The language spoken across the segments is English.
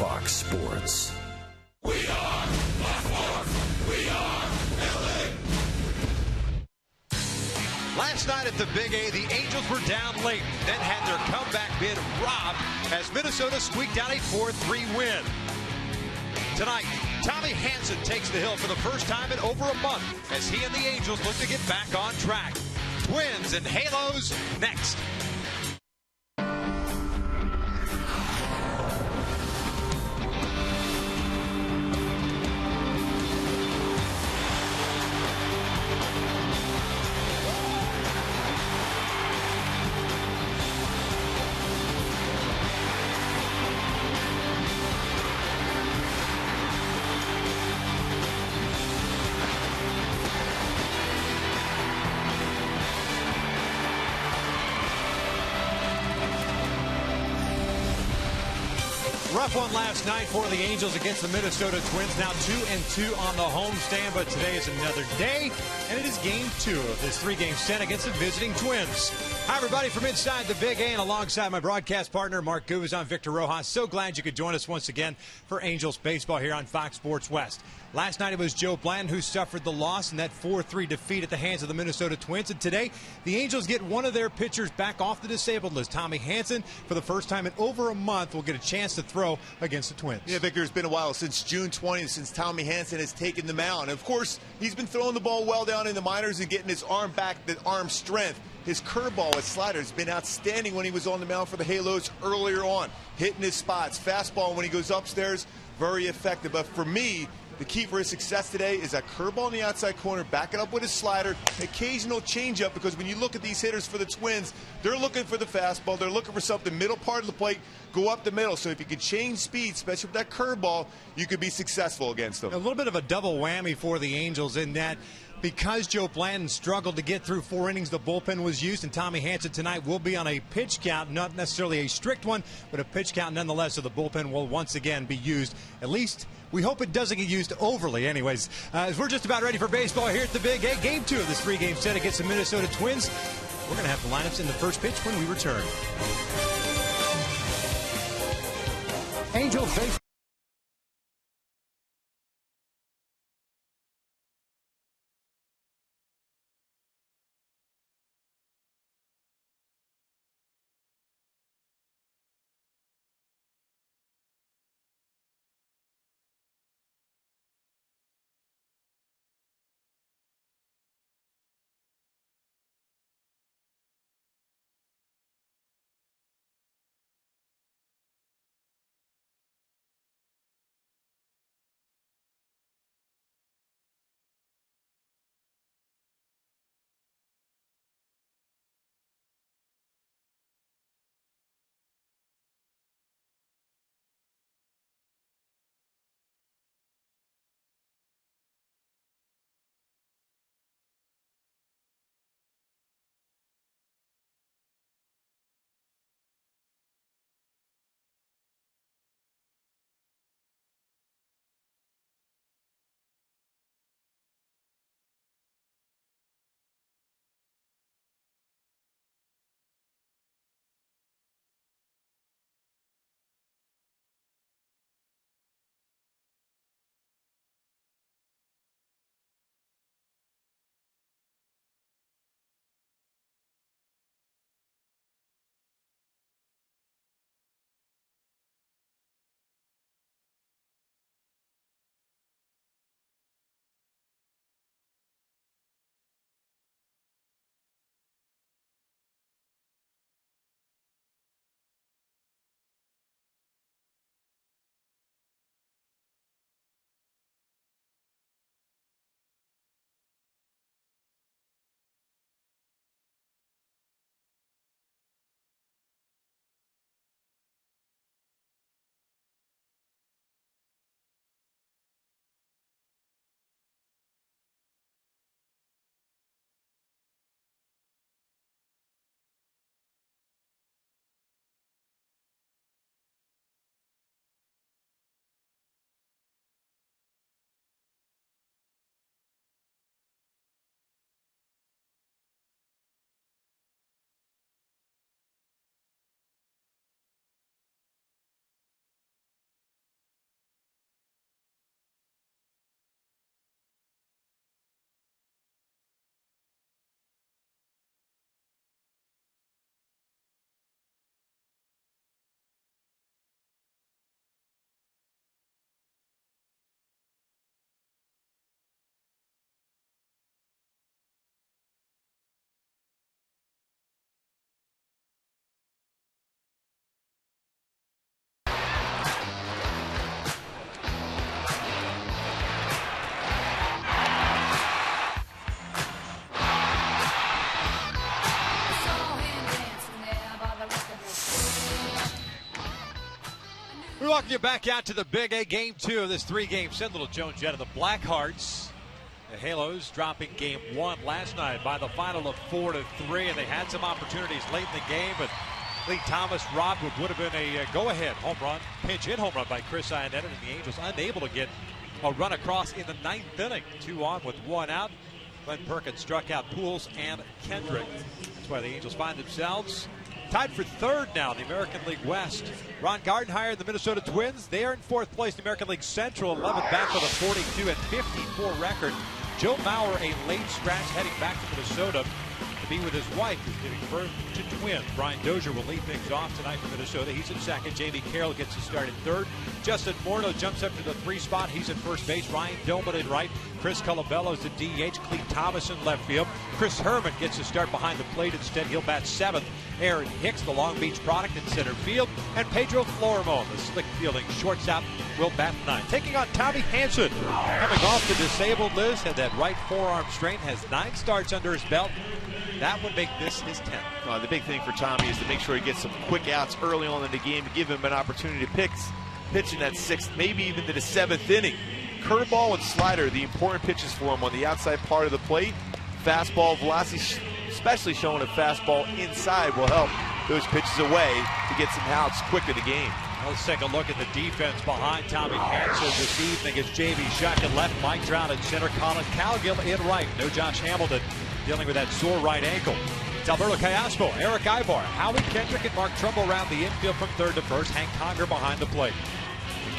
Fox Sports. We are Fox Sports. We are LA. Last night at the Big A, the Angels were down late, then had their comeback bid robbed as Minnesota squeaked out a 4-3 win. Tonight, Tommy HANSON takes the hill for the first time in over a month as he and the Angels look to get back on track. Twins and Halos next. Rough one last night for the Angels against the Minnesota Twins. Now 2-2 on the homestand, but today is another day, and it is game 2 of this 3-game set against the visiting Twins. Hi, everybody, from inside the Big A and alongside my broadcast partner, Mark Gubas. I'm Victor Rojas. So glad you could join us once again for Angels baseball here on Fox Sports West. Last night it was Joe Blanton who suffered the loss in that 4-3 defeat at the hands of the Minnesota Twins. And today, the Angels get one of their pitchers back off the disabled list. Tommy HANSON, for the first time in over a month, will get a chance to throw against the Twins. Yeah, Victor, it's been a while since June 20th since Tommy HANSON has taken the mound. And of course, he's been throwing the ball well down in the minors and getting his arm back, the arm strength. His curveball, his slider, has been outstanding when he was on the mound for the Halos earlier on. Hitting his spots. Fastball when he goes upstairs, very effective. But for me, the key for his success today is that curveball in the outside corner, back it up with his slider, occasional changeup, because when you look at these hitters for the Twins, they're looking for the fastball. They're looking for something middle part of the plate, go up the middle. So if you can change speed, especially with that curveball, you could be successful against them. A little bit of a double whammy for the Angels in that because Joe Blanton struggled to get through 4 innings, the bullpen was used, and Tommy HANSON tonight will be on a pitch count, not necessarily a strict one, but a pitch count nonetheless, so the bullpen will once again be used. At least we hope it doesn't get used overly anyways. As we're just about ready for baseball here at the Big A, game 2 of this 3-game set against the Minnesota Twins. We're going to have the lineups in the first pitch when we return. Angels baseball. Welcome you back out to the Big A, game 2 of this 3-game set. Little Joan Jett of the Blackhearts. The Halos dropping game 1 last night by the final of 4-3, and they had some opportunities late in the game, but Lee Thomas robbed what would have been a go-ahead home run, pinch hit home run by Chris Ionetta, and the Angels unable to get a run across in the 9th inning. 2 on with 1 out. Glenn Perkins struck out Pujols and Kendrick. That's why the Angels find themselves tied for 3rd now in the American League West. Ron Gardenhire and the Minnesota Twins, they are in 4th place in the American League Central, 11th back with a 42-54 record. Joe Mauer, a late scratch, heading back to Minnesota to be with his wife, who's giving birth to twins. Brian Dozier will lead things off tonight for Minnesota. He's in 2nd. Jamie Carroll gets to start in 3rd. Justin Morneau jumps up to the 3 spot. He's at first base. Ryan Doman in right. Chris Colabello's the DH. Clete Thomas in left field. Chris Herman gets to start behind the plate instead. He'll bat 7th. Aaron Hicks, the Long Beach product, in center field. And Pedro Florimo, the slick fielding shortstop, will bat 9th. Taking on Tommy Hanson, coming off the disabled list, had that right forearm strain, has 9 starts under his belt. That would make this his 10th. The big thing for Tommy is to make sure he gets some quick outs early on in the game to give him an opportunity to pitch in that 6th, maybe even to the 7th inning. Curveball and slider, the important pitches for him on the outside part of the plate. Fastball velocity, especially showing a fastball inside, will help those pitches away to get some outs quick in the game. Let's take a look at the defense behind Tommy Hanson this evening. It's J.B. Shuck in left, Mike Trout at center, Collin COWGILL in right. No Josh Hamilton dealing with that sore right ankle. It's Alberto Callaspo, Eric Ibar, Howie Kendrick, and Mark Trumbull around the infield from 3rd to 1st. Hank Conger behind the plate.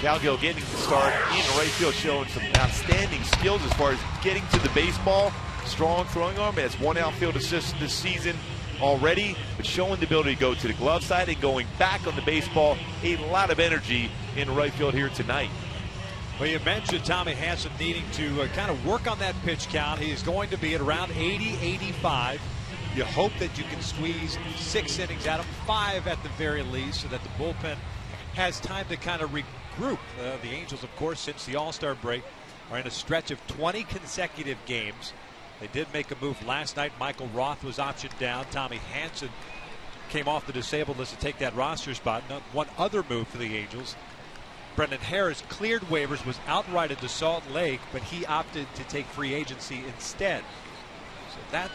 COWGILL getting the start in the right field, showing some outstanding skills as far as getting to the baseball. Strong throwing arm. Has 1 outfield assist this season already, but showing the ability to go to the glove side and going back on the baseball. A lot of energy in right field here tonight. Well, you mentioned Tommy Hanson needing to kind of work on that pitch count. He is going to be at around 80-85. You hope that you can squeeze 6 innings out of 5 at the very least, so that the bullpen has time to kind of regroup. The Angels, of course, since the All-Star break, are in a stretch of 20 consecutive games. They did make a move last night. Michael Roth was optioned down. Tommy Hanson came off the disabled list to take that roster spot. One other move for the Angels. Brendan Harris cleared waivers, was outrighted to Salt Lake, but he opted to take free agency instead. So that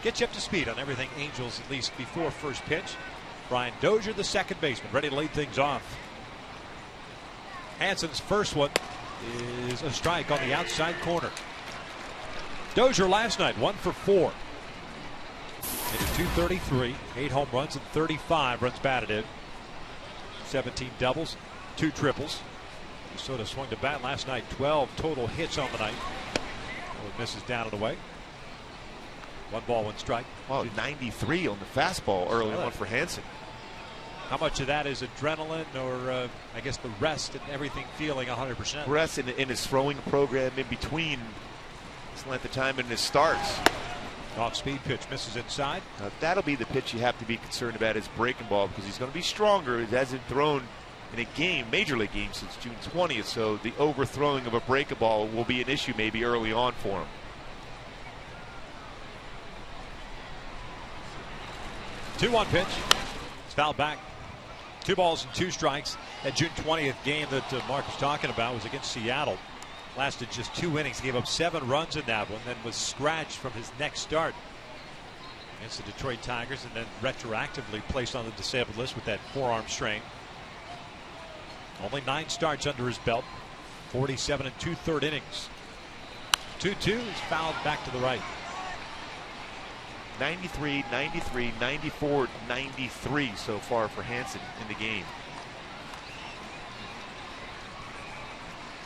gets you up to speed on everything Angels, at least before first pitch. Brian Dozier, the 2nd baseman, ready to lead things off. Hanson's first one is a strike on the outside corner. Dozier last night, 1 for 4. Into 233, 8 home runs and 35 runs batted in. 17 doubles, 2 triples. Minnesota swung to bat last night, 12 total hits on the night. Misses down and away. 1 ball, 1 strike. Wow, 93 on the fastball early on for Hanson. How much of that is adrenaline, or I guess the rest and everything feeling 100%? Rest in his throwing program in between his length of time in his starts. Off-speed pitch misses inside. Now, that'll be the pitch you have to be concerned about, is breaking ball, because he's going to be stronger. He hasn't thrown in a game, major league game, since June 20th, so the overthrowing of a breaking ball will be an issue maybe early on for him. 2-1 pitch. It's fouled back. 2 balls and 2 strikes. That June 20th game that Mark was talking about was against Seattle. Lasted just 2 innings. Gave up 7 runs in that one. Then was scratched from his next start against the Detroit Tigers, and then retroactively placed on the disabled list with that forearm strain. Only 9 starts under his belt. 47 2/3 innings. 2-2 is fouled back to the right. 93, 93, 94, 93 so far for Hanson in the game.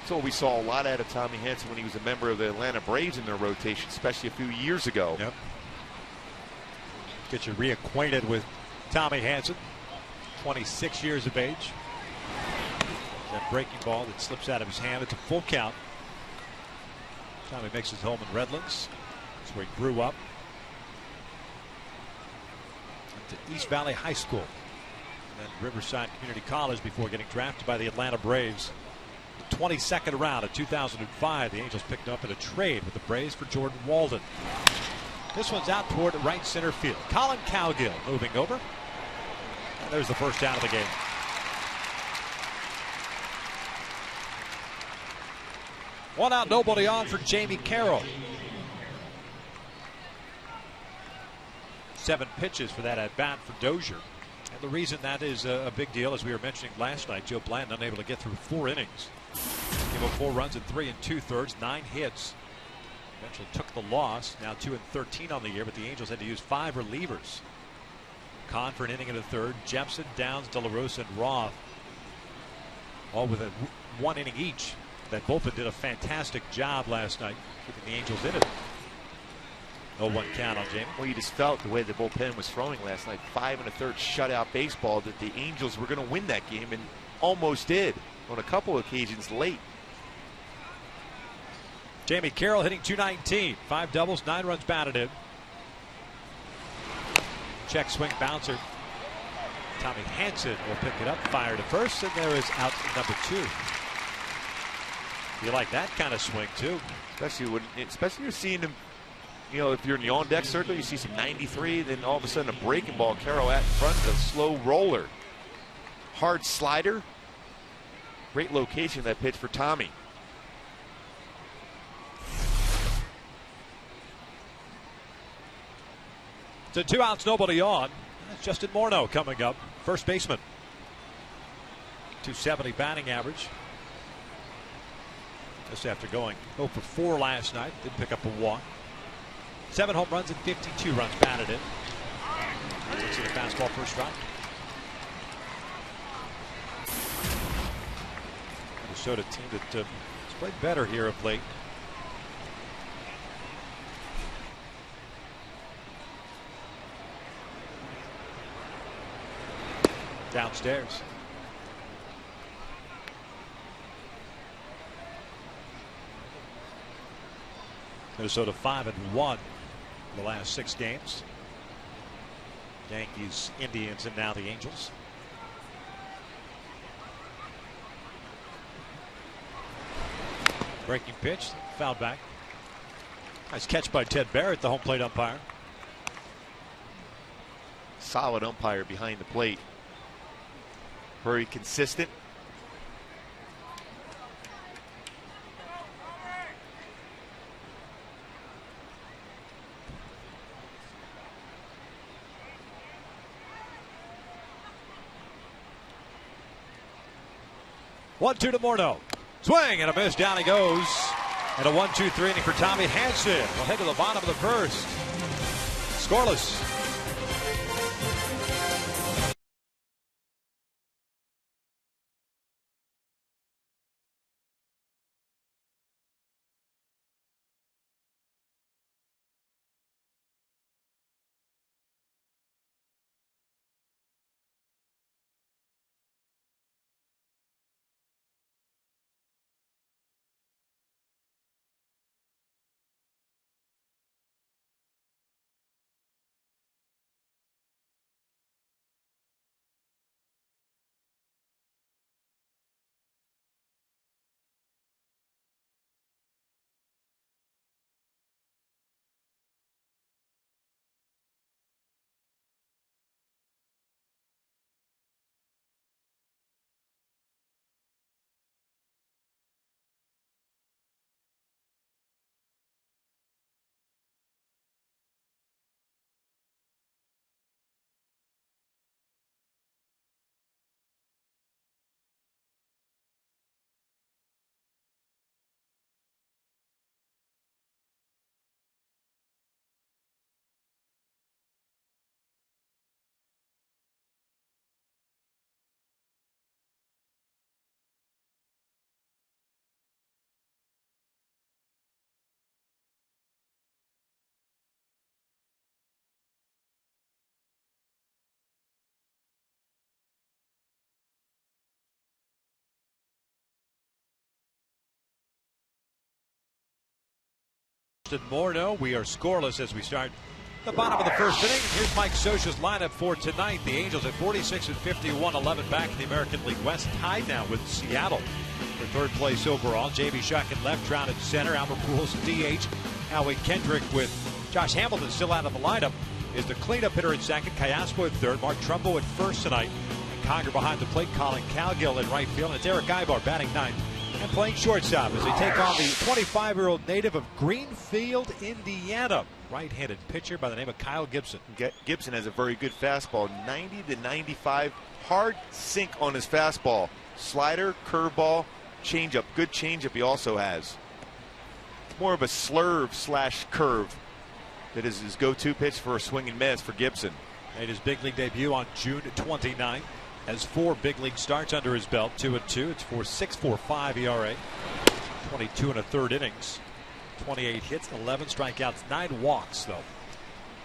So we saw a lot out of Tommy Hanson when he was a member of the Atlanta Braves in their rotation, especially a few years ago. Yep. Get you reacquainted with Tommy Hanson, 26 years of age. That breaking ball that slips out of his hand. It's a full count. Tommy makes his home in Redlands. That's where he grew up. Went to East Valley High School, and then Riverside Community College before getting drafted by the Atlanta Braves. The 22nd round of 2005, the Angels picked up in a trade with the Braves for Jordan Walden. This one's out toward right center field. Collin COWGILL moving over. And there's the first out of the game. One out, nobody on for Jamie Carroll. 7 pitches for that at bat for Dozier. And the reason that is a big deal, as we were mentioning last night, Joe Blanton unable to get through 4 innings. Gave up 4 runs in 3 2/3, 9 hits. Eventually took the loss. Now 2-13 on the year, but the Angels had to use 5 relievers. Kahn for an inning and a third. Jepson, Downs, De La Rosa, and Roth, all with a 1 inning each. That bullpen did a fantastic job last night, keeping the Angels in it. 0-1 count on Jamie. Well, you just felt the way the bullpen was throwing last night, 5 1/3 shutout baseball, that the Angels were going to win that game, and almost did on a couple of occasions late. Jamie Carroll hitting .219, 5 doubles, 9 runs batted in. Check swing bouncer. Tommy Hanson will pick it up, fire to first, and there is out number 2. You like that kind of swing too, especially when you're seeing him. You know, if you're in the on deck circle, you see some 93, then all of a sudden a breaking ball. Carroll out in front of a slow roller, hard slider. Great location, that pitch for Tommy. So 2 outs, nobody on. That's Justin Morneau coming up, first baseman. .270 batting average. Just after going 0 for 4 last night, did pick up a walk. 7 home runs and 52 runs batted in. Let's see the fastball first strike. Minnesota team that has played better here of late. Downstairs. Minnesota 5-1 the last 6 games. Yankees, Indians, and now the Angels. Breaking pitch, fouled back. Nice catch by Ted Barrett, the home plate umpire. Solid umpire behind the plate. Very consistent. One-two to Morneau. Swing and a miss. Down he goes. And a 1-2-3 inning for Tommy Hanson. We'll head to the bottom of the first. Scoreless. Morneau. We are scoreless as we start the bottom of the first inning. Here's Mike Scioscia's lineup for tonight. The Angels at 46-51, 11 back in the American League West, tied now with Seattle for third place overall. J.B. Shuck in left, Trout at center, Albert Pujols DH, Howie Kendrick with Josh Hamilton still out of the lineup is the cleanup hitter at second, CALLASPO at third, Mark Trumbo at first tonight, and Conger behind the plate, COLLIN, COWGILL in right field, and it's Eric Ibar batting ninth And playing shortstop as they take on the 25-year-old native of Greenfield, Indiana. Right-handed pitcher by the name of Kyle Gibson. Gibson has a very good fastball, 90 to 95. Hard sink on his fastball. Slider, curveball, changeup. Good changeup he also has. It's more of a slurve slash curve that is his go-to pitch for a swing and miss for Gibson. Made his big league debut on June 29th. Has 4 big league starts under his belt, 2-2. It's 4.645 ERA. 22 1/3 innings. 28 hits, 11 strikeouts, 9 walks, though.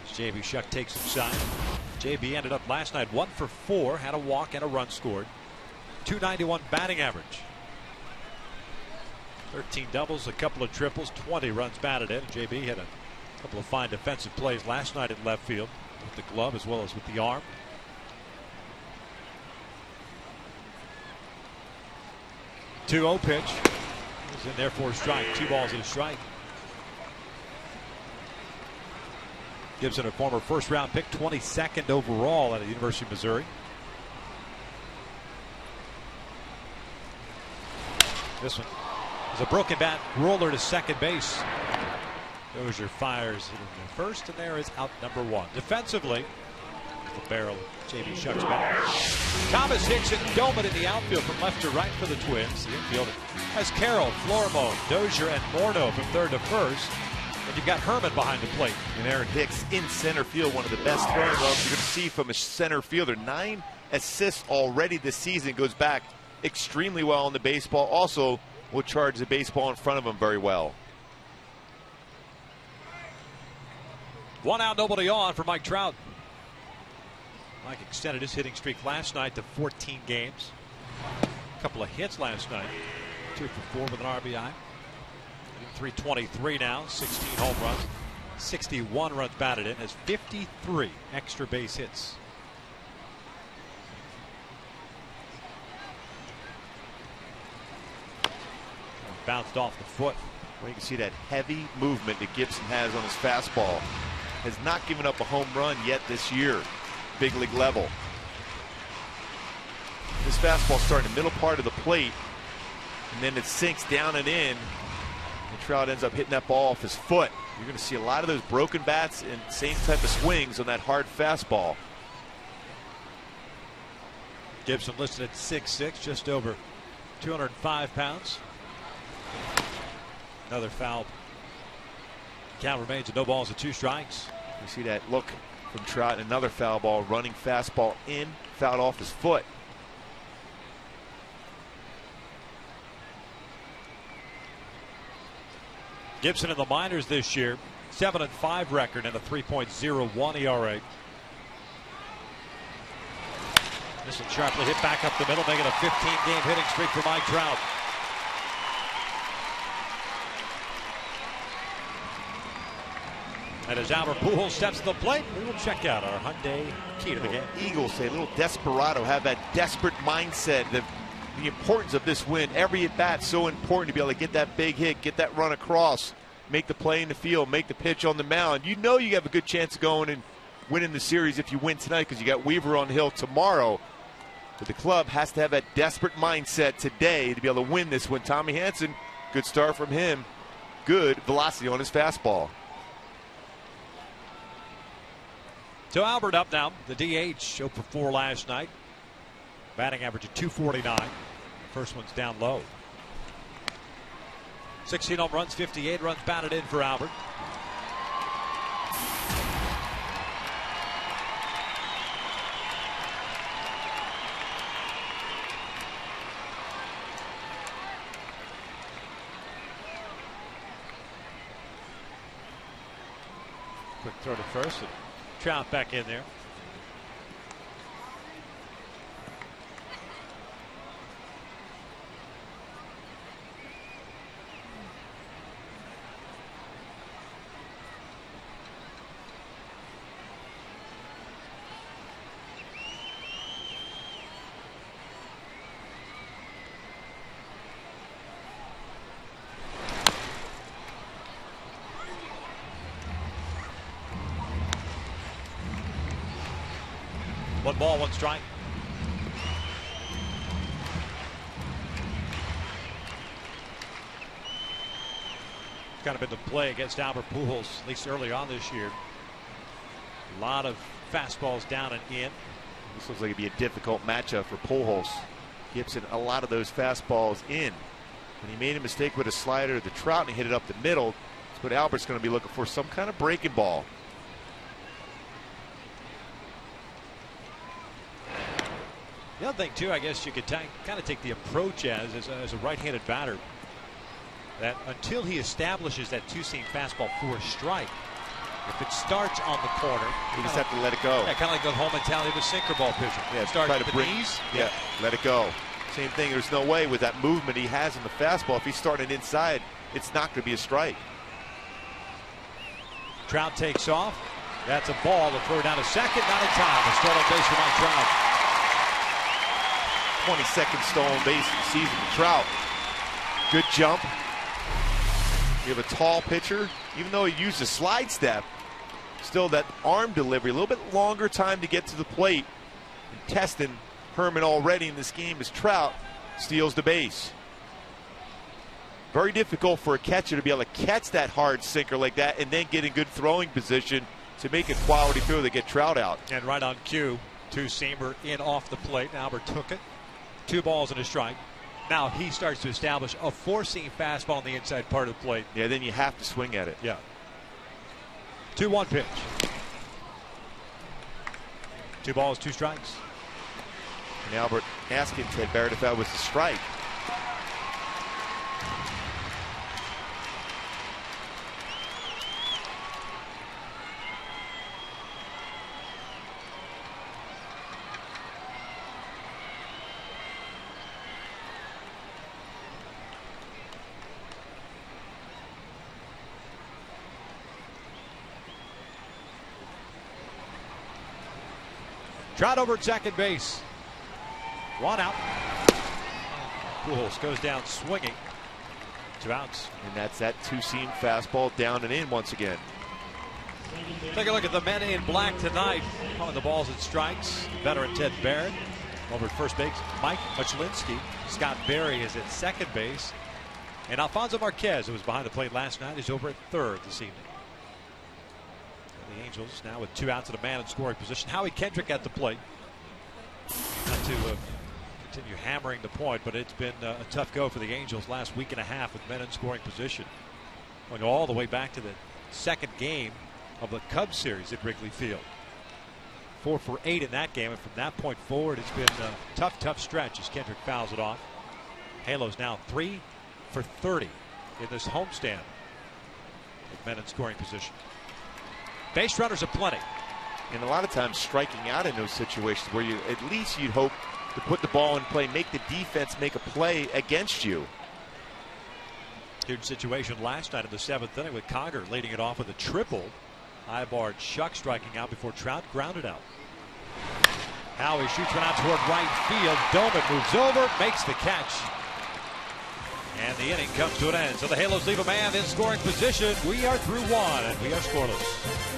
As J.B. Shuck takes some shine. J.B. ended up last night 1 for 4, had a walk and a run scored. .291 batting average. 13 doubles, a couple of triples, 20 runs batted in. J.B. had a couple of fine defensive plays last night at left field with the glove as well as with the arm. 2-0 pitch. Is in there for a strike. 2 balls and a strike. Gibson, a former first-round pick, 22nd overall at the University of Missouri. This one is a broken bat roller to second base. Dozier fires it in the first, and there is out number 1. Defensively, the barrel of J.B. Shuck's bat. Thomas hits it dome it in the outfield from left to right for the Twins. The infield has Carroll, Florimo, Dozier, and Morneau from third to first. And you've got Herman behind the plate. And Aaron Hicks in center field, one of the best throwing arms you're going to see from a center fielder. 9 assists already this season. Goes back extremely well on the baseball. Also will charge the baseball in front of him very well. 1 out, nobody on for Mike Trout. Mike extended his hitting streak last night to 14 games. A couple of hits last night. 2 for 4 with an RBI. 323 now, 16 home runs, 61 runs batted in, has 53 extra base hits. Bounced off the foot. Well, you can see that heavy movement that Gibson has on his fastball. Has not given up a home run yet this year, big league level. This fastball starting in the middle part of the plate, and then it sinks down and in. And Trout ends up hitting that ball off his foot. You're going to see a lot of those broken bats and same type of swings on that hard fastball. Gibson listed at 6'6", just over 205 pounds. Another foul. Count remains at no balls and 2 strikes. You see that look from Trout, another foul ball, running fastball in, fouled off his foot. Gibson in the minors this year, 7-5 record and a 3.01 ERA. This one sharply hit back up the middle, making a 15-game hitting streak for Mike Trout. And as Albert Pujols steps to the plate, we will check out our Hyundai key to the game. Eagles say a little desperado, have that desperate mindset, the importance of this win. Every at bat so important to be able to get that big hit, get that run across, make the play in the field, make the pitch on the mound. You know you have a good chance of going and winning the series if you win tonight because you got Weaver on the hill tomorrow. But the club has to have that desperate mindset today to be able to win this one. Tommy Hanson, good start from him. Good velocity on his fastball. So Albert up now, the DH, 0 for 4 last night. Batting average of 249. First one's down low. 16 home runs, 58 runs batted in for Albert. Quick throw to first. And Trout back in there. One ball, one strike. kind of been the play against Albert Pujols, at least early on this year. A lot of fastballs down and in. This looks like it'd be a difficult matchup for Pujols. Gibson, a lot of those fastballs in. When he made a mistake with a slider to Trout and he hit it up the middle, that's what Albert's going to be looking for, some kind of breaking ball. The other thing, too, I guess you could kind of take the approach as a right-handed batter, that until he establishes that two-seam fastball for a strike, if it starts on the corner, you just have to let it go. Yeah, kind of like the whole mentality of a sinker ball pitcher. Yeah, start try at to the knees. Yeah, let it go. Same thing. There's no way with that movement he has in the fastball. If he's starting inside, it's not going to be a strike. Trout takes off. That's a ball. The throw down to second. Not in time. A stolen base for Mike Trout. 22nd stolen base of the season for Trout. Good jump. You have a tall pitcher. Even though he used a slide step, still that arm delivery, a little bit longer time to get to the plate. And testing Herman already in this game as Trout steals the base. Very difficult for a catcher to be able to catch that hard sinker like that and then get in good throwing position to make a quality throw to get Trout out. And right on cue, two-seamer in off the plate. Albert took it. 2 balls and a strike. Now he starts to establish a 4-seam fastball on the inside part of the plate. Yeah, then you have to swing at it. Yeah. 2-1 pitch. 2 balls, 2 strikes. And Albert asking Ted Barrett if that was a strike. Trout over at second base. 1 out. Pujols goes down swinging. 2 outs. And that's that two-seam fastball down and in once again. Take a look at the men in black tonight. Calling the balls and strikes. Veteran Ted Barrett. Over at first base, Mike Muchlinski. Scott Berry is at second base. And Alfonso Marquez, who was behind the plate last night, is over at third this evening. The Angels now with 2 outs and a man in scoring position. Howie Kendrick at the plate. Not to continue hammering the point, but it's been a tough go for the Angels last week and a half with men in scoring position. Going all the way back to the second game of the Cubs series at Wrigley Field. 4 for 8 in that game, and from that point forward, it's been a tough stretch as Kendrick fouls it off. Halos now 3 for 30 in this homestand with men in scoring position. Base runners aplenty. And a lot of times striking out in those situations where you at least you'd hope to put the ball in play, make the defense make a play against you. Huge situation last night in the 7th inning with Conger leading it off with a triple. Ibarred Shuck striking out before Trout grounded out. Howie shoots one out toward right field. Doman moves over, makes the catch. And the inning comes to an end. So the Halos leave a man in scoring position. We are through 1 and we are scoreless.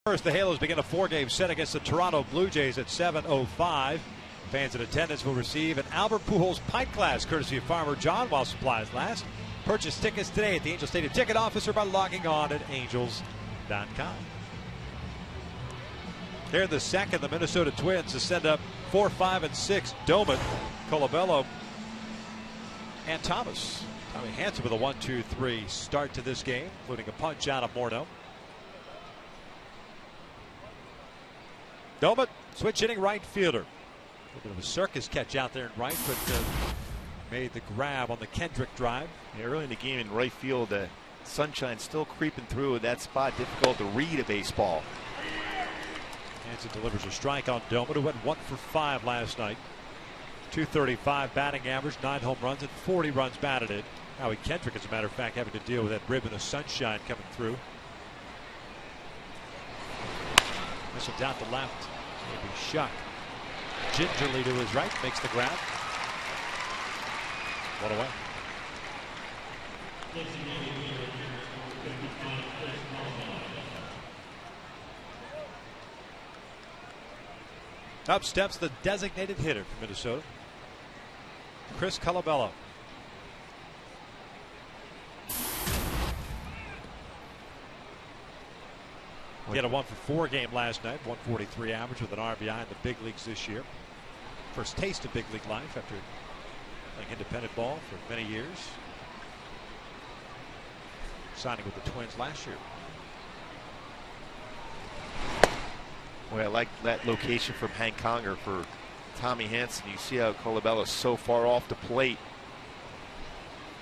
First, the Halos begin a 4-game set against the Toronto Blue Jays at 7:05. Fans in attendance will receive an Albert Pujols pint glass courtesy of Farmer John while supplies last. Purchase tickets today at the Angel Stadium ticket office or by logging on at angels.com. Here in the second, the Minnesota Twins to send up 4, 5, and 6. Doman, Colabello, and Thomas. Tommy Hanson with a 1-2-3 start to this game, including a punch out of Morneau. Doman, switch hitting right fielder. A bit of a circus catch out there in right, but made the grab on the Kendrick drive. Yeah, early in the game in right field, sunshine still creeping through at that spot. Difficult to read a baseball. Hanson delivers a strike on Doman, who went 1 for 5 last night. .235 batting average, 9 home runs, and 40 runs batted in. Howie Kendrick, as a matter of fact, having to deal with that ribbon of sunshine coming through. Missile down to left. Maybe Shuck. Gingerly to his right, makes the grab. One away. Up steps the designated hitter for Minnesota, Chris Colabello. He had a 1 for 4 game last night, 143 average with an RBI in the big leagues this year. First taste of big league life after playing independent ball for many years. Signing with the Twins last year. Well, I like that location from Hank Conger for Tommy Hanson. You see how Colabello's so far off the plate.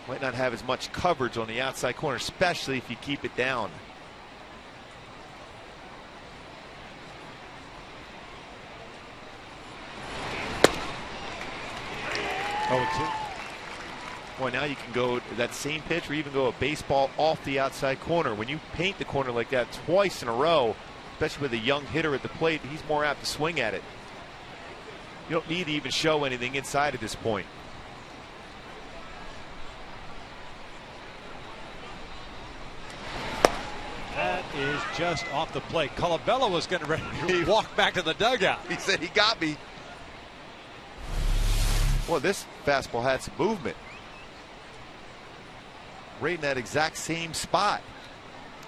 Might not have as much coverage on the outside corner, especially if you keep it down. Boy, now you can go that same pitch or even go a baseball off the outside corner. When you paint the corner like that twice in a row, especially with a young hitter at the plate, he's more apt to swing at it. You don't need to even show anything inside at this point. That is just off the plate. Colabello was going to walk back to the dugout. He said, he got me. Well, this fastball had some movement. Right in that exact same spot.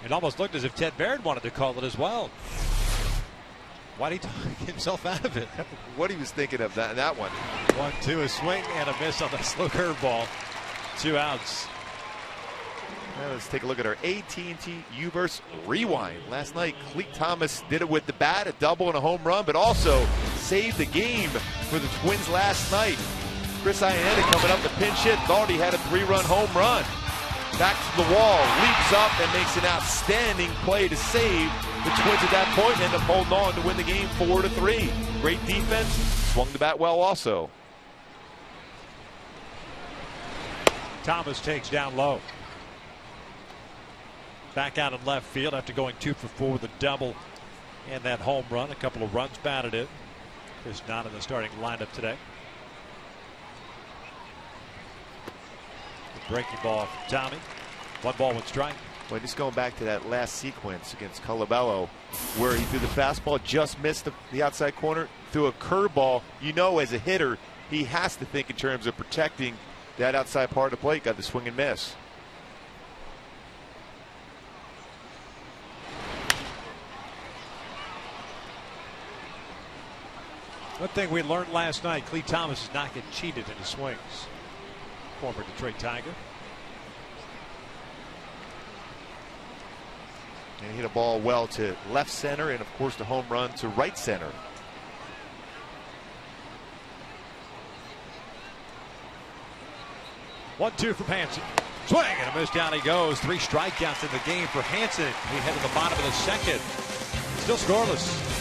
It almost looked as if Ted Baird wanted to call it as well. Why did he talk himself out of it? What he was thinking of that one. 1-2, a swing and a miss on the slow curveball. 2 outs. Now let's take a look at our AT&T Uverse Rewind. Last night, Cleet Thomas did it with the bat, a double and a home run, but also saved the game for the Twins last night. Chris Iannetta coming up the pinch hit, thought he had a 3-run home run. Back to the wall, leaps up and makes an outstanding play to save the Twins at that point and end up holding on to win the game 4-3. Great defense, swung the bat well also. Thomas takes down low. Back out in left field after going 2 for 4 with a double and that home run. A couple of runs batted in. Chris not in the starting lineup today. The breaking ball from Tommy. 1 ball, 1 strike. Well, just going back to that last sequence against Colabello, where he threw the fastball, just missed the outside corner, threw a curveball. You know, as a hitter, he has to think in terms of protecting that outside part of the plate. Got the swing and miss. One thing we learned last night, Cleet Thomas is not getting cheated in his swings. Former Detroit Tiger. And he hit a ball well to left center and, of course, the home run to right center. One-two from Hanson. Swing and a miss, down he goes. 3 strikeouts in the game for Hanson. We head to the bottom of the second. Still scoreless.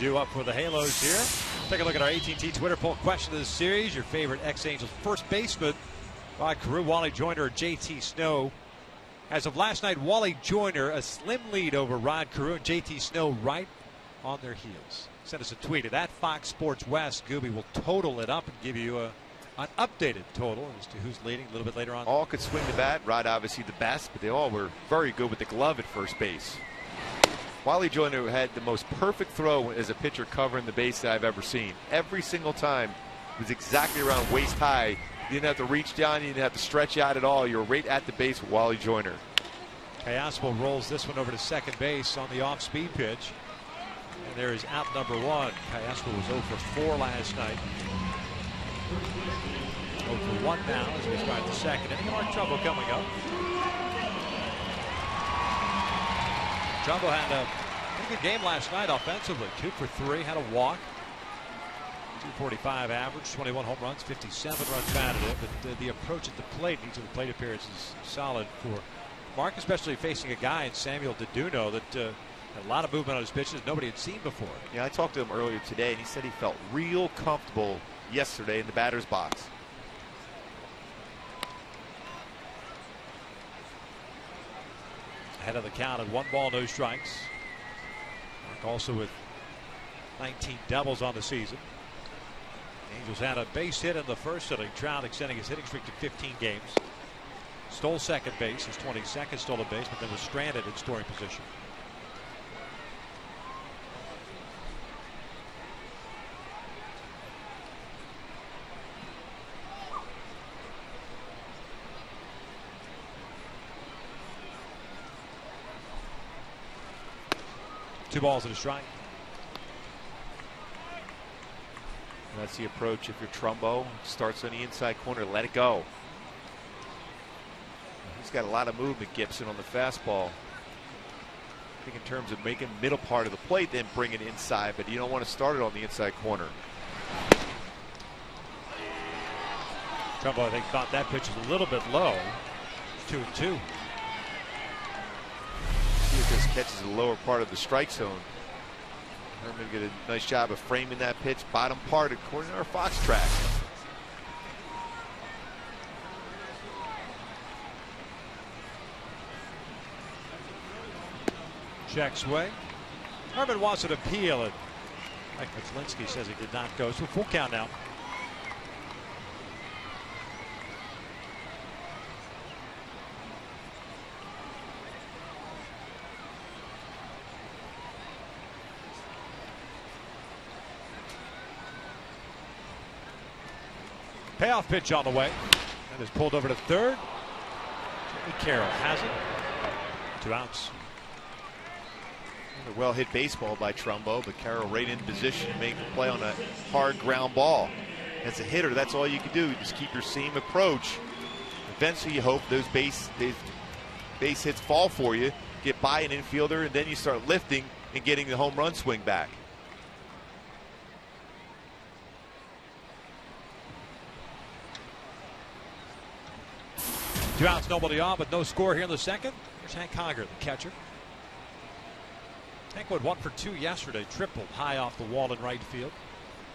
due up for the Halos here. Take a look at our AT&T Twitter poll question of the series. Your favorite ex-Angels first baseman, Rod Carew, Wally Joyner, or JT Snow. As of last night, Wally Joyner a slim lead over Rod Carew, and JT Snow right on their heels. Send us a tweet at Fox Sports West. Gooby will total it up and give you an updated total as to who's leading a little bit later on. All could swing the bat. Rod obviously the best, but they all were very good with the glove at first base. Wally Joyner had the most perfect throw as a pitcher covering the base that I've ever seen. Every single time it was exactly around waist high. You didn't have to reach down. You didn't have to stretch out at all. You were right at the base with Wally Joyner. CALLASPO rolls this one over to second base on the off-speed pitch. And there is out number one. CALLASPO was 0 for 4 last night. 0 for 1 now as we start the second inning. More trouble coming up. Jumbo had a pretty good game last night offensively. 2 for 3, had a walk. 245 average, 21 home runs, 57 runs batted in. But the approach at the plate, each of the plate appearances is solid for Mark, especially facing a guy in Samuel Deduno that had a lot of movement on his pitches nobody had seen before. Yeah, I talked to him earlier today, and he said he felt real comfortable yesterday in the batter's box. Ahead of the count at 1 ball, no strikes. Mark also with 19 doubles on the season. Angels had a base hit in the first inning. Trout extending his hitting streak to 15 games. Stole second base, his 22nd stolen base, but then was stranded in scoring position. Two balls and a strike. And that's the approach if you're Trumbo. Starts on the inside corner, let it go. He's got a lot of movement, Gibson, on the fastball. I think in terms of making middle part of the plate, then bring it inside, but you don't want to start it on the inside corner. Trumbo, I think, thought that pitch was a little bit low. 2-2. See if this catches the lower part of the strike zone. Herman did a nice job of framing that pitch, bottom part according to our Fox track. Checks way. Herman wants an appeal, and Mike Michalczynski says he did not go. So full count now. Payoff pitch on the way. That is pulled over to third. Jimmy Carroll has it. 2 outs. A well hit baseball by Trumbo, but Carroll right in position to make the play on a hard ground ball. As a hitter, that's all you can do. Just keep your same approach. Eventually, you hope those base hits fall for you, get by an infielder, and then you start lifting and getting the home run swing back. Two outs, nobody on, but no score here in the second. Here's Hank Conger, the catcher. Hank went 1 for 2 yesterday, tripled high off the wall in right field.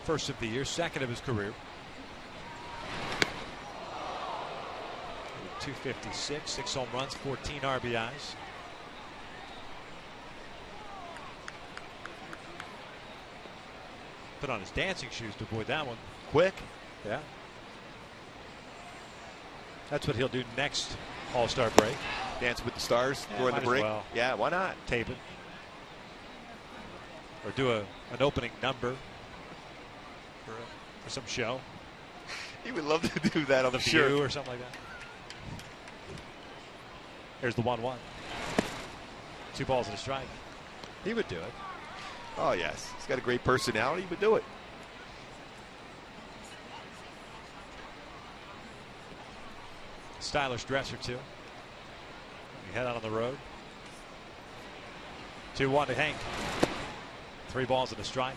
First of the year, second of his career. 256, 6 home runs, 14 RBIs. Put on his dancing shoes to avoid that one. Quick. Yeah. That's what he'll do next All-Star break. Dance with the stars during the break. Well. Yeah, why not? Tape it. Or do an opening number for some show. He would love to do that on the View View or something like that. There's the 1-1. 2 balls and a strike. He would do it. Oh, yes. He's got a great personality. He would do it. Stylish dresser, too. We head out on the road. 2-1 to Hank. 3 balls and a strike.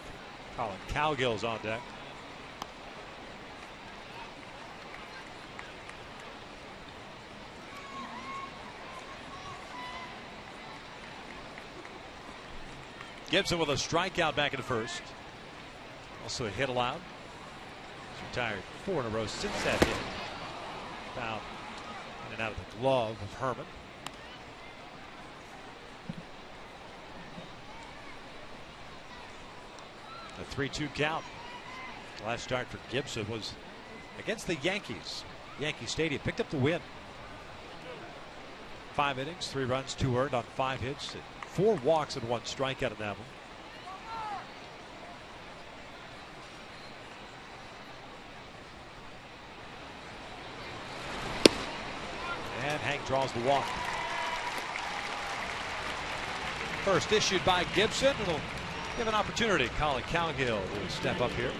Colin Cowgill's on deck. Gibson with a strikeout back in the first. Also a hit allowed. He's retired 4 in a row since that hit. Foul in and out of the glove of Herman. A 3-2 count. The last start for Gibson was against the Yankees. Yankee Stadium picked up the win. 5 innings, 3 runs, 2 earned on 5 hits, 4 walks and 1 strikeout in that one. And Hank draws the walk. First issued by Gibson. It'll give an opportunity. Colin COWGILL will step up here.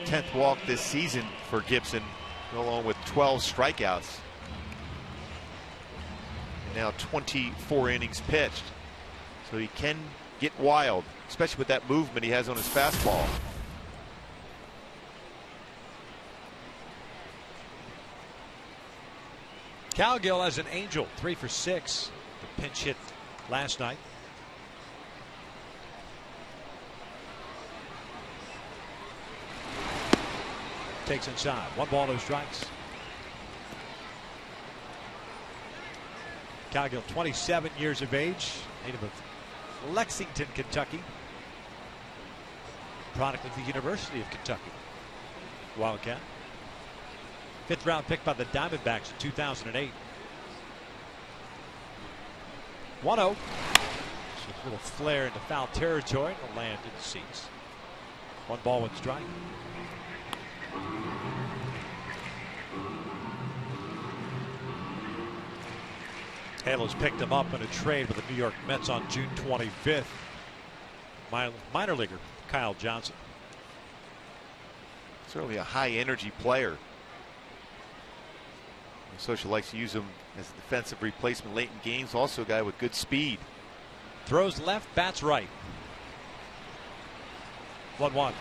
10th walk this season for Gibson, along with 12 strikeouts. And now 24 innings pitched. So he can get wild, especially with that movement he has on his fastball. COWGILL as an Angel, 3 for 6. The pinch hit last night. Takes inside. 1 ball, no strikes. COWGILL, 27 years of age, native of Lexington, Kentucky. Product of the University of Kentucky. Wildcat. 5th round pick by the Diamondbacks in 2008. 1-0. A little flare into foul territory. It'll land in the seats. 1 ball, 1 strike. Halos picked him up in a trade with the New York Mets on June 25th. Minor leaguer Kyle Johnson. Certainly a high energy player. Social likes to use him as a defensive replacement late in games. Also a guy with good speed. Throws left, bats right. 1-1.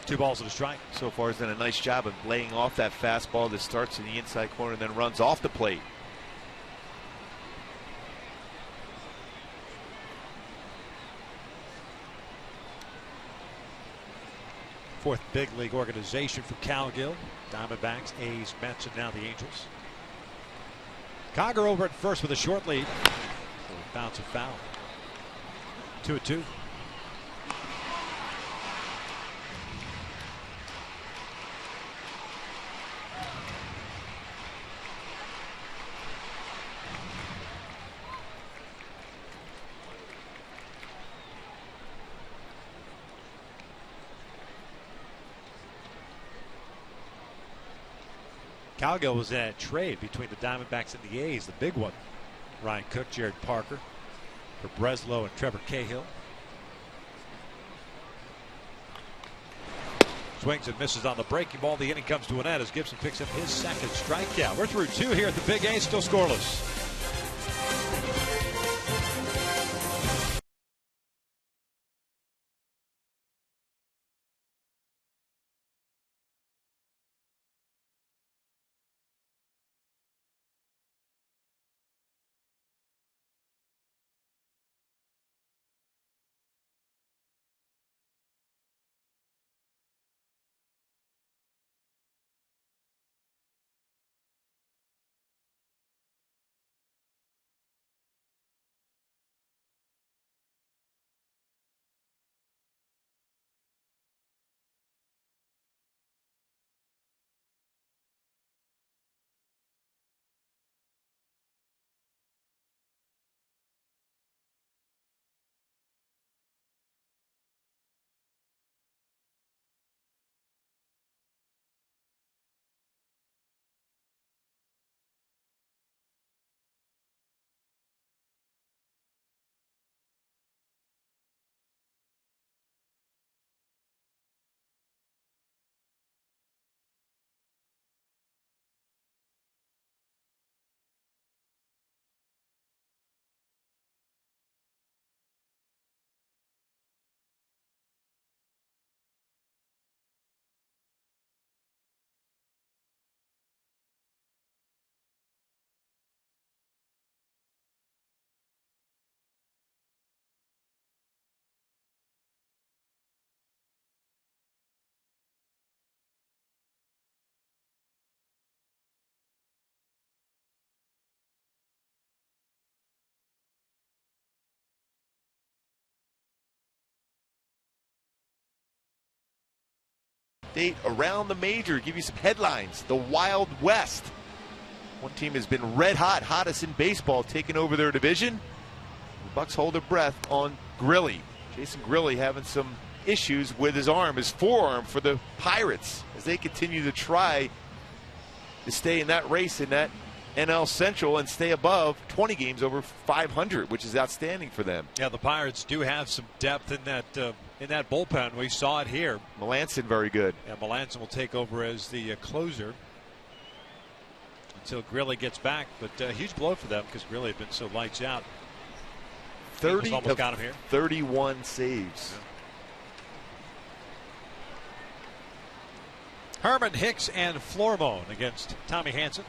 2 balls and a strike. So far has done a nice job of laying off that fastball that starts in the inside corner and then runs off the plate. Fourth big league organization for COWGILL. Diamondbacks, A's, Mets, and now the Angels. Conger over at first with a short lead. Bounce and foul. 2-2. COWGILL was in a trade between the Diamondbacks and the A's, the big one. Ryan Cook, Jared Parker for Breslow and Trevor Cahill. Swings and misses on the breaking ball. The inning comes to an end as Gibson picks up his 2nd strikeout. We're through 2 here at the Big A, still scoreless. State around the major. Give you some headlines. The Wild West. One team has been red hot, hottest in baseball, taking over their division. The Bucks hold their breath on Grilly. Jason Grilly having some issues with his arm, his forearm for the Pirates, as they continue to try to stay in that race in that NL Central and stay above 20 games over 500, which is outstanding for them. Yeah, the Pirates do have some depth in that bullpen. We saw it here. Melanson very good. Yeah, Melanson will take over as the closer until Grilly gets back. But huge blow for them because Grilly had been so lights out. 30 almost of got him here. 31 saves. Yeah. Herman Hicks and Florimone against Tommy Hanson.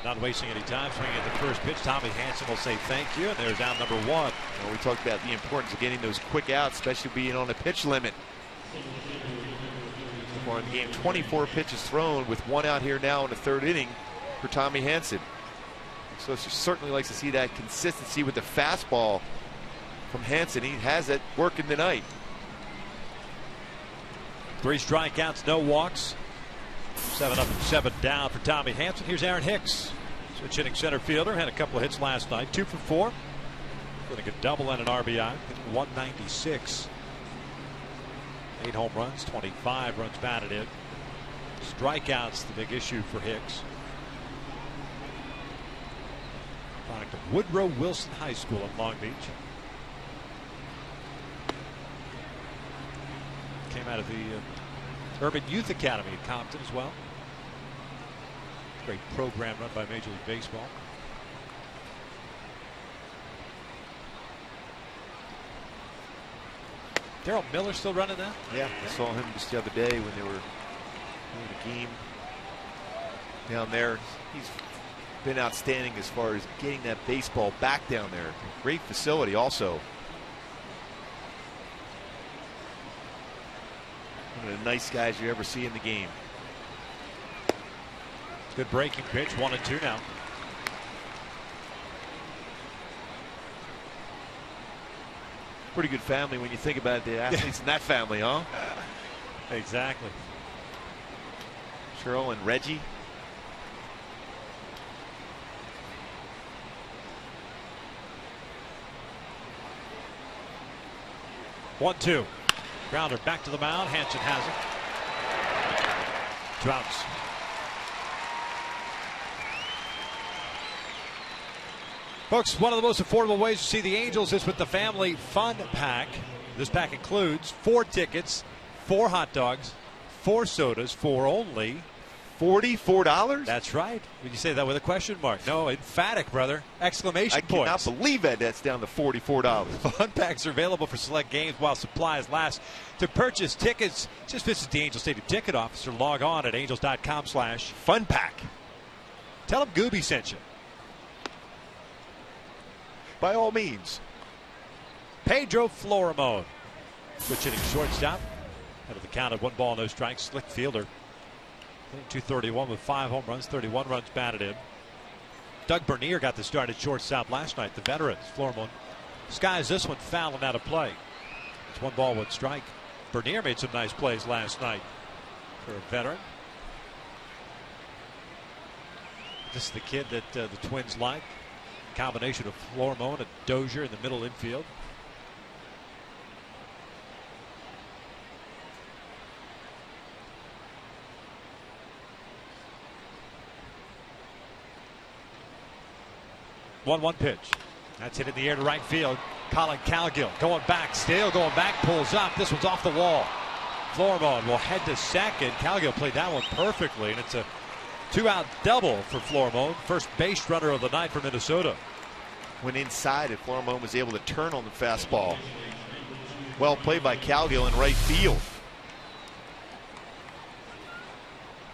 Not wasting any time, swinging at the first pitch. Tommy Hanson will say thank you, and there's out number one. Well, we talked about the importance of getting those quick outs, especially being on a pitch limit. So far in the game, 24 pitches thrown with one out here now in the third inning for Tommy Hanson. So she certainly likes to see that consistency with the fastball from Hanson. He has it working tonight. 3 strikeouts, no walks. 7 up and 7 down for Tommy Hanson. Here's Aaron Hicks, switch hitting center fielder. Had a couple of hits last night. 2 for 4. Getting a double and an RBI. 196. 8 home runs, 25 runs batted in. Strikeouts, the big issue for Hicks. Product of Woodrow Wilson High School in Long Beach. Came out of the Urban Youth Academy at Compton as well. Great program run by Major League Baseball. Darryl Miller still running that? Yeah, I saw him just the other day when they were doing a game down there. He's been outstanding as far as getting that baseball back down there. Great facility also. One of the nice guys you ever see in the game. Good breaking pitch, 1-2 now. Pretty good family when you think about it, the athletes in that family, huh? Exactly. Cheryl and Reggie. One, 2. Grounder back to the mound. Hanson has it. 2 outs. Folks, one of the most affordable ways to see the Angels is with the Family Fun Pack. This pack includes 4 tickets, 4 hot dogs, 4 sodas for only $44? That's right. Would you say that with a question mark? No, emphatic, brother. Exclamation point. I cannot believe that that's down to $44. Fun packs are available for select games while supplies last. To purchase tickets, just visit the Angel Stadium ticket office or log on at angels.com/funpack. Tell them Gooby sent you. By all means. Pedro Florimone, switch hitting shortstop. Out of the count of 1 ball, no strikes. Slick fielder. 231 with 5 home runs, 31 runs batted in. Doug Bernier got the start at shortstop last night. The veterans. Florimone skies this one foul and out of play. It's 1 ball, 1 strike. Bernier made some nice plays last night for a veteran. This is the kid that the Twins like. Combination of Florimone and Dozier in the middle infield. One pitch. That's hit in the air to right field. Colin COWGILL going back, still going back, pulls up. This one's off the wall. Florimone will head to second. COWGILL played that one perfectly, and it's a 2-out double for Florimone. First base runner of the night for Minnesota. Went inside and Florimone was able to turn on the fastball. Well played by COWGILL in right field.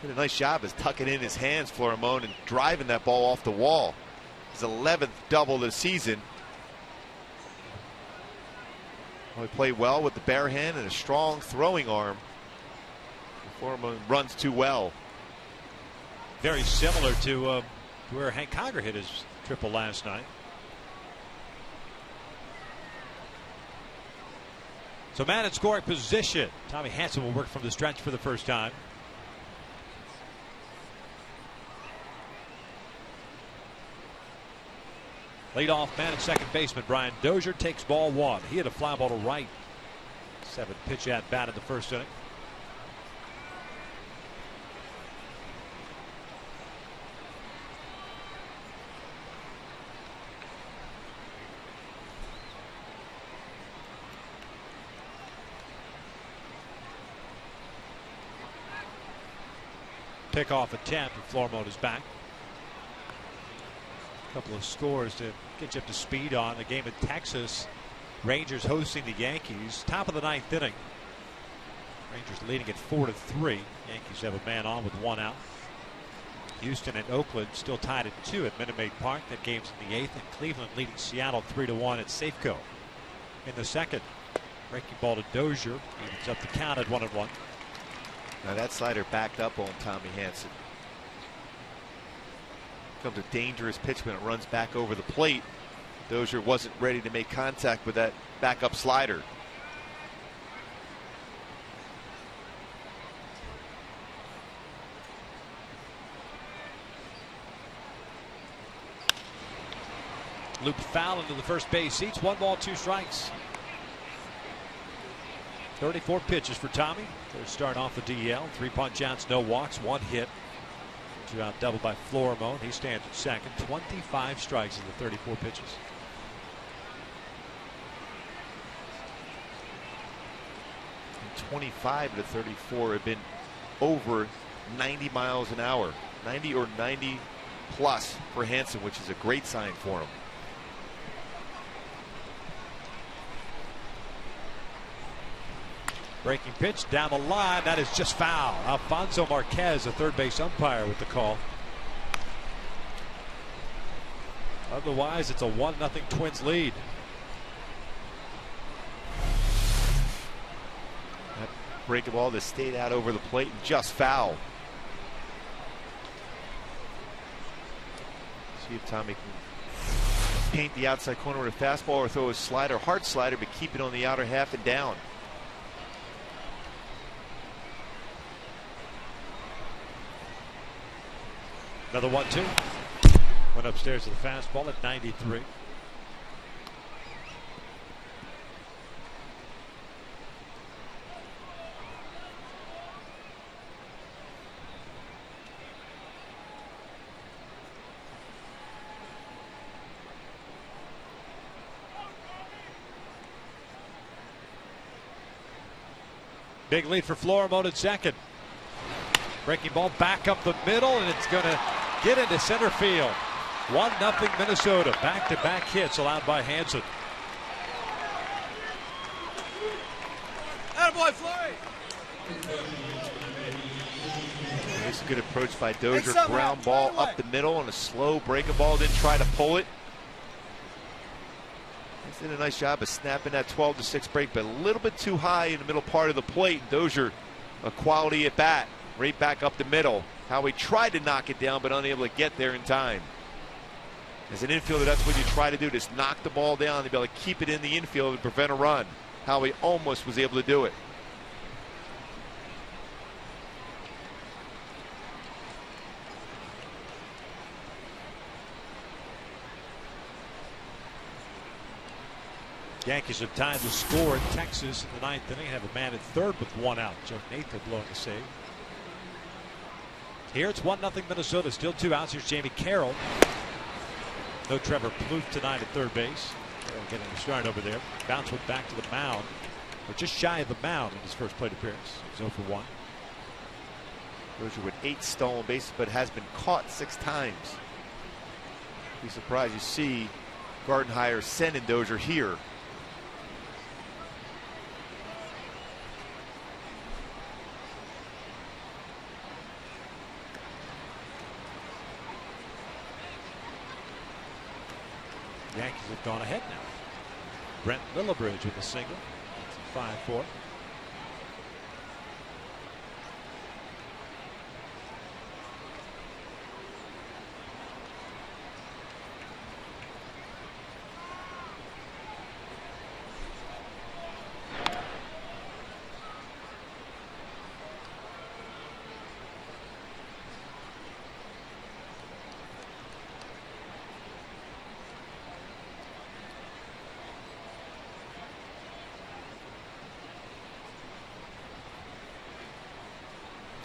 Did a nice job as tucking in his hands, Florimone, and driving that ball off the wall. His 11th double of the season. Well, he played well with the bare hand and a strong throwing arm. Florimone runs too well. Very similar to where Hank Conger hit his triple last night. So man in scoring position. Tommy HANSON will work from the stretch for the first time. Leadoff man at second baseman Brian Dozier takes ball one. He had a fly ball to right. 7 pitch at bat in the first inning. Pickoff attempt, and Flormont is back. A couple of scores to get you up to speed on. The game in Texas. Rangers hosting the Yankees. Top of the 9th inning. Rangers leading at 4-3. Yankees have a man on with 1 out. Houston and Oakland still tied at 2 at Minute Maid Park. That game's in the 8th. And Cleveland leading Seattle 3-1 at Safeco. In the second, breaking ball to Dozier. Evens up the count at 1-1. Now that slider backed up on Tommy HANSON. Comes a dangerous pitch when it runs back over the plate. Dozier wasn't ready to make contact with that backup slider. Loop foul into the first base seats. 1 ball, 2 strikes. 34 pitches for Tommy. First start off the DL. 3 punch outs, no walks, 1 hit. 2 out double by Flormont. He stands at second. 25 strikes in the 34 pitches. And 25 to 34 have been over 90 miles an hour. 90 or 90 plus for HANSON, which is a great sign for him. Breaking pitch down the line. That is just foul. Alfonso Marquez, a third base umpire, with the call. Otherwise, it's a 1-0 Twins lead. That breaking ball that stayed out over the plate and just foul. See if Tommy can paint the outside corner with a fastball or throw a slider, hard slider, but keep it on the outer half and down. Another 1-2. Went upstairs to the fastball at 93. Big lead for Flormont at second. Breaking ball back up the middle, and it's going to get into center field. 1-0 Minnesota. Back-to-back hits allowed by HANSON. Attaboy, Flurry! Nice good approach by Dozier. Ground ball up the middle and a slow breaking ball. Didn't try to pull it. He's did a nice job of snapping that 12-6 break, but a little bit too high in the middle part of the plate. Dozier, a quality at bat. Right back up the middle. Howie tried to knock it down, but unable to get there in time. As an infielder, that's what you try to do. Just knock the ball down to be able to keep it in the infield and prevent a run. Howie almost was able to do it. Yankees have tied the score in Texas in the 9th inning. Have a man at third with 1 out. Joe Nathan blowing the save. Here it's 1-0 Minnesota. Still 2 outs. Here's Jamie Carroll. No Trevor Plouffe tonight at third base. Carroll getting the start over there. Bounce went back to the mound. Or just shy of the mound in his first plate appearance. He's 0 for 1. Dozier with 8 stolen bases, but has been caught 6 times. Be surprised you see Gardenhire sending Dozier here. Yankees have gone ahead now. Brent Lillibridge with a single. It's 5-4.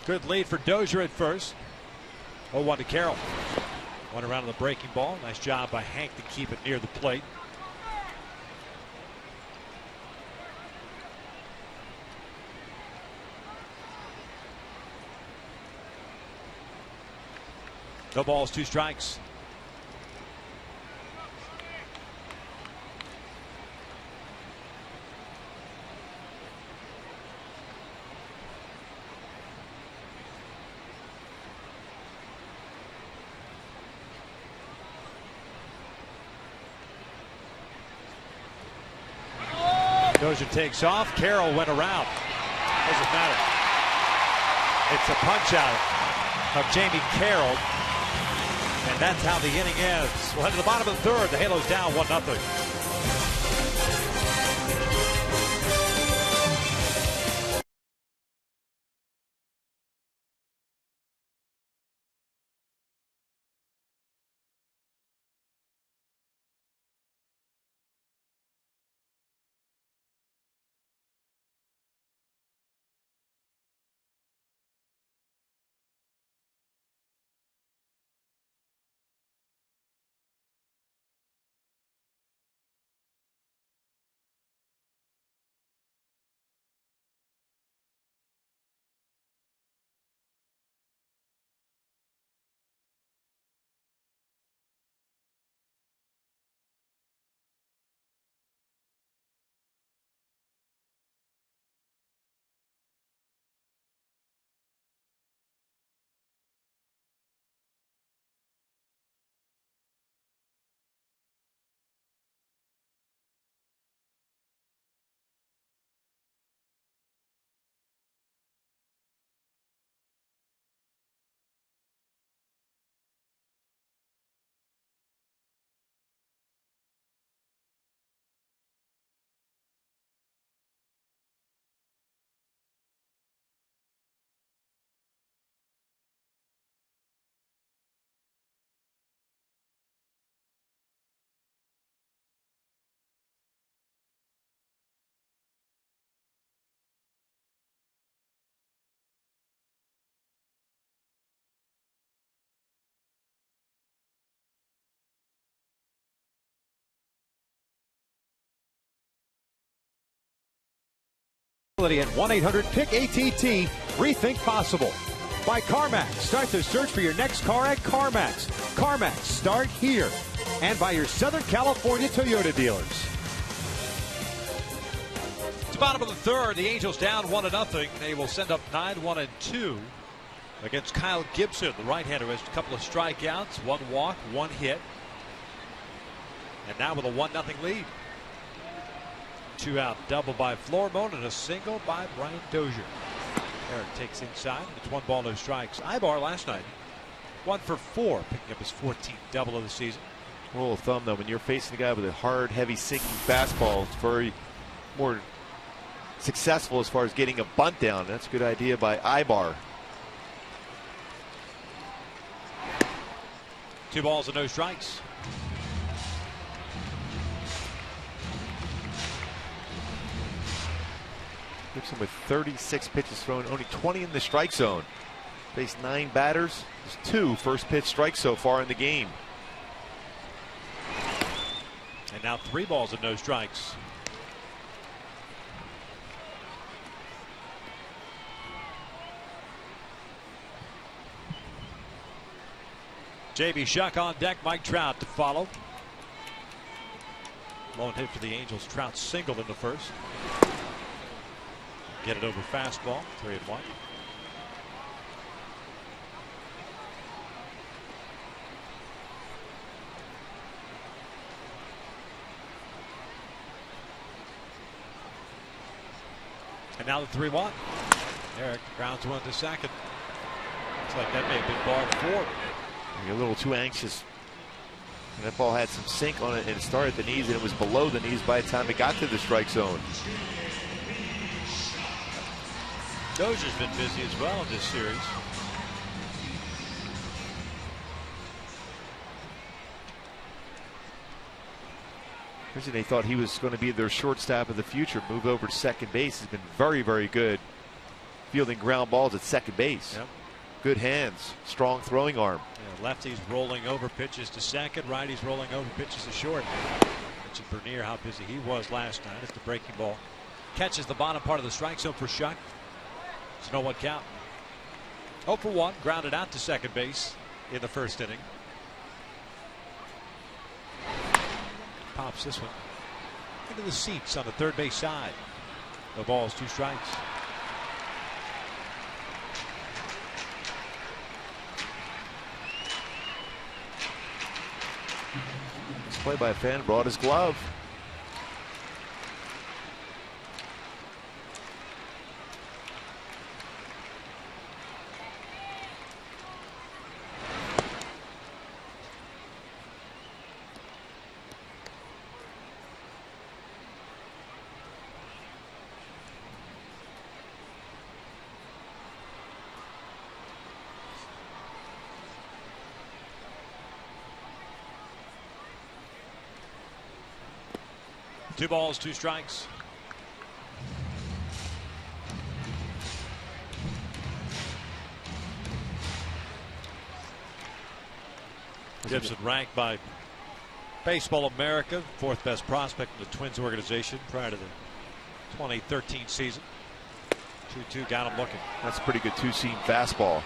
Good lead for Dozier at first. 0-1 to Carroll. One around on the breaking ball. Nice job by Hank to keep it near the plate. No balls, 2 strikes. Dozier takes off. Carroll went around. Doesn't matter. It's a punch out of Jamie Carroll. And that's how the inning ends. We'll head to the bottom of the 3rd. The Halos down 1-0. At 1-800-PICK-ATT. Rethink possible. By CarMax. Start the search for your next car at CarMax. CarMax. Start here. And by your Southern California Toyota dealers. It's the bottom of the 3rd. The Angels down 1-0. They will send up 9-1-2 against Kyle Gibson, the right-hander, has a couple of strikeouts, 1 walk, 1 hit. And now with a 1-0 lead. 2-out double by Florimon and a single by Brian Dozier. Eric takes inside. It's 1 ball, no strikes. Ibar last night 1 for 4, picking up his 14th double of the season. Rule of thumb, though, when you're facing a guy with a hard, heavy, sinking fastball, it's very more successful as far as getting a bunt down. That's a good idea by Ibar. 2 balls and no strikes. Gibson with 36 pitches thrown, only 20 in the strike zone. Faced 9 batters. There's 2 first pitch strikes so far in the game. And now 3 balls and no strikes. J.B. Shuck on deck. Mike Trout to follow. Lone hit for the Angels. Trout singled in the first. Get it over fastball. 3-1. And now the 3-1. Eric grounds 1 to second. Looks like that may have been ball 4. You're a little too anxious. And that ball had some sink on it and it started at the knees and it was below the knees by the time it got to the strike zone. Dozier's been busy as well in this series. They thought he was going to be their shortstop of the future. Move over to second base. Has been very, very good. fielding ground balls at second base. Yep. Good hands, strong throwing arm. Yeah, lefties rolling over pitches to second, righties rolling over pitches to short. Mentioned Bernier how busy he was last night as the breaking ball catches the bottom part of the strike zone for Shuck. It's no 1 count. 0 for 1, grounded out to second base in the first inning. Pops this one into the seats on the third base side. No balls, 2 strikes. This play by a fan brought his glove. Two balls, 2 strikes. Gibson ranked by Baseball America 4th best prospect in the Twins organization prior to the 2013 season. 2-2 got him looking. That's a pretty good 2-seam fastball.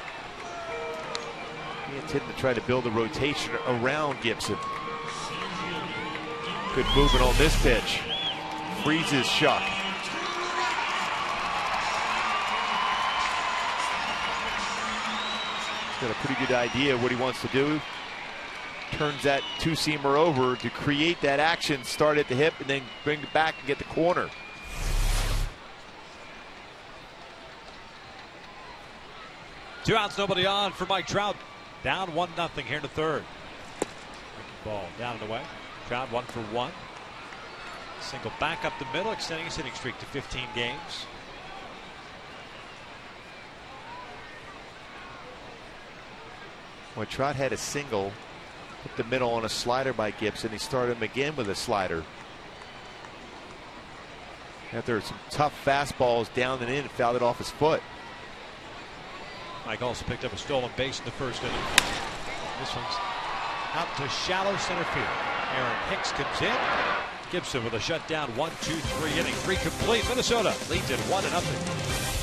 He intended to try to build a rotation around Gibson. Good movement on this pitch. Freezes Shuck. He's got a pretty good idea of what he wants to do. Turns that 2-seamer over to create that action, start at the hip, and then bring it back and get the corner. Two outs, nobody on for Mike Trout. Down 1-0 here in the third. Ball down and away. Trout 1 for 1. Single back up the middle, extending his hitting streak to 15 games. When Trout had a single, put the middle on a slider by Gibson. He started him again with a slider. After some tough fastballs down and in, fouled it off his foot. Mike also picked up a stolen base in the first inning. This one's out to shallow center field. Aaron Hicks comes in. Gibson with a shutdown 1-2-3 inning, 3 complete. Minnesota leads it 1-0.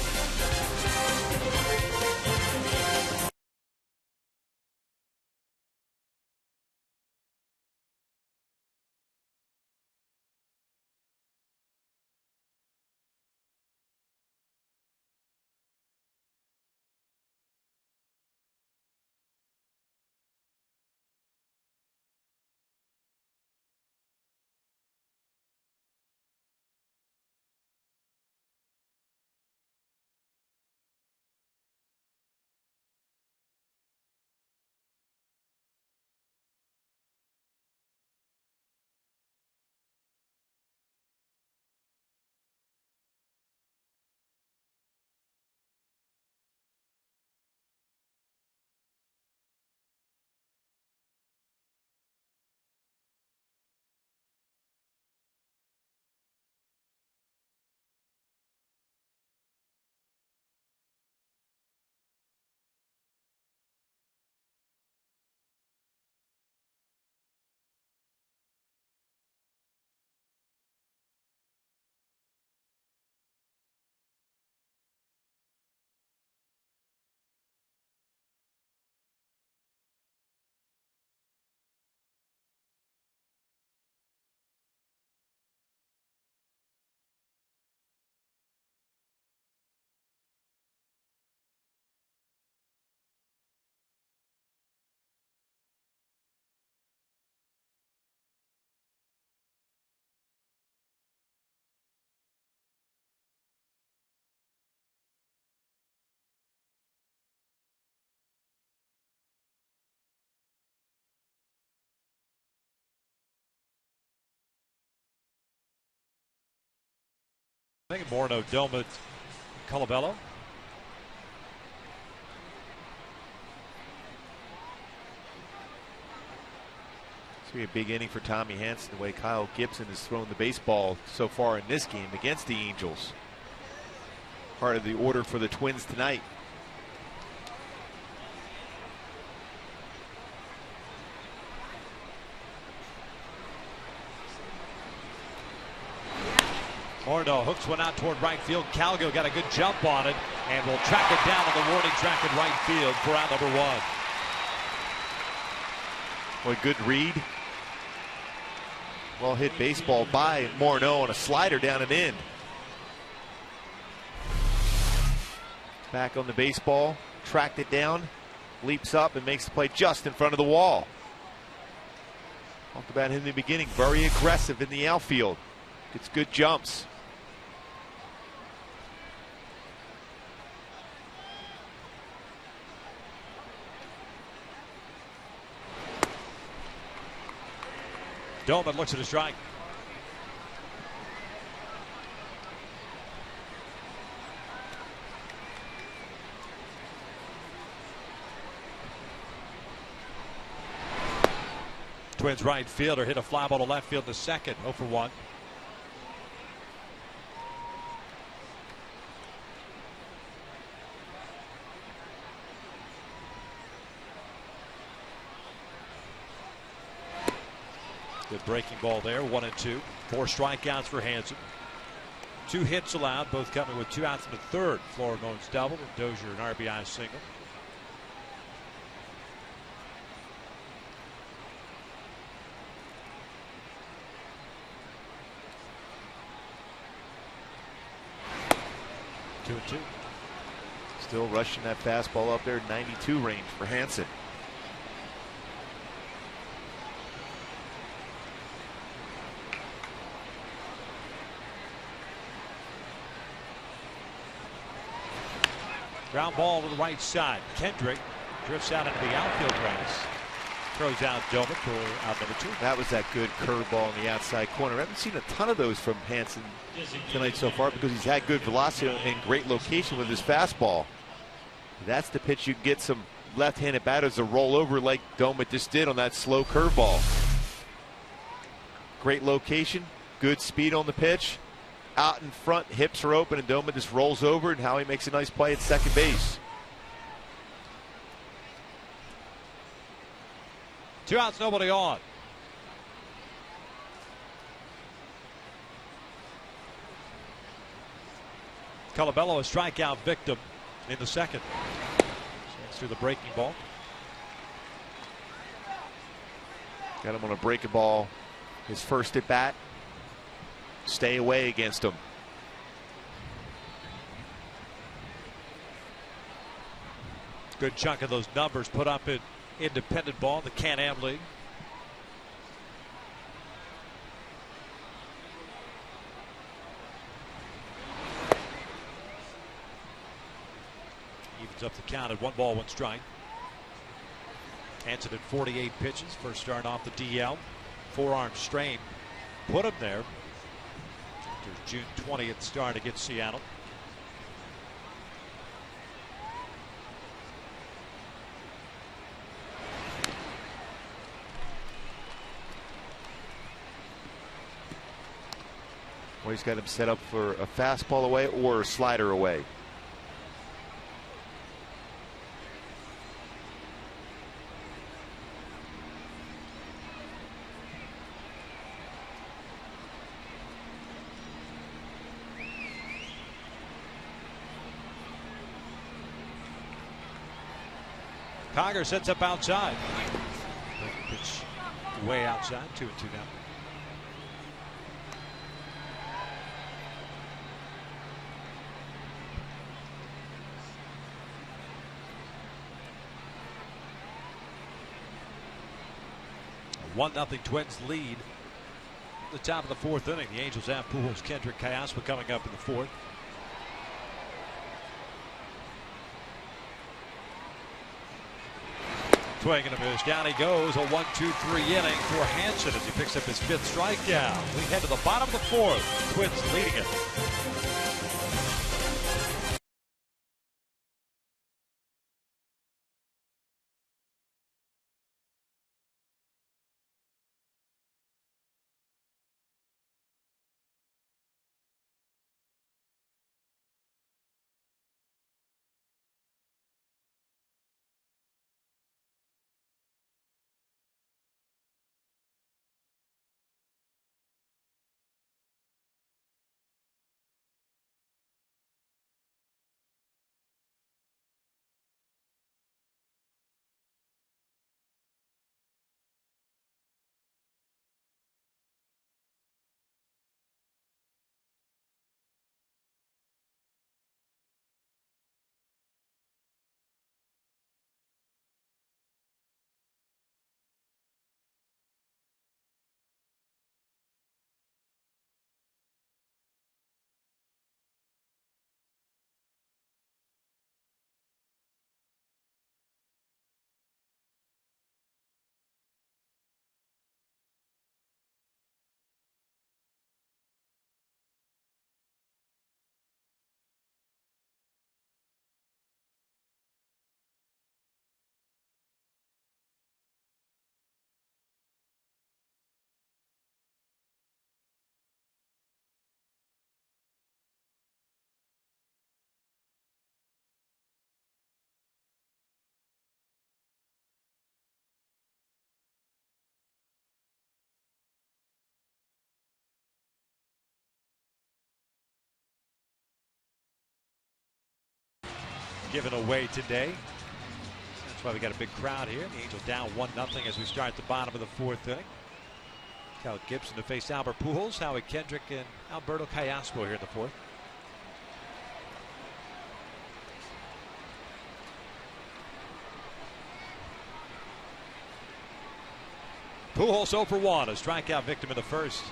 I think Moreno, Doma, Colabello. It's going to be a big inning for Tommy Hanson, the way Kyle Gibson has thrown the baseball so far in this game against the Angels. part of the order for the Twins tonight. Morneau hooks one out toward right field. COWGILL got a good jump on it and will track it down on the warning track in right field for out number 1. Boy, good read. Well hit baseball by Morneau on a slider down and in. Back on the baseball, tracked it down, leaps up and makes the play just in front of the wall. Talked about him in the beginning, very aggressive in the outfield. Gets good jumps. Doman looks at a strike. Twins right fielder hit a fly ball to left field to second. 0 for 1. Good breaking ball there. 1 and 2. 4 strikeouts for HANSON. 2 hits allowed, both coming with 2 outs in the third. Florimon's double and Dozier an RBI single. Two and 2. Still rushing that fastball up there, 92 range for HANSON. Ground ball to the right side. Kendrick drifts out into the outfield grass. Throws out Doman for out number 2. That was that good curveball in the outside corner. I haven't seen a ton of those from HANSON tonight so far because he's had good velocity and great location with his fastball. That's the pitch you can get some left-handed batters to roll over like Doman just did on that slow curveball. Great location, good speed on the pitch. Out in front, hips are open, and Doman just rolls over, and Howie makes a nice play at second base. 2 outs, nobody on. Colabello a strikeout victim in the second. Swings through the breaking ball. Got him on a breaking ball. His first at bat. Stay away against him. Good chunk of those numbers put up in independent ball in the Can-Am League. Evens up the count at 1 ball, 1 strike. HANSON at 48 pitches. First start off the DL. Forearm strain put him there. June 20th start against Seattle. Well, he's got him set up for a fastball away or a slider away. Conger sets up outside. Pitch way outside. 2 and 2 now. A 1-0 Twins lead. At the top of the 4th inning, the Angels have Pujols, Kendrick, CALLASPO coming up in the 4th. Swing and a miss. Down he goes. A 1-2-3 inning for HANSON as he picks up his 5th strikeout. We head to the bottom of the 4th. Twins leading it. given away today. That's why we got a big crowd here. The Angels down 1-0 as we start the bottom of the fourth inning. Cal Gibson to face Albert Pujols, Howie Kendrick, and Alberto CALLASPO here in the fourth. Pujols 0 for 1, a strikeout victim in the first.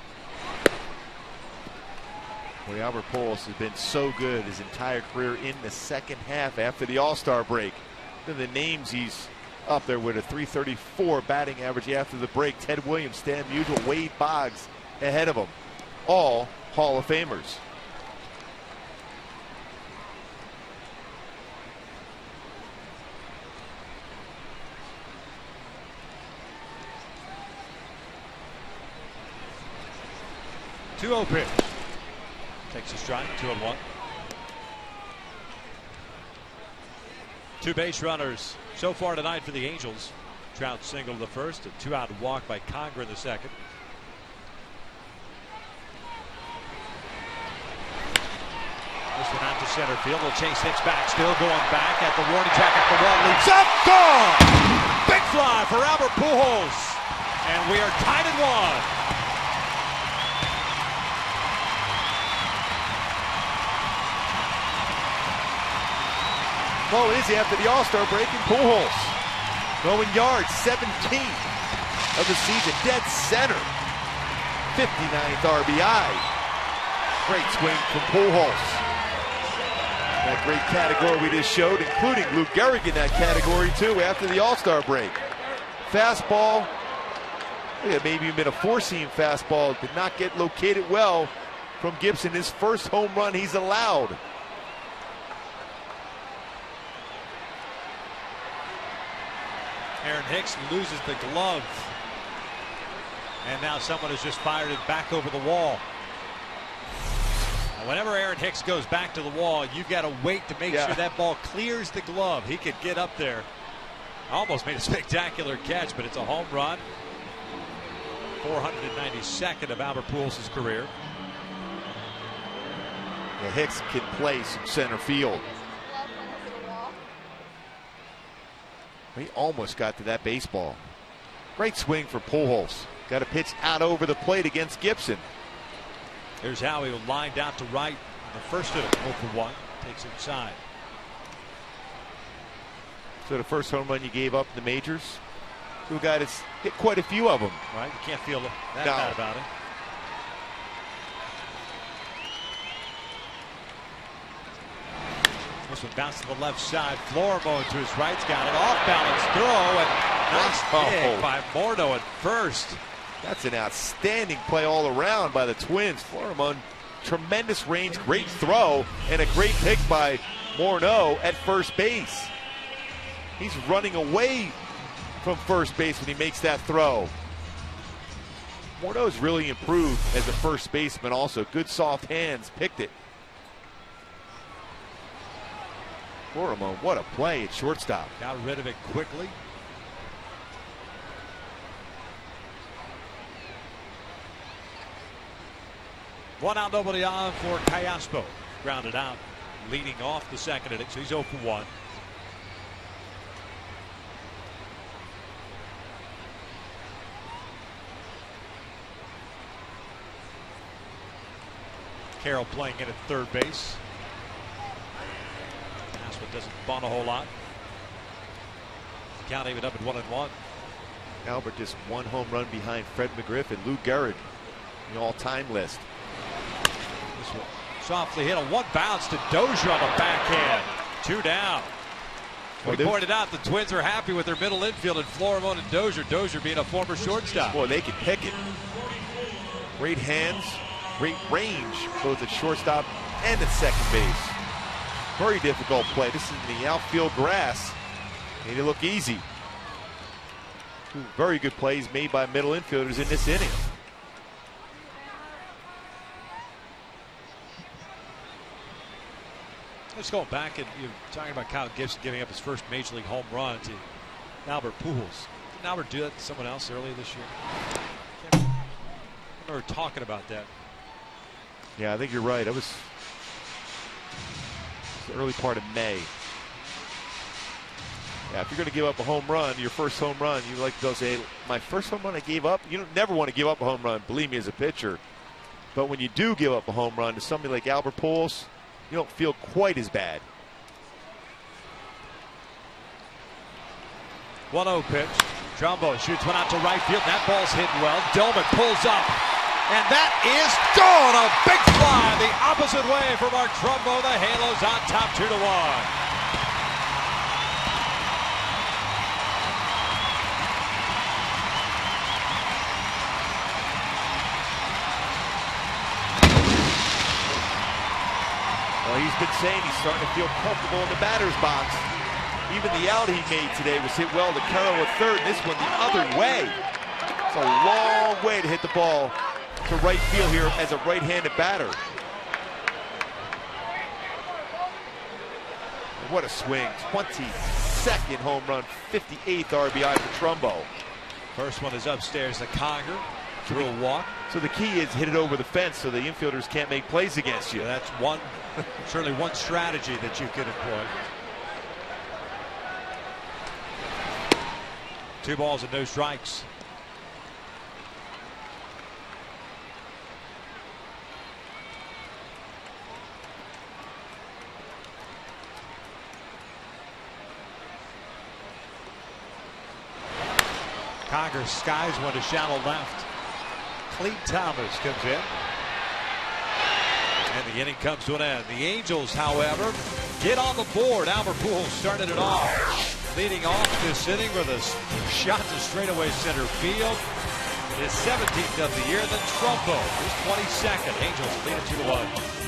Boy, Albert Pujols has been so good his entire career in the second half after the All-Star break. Look at the names he's up there with, a .334 batting average after the break. Ted Williams, Stan Musial, Wade Boggs ahead of him. All Hall of Famers. Two-0 pitch. Takes a strike, 2-1. Two base runners so far tonight for the Angels. Trout single in the first, a 2-out walk by Conger in the second. This one out to center field. Will chase hits back, still going back at the warning track at the wall. Leaps up, gone! Big fly for Albert Pujols. And we are tied at 1. Well, it is after the All-Star break in Pujols. Throwing yards, 17th of the season, dead center. 59th RBI. Great swing from Pujols. That great category we just showed, including Lou Gehrig in that category too after the All-Star break. Fastball, maybe even a four-seam fastball, did not get located well from Gibson. His first home run he's allowed. Aaron Hicks loses the glove. And now someone has just fired it back over the wall. Now whenever Aaron Hicks goes back to the wall, you've got to wait to make sure that ball clears the glove. He could get up there. Almost made a spectacular catch, but it's a home run. 492nd of Albert Pujols' career. Yeah, Hicks can play some center field. He almost got to that baseball. Great swing for Pujols. Got a pitch out over the plate against Gibson. Here's Howie, who lined out to right in the first inning. 0 for 1. Takes inside. So the first home run you gave up in the majors to a guy that's hit quite a few of them. Right, you can't feel that bad about it. This one bounced to the left side. Florimo to his right's got it. Off balance throw, and nice hit by Morneau at first. That's an outstanding play all around by the Twins. Florimo, tremendous range, great throw, and a great pick by Morneau at first base. He's running away from first base when he makes that throw. Morneau's really improved as a first baseman also. Good soft hands, picked it. Florimo, what a play at shortstop. Got rid of it quickly. One out, nobody on for CALLASPO. Grounded out, leading off the second inning, so he's 0 for 1. Carroll playing in at third base. Doesn't bunt a whole lot. Count even up at 1-1. Albert just one home run behind Fred McGriff and Lou Gehrig, the all-time list. This one softly hit, a one bounce to Dozier on the backhand. 2 down. We pointed out the Twins are happy with their middle infield and Florimo and Dozier. Dozier being a former shortstop. Boy, they can pick it. Great hands, great range, both at shortstop and at second base. Very difficult play. This is the outfield grass. Made it look easy. Two very good plays made by middle infielders in this inning. Let's go back and you're talking about Kyle Gibson giving up his first major league home run to Albert Pujols. Didn't Albert do that to someone else earlier this year? I remember talking about that. Yeah, I think you're right. It was the early part of May. Yeah, if you're going to give up a home run, your first home run, you like to go say, my first home run I gave up. You don't never want to give up a home run, believe me, as a pitcher. But when you do give up a home run to somebody like Albert Pujols, you don't feel quite as bad. 1-0 pitch. Trumbo shoots one out to right field. That ball's hitting well. Dillman pulls up. And that is gone. A big fly the opposite way for Mark Trumbo. The Halos on top 2-1. Well, he's been saying he's starting to feel comfortable in the batter's box. Even the out he made today was hit well to Carroll at third. This one the other way. It's a long way to hit the ball to right field here as a right-handed batter. And what a swing. 22nd home run, 58th RBI for Trumbo. First one is upstairs to Conger. Through a walk. So the key is hit it over the fence so the infielders can't make plays against you. That's one, certainly one strategy that you could employ. 2 balls and no strikes. Conger skies one to shallow left. Clean Thomas comes in. And the inning comes to an end. The Angels, however, get on the board. Albert Pujols started it off. Leading off this inning with a shot to straightaway center field. His 17th of the year. Then Trumbo, his 22nd. Angels lead it 2-1.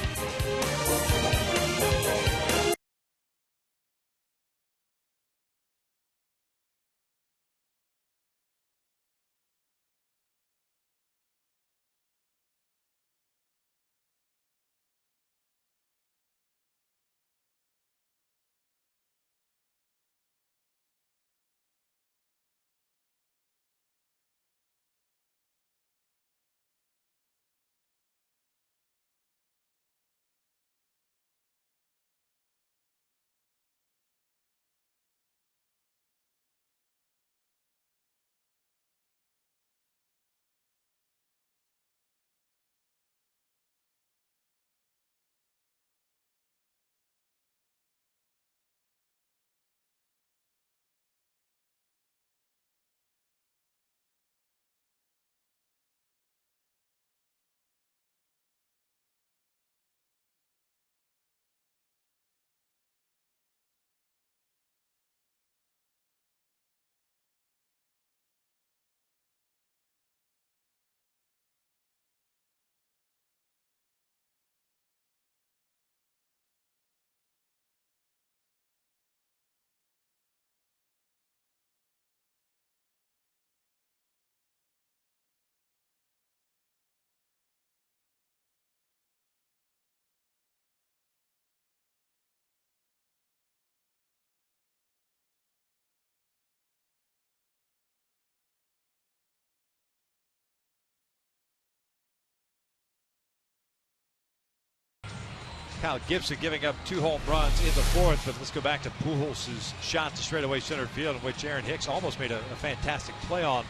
Kyle Gibson giving up 2 home runs in the 4th, but let's go back to Pujols' shot to straightaway center field, in which Aaron Hicks almost made a fantastic play on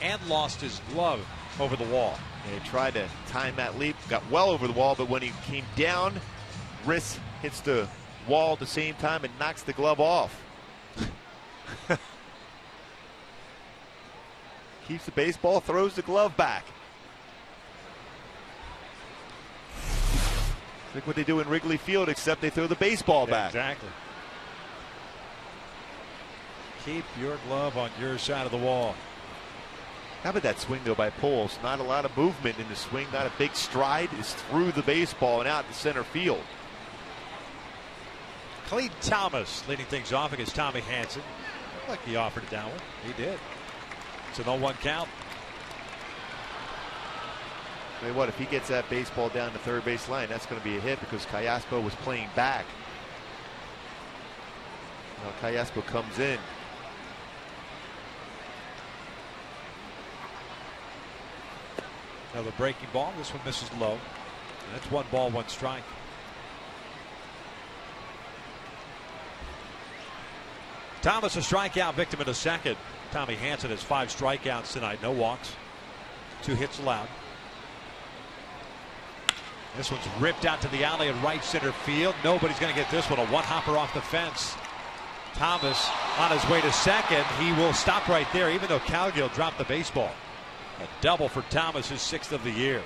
and lost his glove over the wall. And he tried to time that leap, got well over the wall, but when he came down, wrist hits the wall at the same time and knocks the glove off. Keeps the baseball, throws the glove back. Like what they do in Wrigley Field, except they throw the baseball back. Exactly. Keep your glove on your side of the wall. How about that swing, though, by Pujols? Not a lot of movement in the swing, not a big stride. It's through the baseball and out to center field. Clean Thomas leading things off against Tommy Hanson. Looked like he offered it down one. He did. It's an 0-1 count. Tell you what, if he gets that baseball down the third base line, that's going to be a hit because CALLASPO was playing back. Now CALLASPO comes in. Another breaking ball. This one misses low. And that's 1 ball, 1 strike. Thomas a strikeout victim in the second. Tommy Hanson has 5 strikeouts tonight, no walks, 2 hits allowed. This one's ripped out to the alley in right center field. Nobody's going to get this one. A one-hopper off the fence. Thomas on his way to second. He will stop right there, even though COWGILL dropped the baseball. A double for Thomas, his 6th of the year.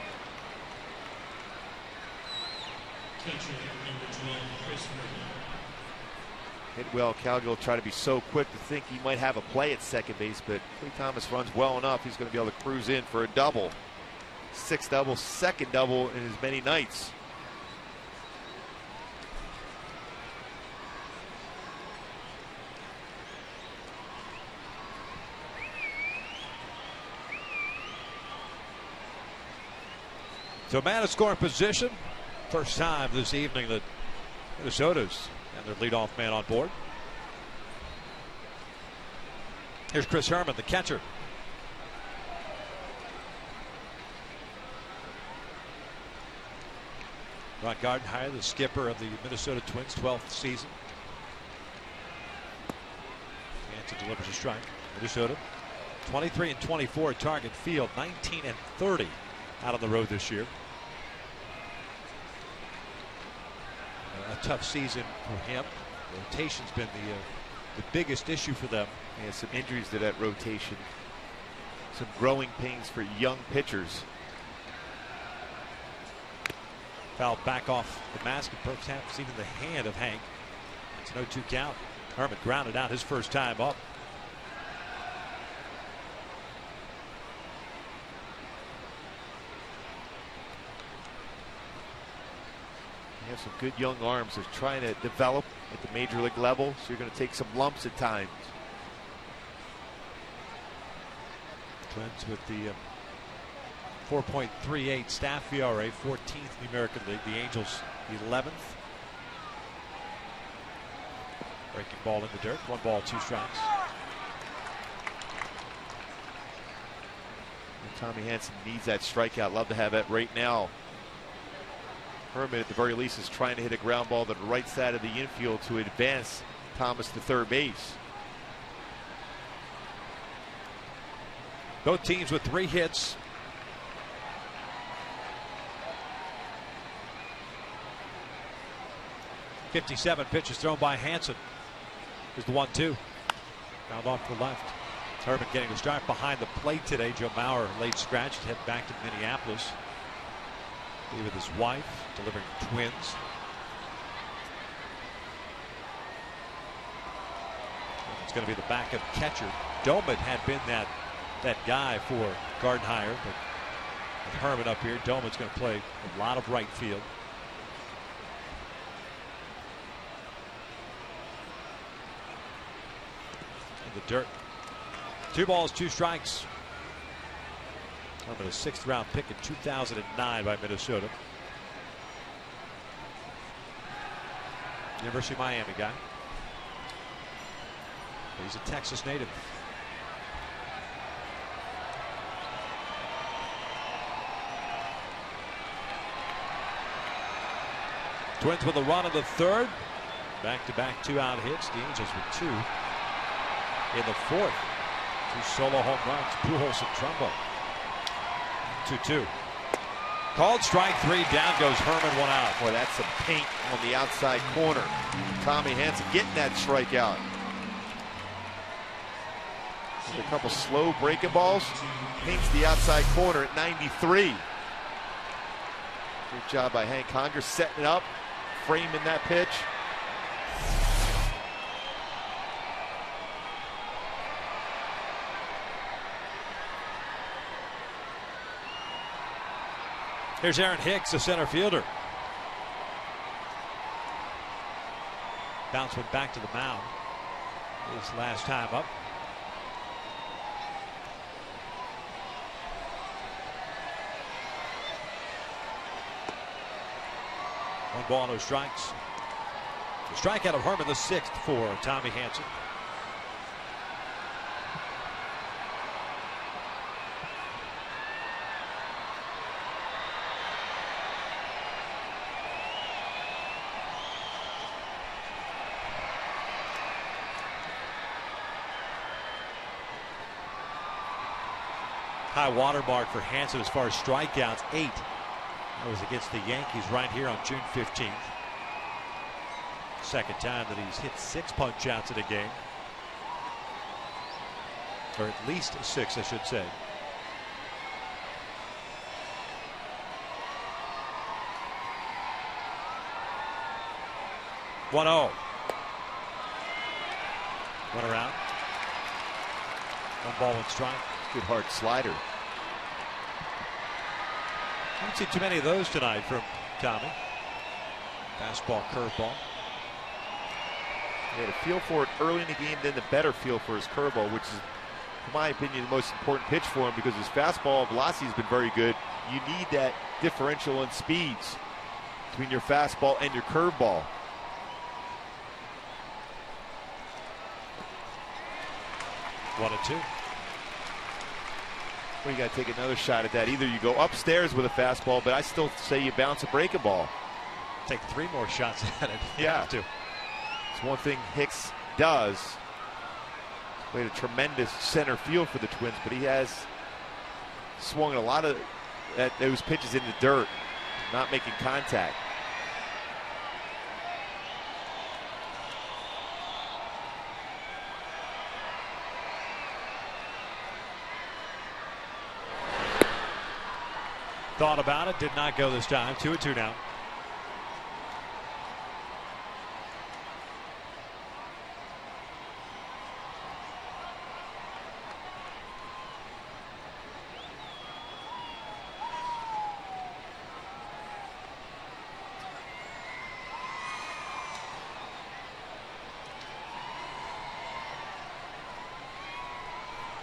Hit well. COWGILL tried to be so quick to think he might have a play at second base, but Clay Thomas runs well enough. He's going to be able to cruise in for a double. 6th double, 2nd double in as many nights. So man in scoring position. First time this evening that Minnesota's and their leadoff man on board. Here's Chris Herman, the catcher. Ron Gardenhire, the skipper of the Minnesota Twins, 12th season. Hanson delivers a strike. Minnesota 23-24 at Target Field, 19-30 out on the road this year. A tough season for him. Rotation's been the biggest issue for them. Yeah, some injuries to that rotation. Some growing pains for young pitchers. Foul back off the mask, and perhaps even the hand of Hank. It's an 0-2 count. Herman grounded out his first time up. You have some good young arms that's trying to develop at the major league level, so you're going to take some lumps at times. Twins with the 4.38 staff ERA, 14th in the American League. The Angels 11th. Breaking ball in the dirt. 1 ball, 2 strikes. And Tommy Hanson needs that strikeout. Love to have that right now. Herman, at the very least, is trying to hit a ground ball to the right side of the infield to advance Thomas to third base. Both teams with 3 hits. .57 pitches thrown by Hanson. Here's the 1-2. Fouled off to the left. It's Herman getting the start behind the plate today. Joe Mauer late scratch to head back to Minneapolis. Be with his wife, delivering twins. It's going to be the backup catcher. Doman had been that guy for Gardenhire, but with Herman up here, Doman's going to play a lot of right field. In the dirt. 2 balls, 2 strikes. Herman, a 6th round pick in 2009 by Minnesota. University of Miami guy. He's a Texas native. Twins with a run in the 3rd. Back-to-back 2-out hits. The Angels with 2 in the 4th. 2 solo home runs. Pujols and Trumbo. 2-2. Called strike 3. Down goes Herman, 1 out. Boy, that's some paint on the outside corner. Tommy Hanson getting that strikeout. With a couple slow breaking balls. Paints the outside corner at 93. Good job by Hank Conger setting it up, framing that pitch. Here's Aaron Hicks, the center fielder. Bounce went back to the mound. His last time up. One ball, no strikes. The strikeout of Herman, the 6th for Tommy Hanson. high water mark for HANSON as far as strikeouts, 8. That was against the Yankees right here on June 15th. Second time that he's hit 6 punch outs in a game. Or at least 6, I should say. One 0. One around. 1 ball, 1 strike. Good hard slider. Haven't seen too many of those tonight from Tommy. Fastball, curveball. He had a feel for it early in the game, then the better feel for his curveball, which is, in my opinion, the most important pitch for him because his fastball velocity has been very good. You need that differential in speeds between your fastball and your curveball. One and 2. Well, you got to take another shot at that. Either you go upstairs with a fastball, but I still say you bounce a breaking ball. Take 3 more shots at it. Yeah. Two. It's one thing Hicks does. Played a tremendous center field for the Twins, but he has swung a lot of those pitches in the dirt, not making contact. Thought about it, did not go this time. 2-2 now.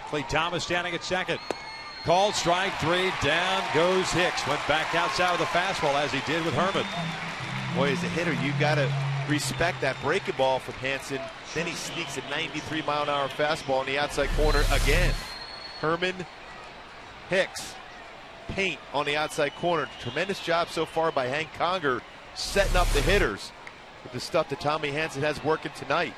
Clay Thomas standing at second. Called strike 3. Down goes Hicks. Went back outside with a fastball as he did with Herman. Boy, as a hitter, you got to respect that breaking ball from HANSON. Then he sneaks a 93-mile-an-hour fastball in the outside corner again. Herman, Hicks, paint on the outside corner. Tremendous job so far by Hank Conger setting up the hitters with the stuff that Tommy HANSON has working tonight.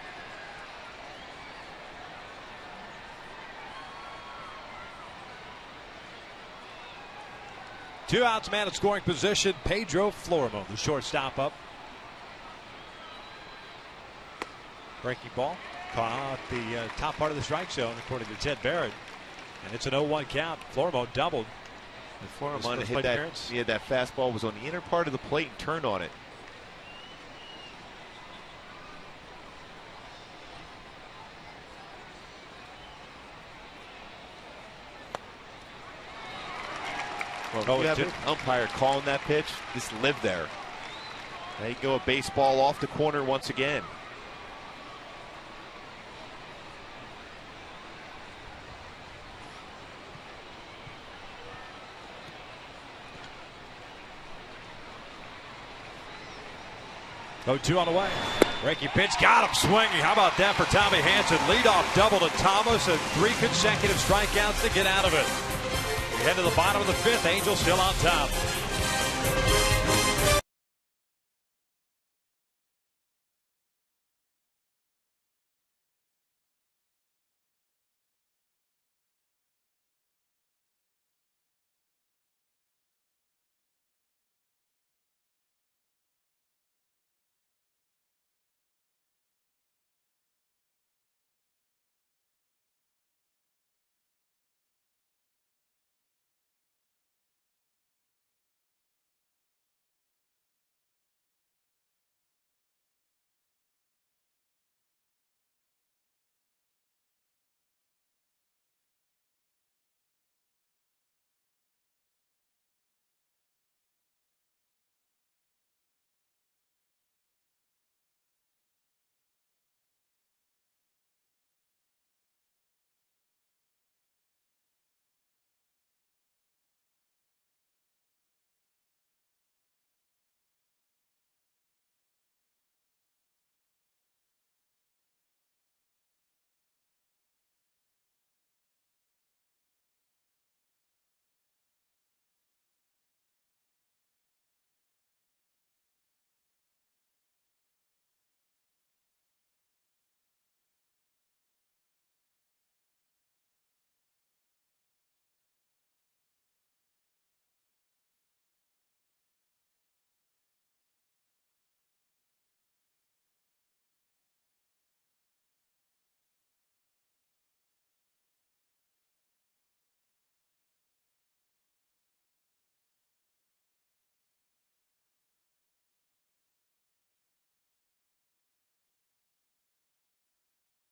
Two outs, man at scoring position. Pedro Florimo, the shortstop, up. Breaking ball. Caught the top part of the strike zone, according to Ted Barrett. And it's an 0-1 count. Florimo doubled. And Florimo hit that. He had that fastball was on the inner part of the plate and turned on it. Well, you have an umpire calling that pitch, just live there. They go a baseball off the corner once again. Oh, 2 on the way. Breaking pitch, got him swinging. How about that for Tommy HANSON? Leadoff double to Thomas and 3 consecutive strikeouts to get out of it. We head to the bottom of the 5th. Angels still on top.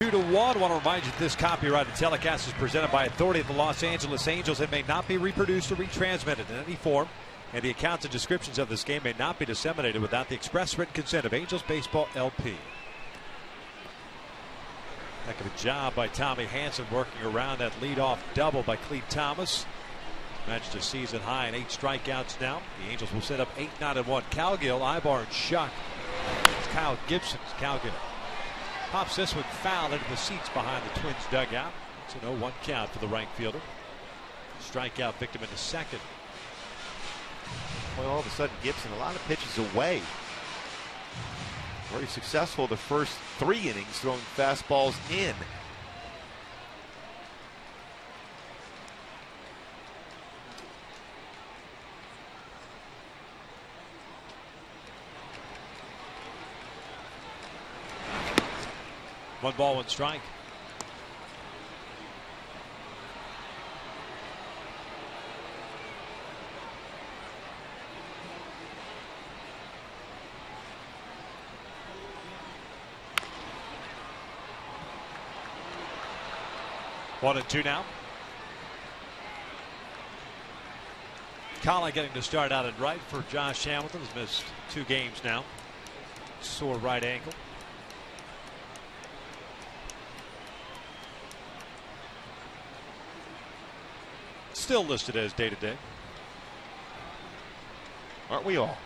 2-1. Want to remind you that this copyrighted telecast is presented by authority of the Los Angeles Angels and may not be reproduced or retransmitted in any form. And the accounts and descriptions of this game may not be disseminated without the express written consent of Angels Baseball LP. Heck of a job by Tommy Hanson working around that leadoff double by Cleve Thomas. Matched a season high in 8 strikeouts now. The Angels will set up 8-1. COWGIll, Ibar, and Shuck. It's Kyle Gibson's COWGIll. Pops this one foul into the seats behind the Twins dugout. It's an 0-1 count for the right fielder. Strikeout victim in the second. Well, all of a sudden, Gibson, a lot of pitches away. Very successful the first 3 innings, throwing fastballs in. One ball, one strike. One and two now. Collin getting to start out at right for Josh Hamilton. Has missed 2 games now. Sore right ankle. Still listed as day-to-day. Aren't we all?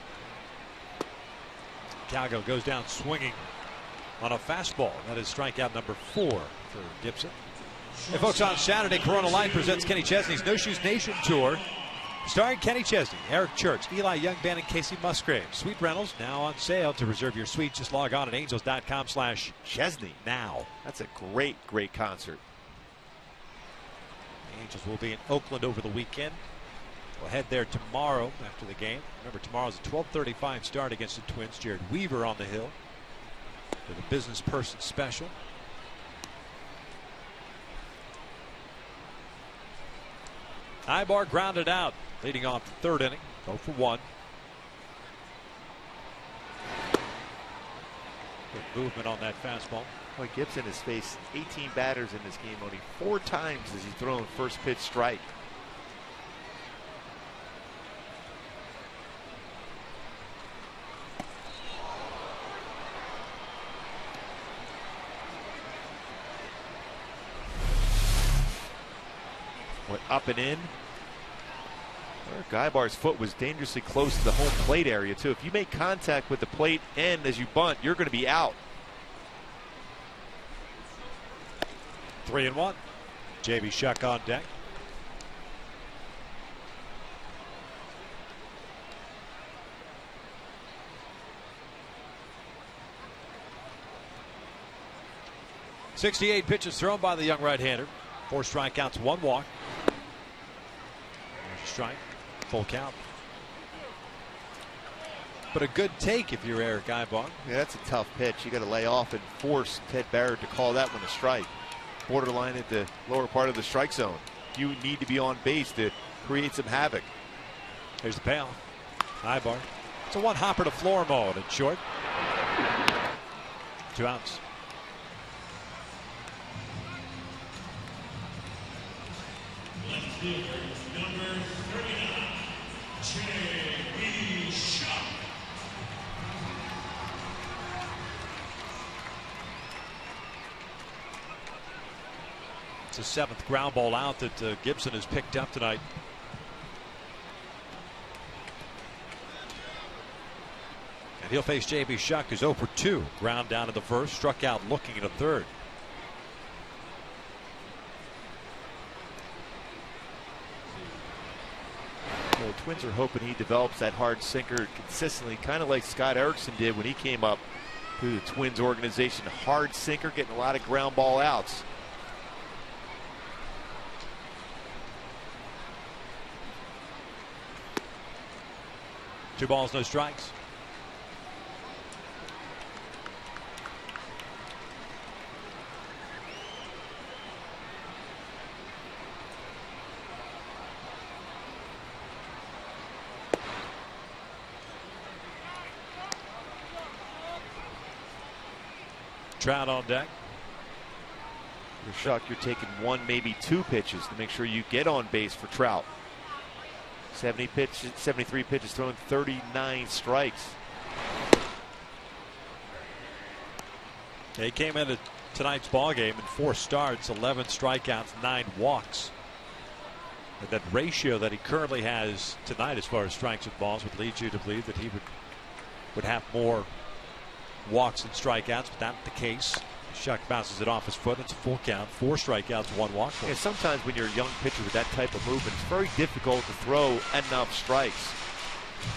COWGIll goes down swinging on a fastball. That is strikeout number 4 for Gibson. Hey folks, on Saturday, Corona Light presents Kenny Chesney's No Shoes Nation Tour. Starring Kenny Chesney, Eric Church, Eli Young Band, and Casey Musgrave. Suite rentals now on sale. To reserve your suite, just log on at angels.com/Chesney now. That's a great, great concert. The Angels will be in Oakland over the weekend. We'll head there tomorrow after the game. Remember, tomorrow's a 12:35 start against the Twins. Jared Weaver on the hill for the business person special. Ibar grounded out, leading off the 3rd inning. 0 for 1. Good movement on that fastball. Boy, Gibson has faced 18 batters in this game. Only 4 times has he thrown first pitch strike. What, up and in? Eric Ibar's foot was dangerously close to the home plate area, too. If you make contact with the plate end as you bunt, you're going to be out. 3-1. JB Shuck on deck. .68 pitches thrown by the young right-hander. 4 strikeouts, 1 walk. There's a strike. Full count. But a good take if you're Eric Ibar. Yeah, that's a tough pitch. You got to lay off and force Ted Barrett to call that one a strike. Borderline at the lower part of the strike zone. You need to be on base to create some havoc. There's the payoff. Ibar. It's a 1-hopper to floor mode at short. 2 outs. Number 39, J.B. Shuck. It's a 7th ground ball out that Gibson has picked up tonight. And he'll face J.B. Shuck, who's 0 for 2. Ground down in the 1st, struck out looking in the 3rd. The Twins are hoping he develops that hard sinker consistently, kind of like Scott Erickson did when he came up through the Twins organization. Hard sinker, getting a lot of ground ball outs. Two balls, no strikes. Trout on deck. Shuck, you're taking one, maybe two pitches to make sure you get on base for Trout. 73 pitches, throwing 39 strikes. He came into tonight's ball game in 4 starts, 11 strikeouts, 9 walks. And that ratio that he currently has tonight as far as strikes and balls would lead you to believe that he would have more walks and strikeouts, but not the case. Shuck bounces it off his foot. It's a full count. 4 strikeouts, 1 walk. Yeah, sometimes when you're a young pitcher with that type of movement, it's very difficult to throw enough strikes.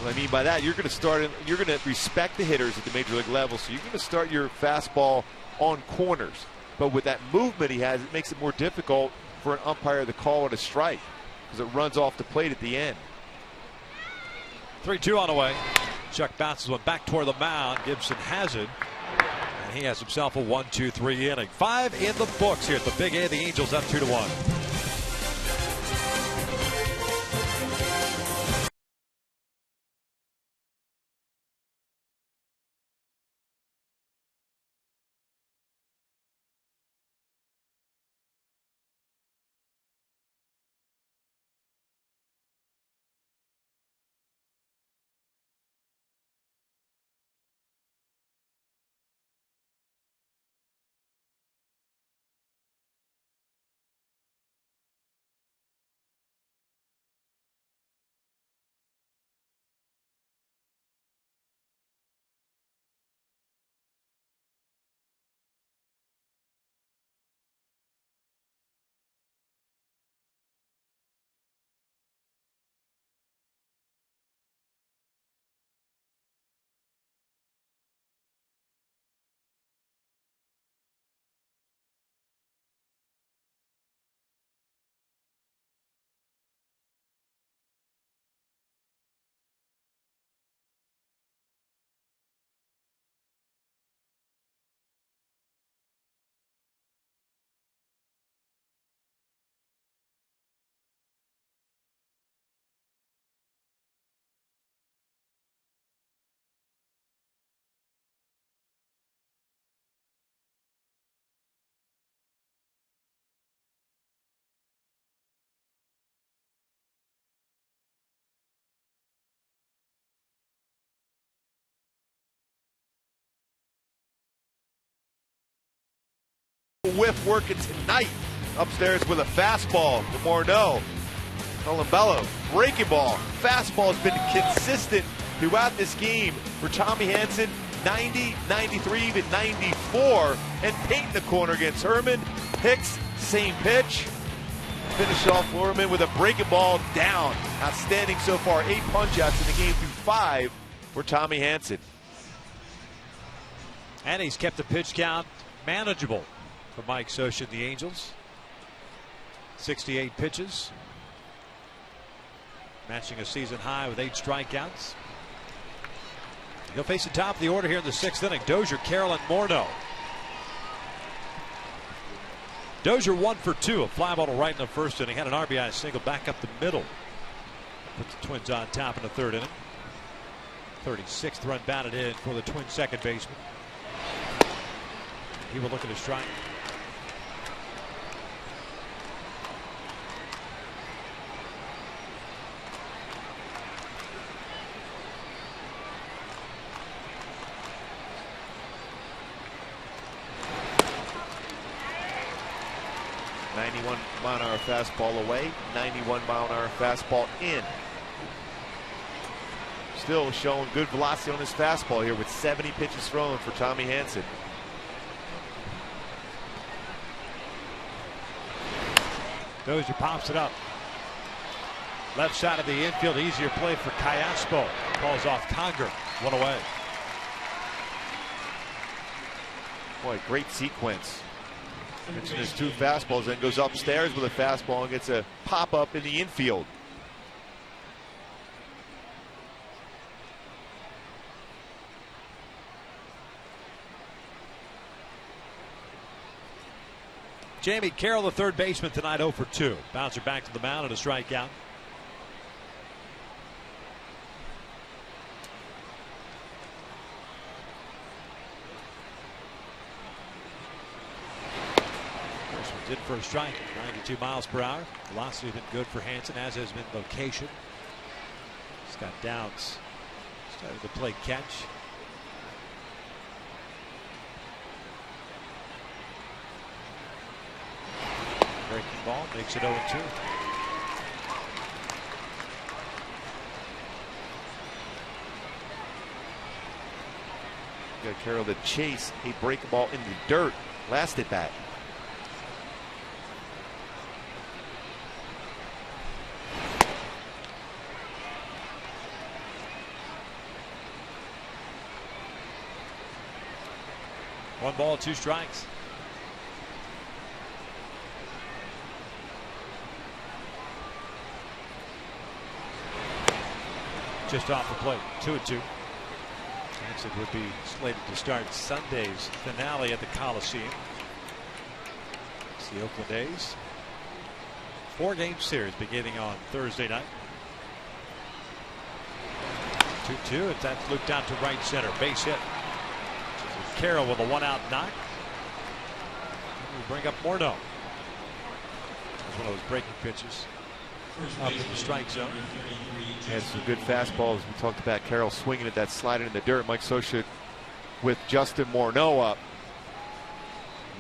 What I mean by that, you're going to respect the hitters at the major league level, so you're going to start your fastball on corners. But with that movement he has, it makes it more difficult for an umpire to call it a strike because it runs off the plate at the end. 3-2 on the way. Shuck bounces one back toward the mound. Gibson has it. And he has himself a 1-2-3 inning. 5 in the books here at the Big A. The Angels up 2-1. Whiff working tonight upstairs with a fastball. Morneau, Bello, breaking ball. Fastball has been consistent throughout this game for Tommy Hanson. 90, 93, even 94. And painting the corner against Herman. Hicks, same pitch. Finish off Lorman with a breaking ball down. Outstanding so far. 8 punch-outs in the game through 5 for Tommy Hanson. And he's kept the pitch count manageable for Mike Scioscia and the Angels. 68 pitches, matching a season high with 8 strikeouts. He'll face the top of the order here in the 6th inning. Dozier, Carroll, and Morneau. Dozier 1 for 2, a fly ball to right in the 1st inning. Had an RBI single back up the middle. Put the Twins on top in the 3rd inning. 36th run batted in for the Twins second baseman. He will look at his strike. Mile-an-hour fastball away, 91-mile-an-hour fastball in. Still showing good velocity on his fastball here with 70 pitches thrown for Tommy Hanson. Dozier pops it up. Left side of the infield, easier play for CALLASPO. Calls off Conger, 1 away. Boy, great sequence. Mentioned his 2 fastballs, then goes upstairs with a fastball and gets a pop-up in the infield. Jamie Carroll, the third baseman tonight, 0 for 2. Bouncer back to the mound and a strikeout. He's in for a strike. 92 miles per hour. Velocity has been good for Hanson, as has been location. Scott Downs started to play catch. Breaking ball makes it 0-2. Got Carroll to chase a breaking ball in the dirt last at bat. One ball, two strikes. Just off the plate, 2-2. Hanson would be slated to start Sunday's finale at the Coliseum. It's the Oakland A's. 4-game series beginning on Thursday night. 2-2, and that's looped out to right center. Base hit. Carroll with a 1-out knock. We bring up Morneau. That's one of those breaking pitches up in the strike zone. Had some good fastballs. We talked about Carroll swinging at that slider in the dirt. Mike Scioscia with Justin Morneau up.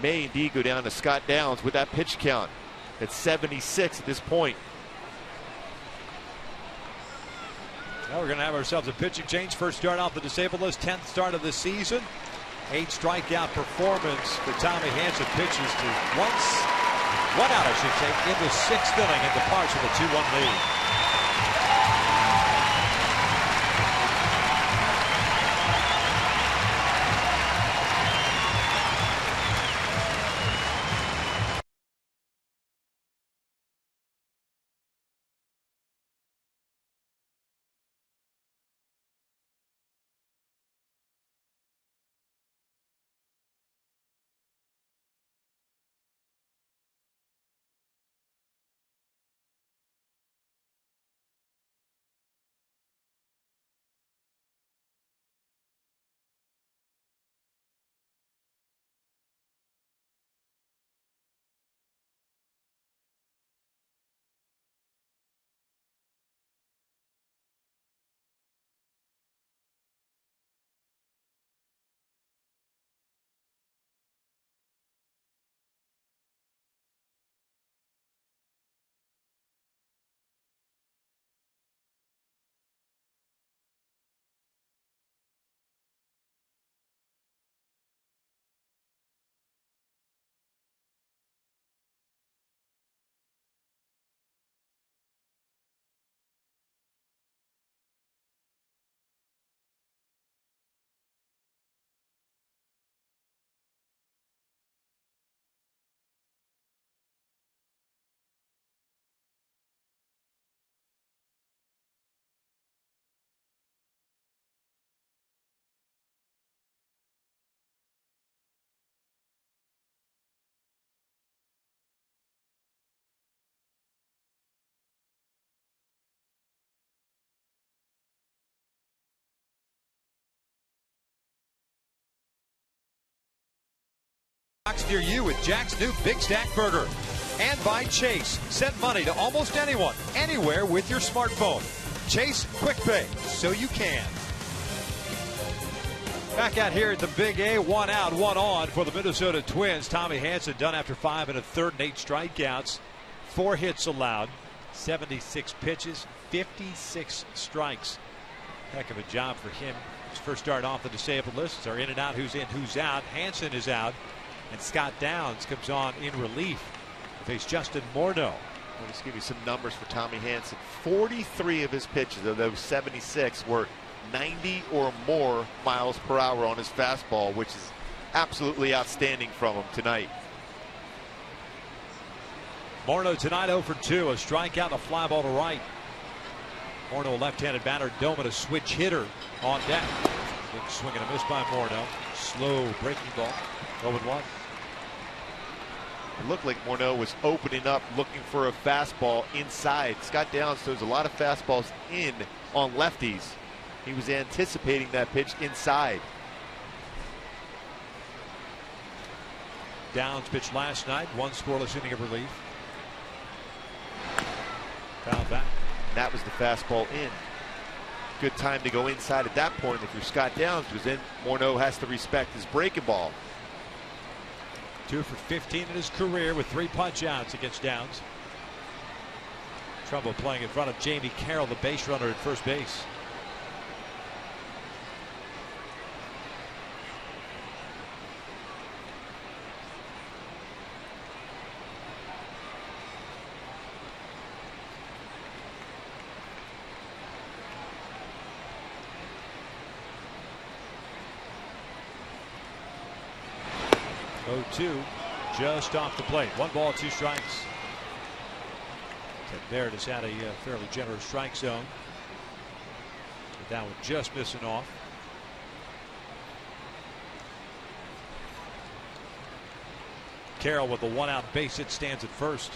May indeed go down to Scott Downs with that pitch count at 76 at this point. Now we're going to have ourselves a pitching change. First start off the disabled list, 10th start of the season. 8 strikeout performance for Tommy Hanson. Pitches to one out, I should say, in the 6th inning and departs with a 2-1 lead. Near you with Jack's new Big Stack Burger. And by Chase. Send money to almost anyone, anywhere with your smartphone. Chase Quick Pay, so you can. Back out here at the Big A, 1 out, 1 on for the Minnesota Twins. Tommy Hanson done after 5 1/3 and 8 strikeouts. 4 hits allowed, 76 pitches, 56 strikes. Heck of a job for him. His first start off the disabled list. Are in and out, who's in, who's out. Hanson is out. And Scott Downs comes on in relief to face Justin Morneau. I'll just give you some numbers for Tommy Hanson. 43 of his pitches of those 76 were 90 or more miles per hour on his fastball, which is absolutely outstanding from him tonight. Morneau tonight 0 for 2, a strikeout and a fly ball to right. Morneau, left-handed batter, Doman, a switch hitter on deck. Big swing and a miss by Morneau. Slow breaking ball. 0-1. It looked like Morneau was opening up, looking for a fastball inside. Scott Downs throws a lot of fastballs in on lefties. He was anticipating that pitch inside. Downs pitched last night. 1 scoreless inning of relief. Foul back. That was the fastball in. Good time to go inside at that point if you're Scott Downs, because then Morneau has to respect his breaking ball. 2 for 15 in his career with 3 punch outs against Downs. Trouble playing in front of Jamie Carroll, the base runner at first base. Oh, 2 just off the plate. 1 ball, 2 strikes. Barrett has had a fairly generous strike zone. But that one just missing off. Carroll with a 1-out base hit stands at first.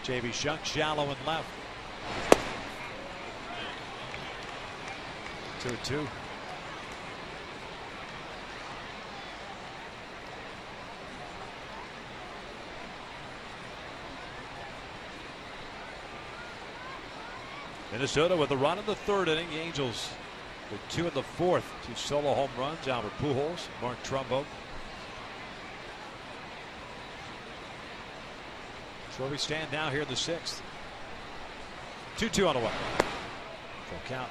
JB Shunk shallow and left. 2-2. Minnesota with a run in the 3rd inning. The Angels with 2 in the 4th. 2 solo home runs. Albert Pujols, Mark Trumbo. So we stand now here in the 6th. 2-2 on the way. Full count.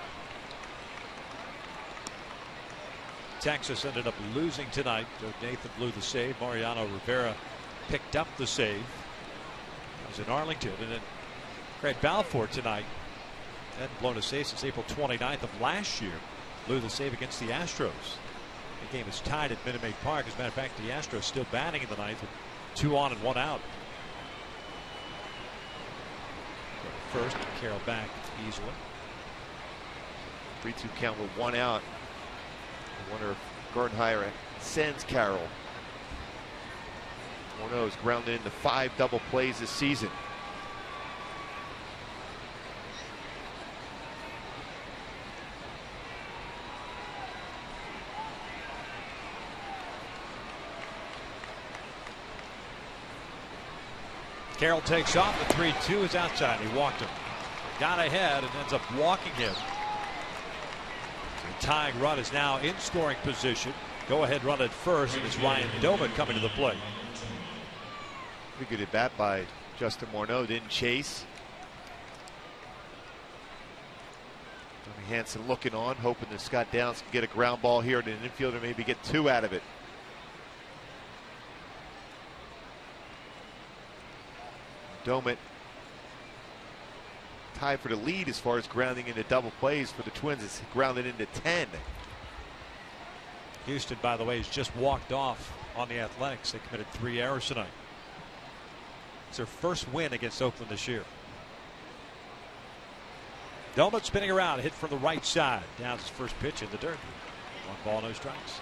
Texas ended up losing tonight. Nathan blew the save. Mariano Rivera picked up the save. That was in Arlington. And then Craig Balfour tonight hadn't blown a save since April 29th of last year. Blew the save against the Astros. The game is tied at Minute Maid Park. As a matter of fact, the Astros still batting in the 9th with 2 on and 1 out. First, Carroll back easily. 3-2 count with 1 out. I wonder if Gardenhire sends Carroll. Morneau's grounded into 5 double plays this season. Carroll takes off. The 3-2 is outside. He walked him. Got ahead and ends up walking him. The tying run is now in scoring position. Go ahead run at first, and it's Ryan Doman coming to the plate. Pretty good at bat by Justin Morneau. Didn't chase. HANSON looking on, hoping that Scott Downs can get a ground ball here to an infielder, maybe get 2 out of it. Doman tied for the lead as far as grounding into double plays for the Twins. It's grounded into 10. Houston, by the way, has just walked off on the Athletics. They committed 3 errors tonight. It's their first win against Oakland this year. Doman spinning around, hit from the right side. Downs his first pitch in the dirt. 1 ball, no strikes.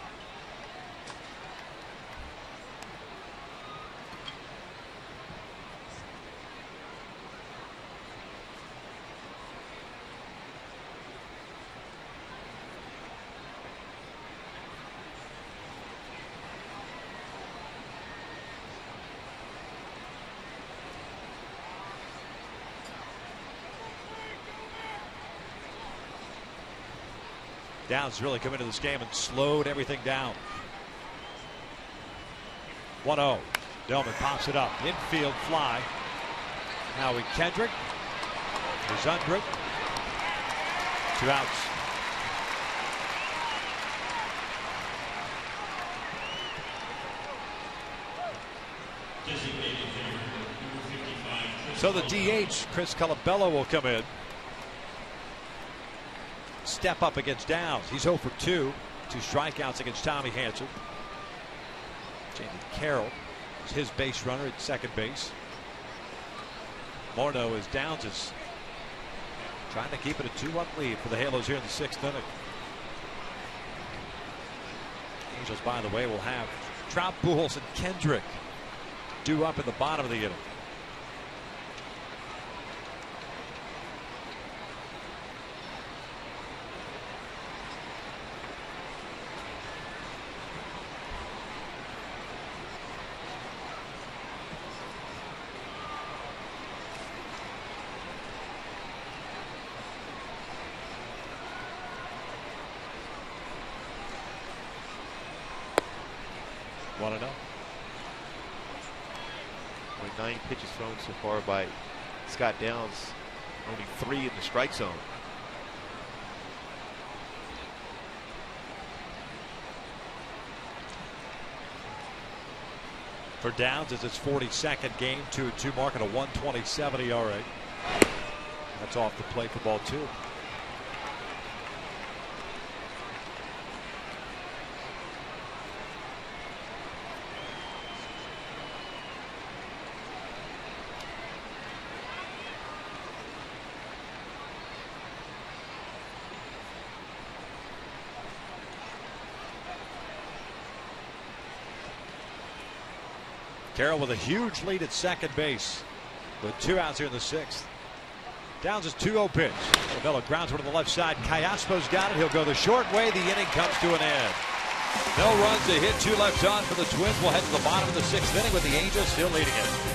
Downs really come into this game and slowed everything down. 1-0. Doman pops it up. Infield fly. Howie Kendrick is under it. 2 outs. So the DH, Chris Colabello, will come in. Step up against Downs. He's 0 for 2. 2 strikeouts against Tommy HANSON. Jamie Carroll is his base runner at second base. Morneau is Downs is trying to keep it a 2-1 lead for the Halos here in the 6th inning. Angels, by the way, will have Trout, Pujols, and Kendrick due up in the bottom of the inning. 1-0. Only 9 pitches thrown so far by Scott Downs. Only 3 in the strike zone. For Downs, it's his 42nd game, 2-2 mark at a 1.27 ERA. That's off the plate for ball 2. Carroll with a huge lead at second base with 2 outs here in the 6th. Downs' 2-0 pitch. Novello grounds one to the left side. CALLASPO's got it. He'll go the short way. The inning comes to an end. No runs, a hit, 2 left on for the Twins. We'll head to the bottom of the 6th inning with the Angels still leading it.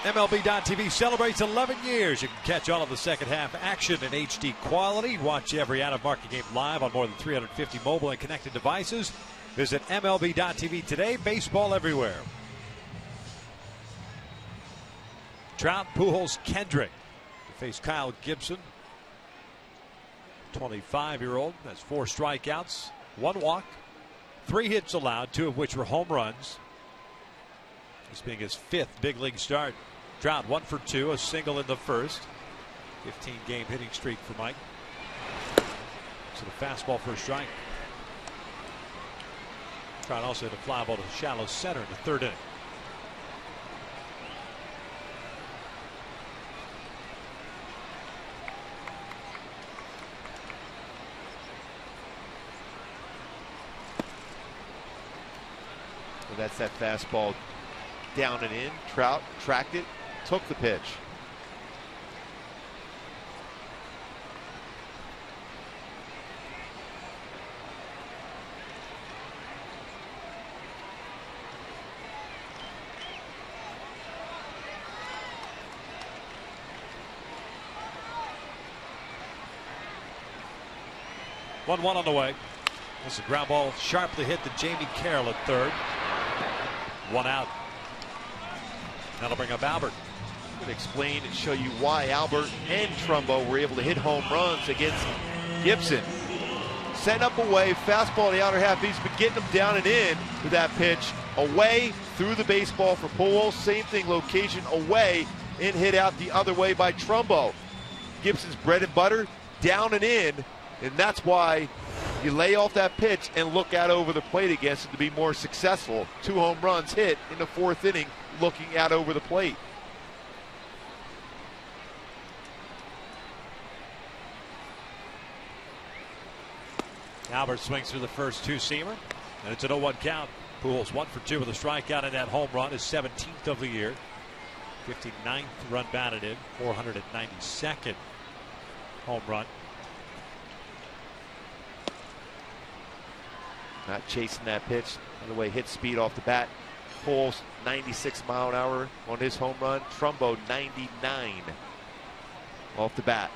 MLB.TV celebrates 11 years. You can catch all of the second half action in HD quality. Watch every out-of-market game live on more than 350 mobile and connected devices. Visit MLB.TV today. Baseball everywhere. Trout, Pujols, Kendrick to face Kyle Gibson. 25-year-old has 4 strikeouts, 1 walk, 3 hits allowed, 2 of which were home runs. This being his 5th big league start. Trout 1 for 2, a single in the first. 15-game hitting streak for Mike. So the fastball for a strike. Trout also hit a fly ball to shallow center in the 3rd inning. So that's that fastball down and in. Trout tracked it, took the pitch. One on the way. This is a ground ball sharply hit to Jamie Carroll at 3rd. 1 out. That'll bring up Albert. I'm going to explain and show you why Albert and Trumbo were able to hit home runs against Gibson. Setting up away, fastball to the outer half. He's been getting them down and in with that pitch. Away, through the baseball for Pujols. Same thing, location away, and hit out the other way by Trumbo. Gibson's bread and butter, down and in, and that's why you lay off that pitch and look out over the plate against it to be more successful. 2 home runs hit in the 4th inning, looking out over the plate. Albert swings through the first two-seamer, and it's an 0-1 count. Pujols 1 for 2 with a strikeout in that home run, his 17th of the year. 59th run batted in, 492nd home run. Not chasing that pitch. By the way, hit speed off the bat. Pujols 96 mile an hour on his home run. Trumbo 99 off the bat.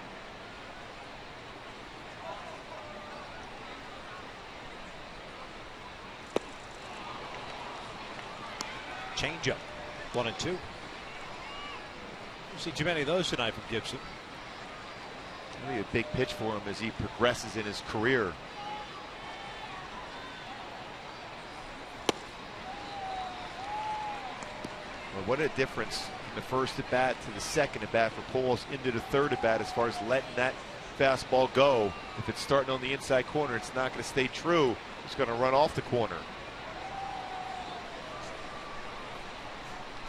Changeup, 1-2. Don't see too many of those tonight from Gibson. Really a big pitch for him as he progresses in his career. Well, what a difference from the first at bat to the second at bat for Pujols into the third at bat as far as letting that fastball go. If it's starting on the inside corner, it's not going to stay true. It's going to run off the corner.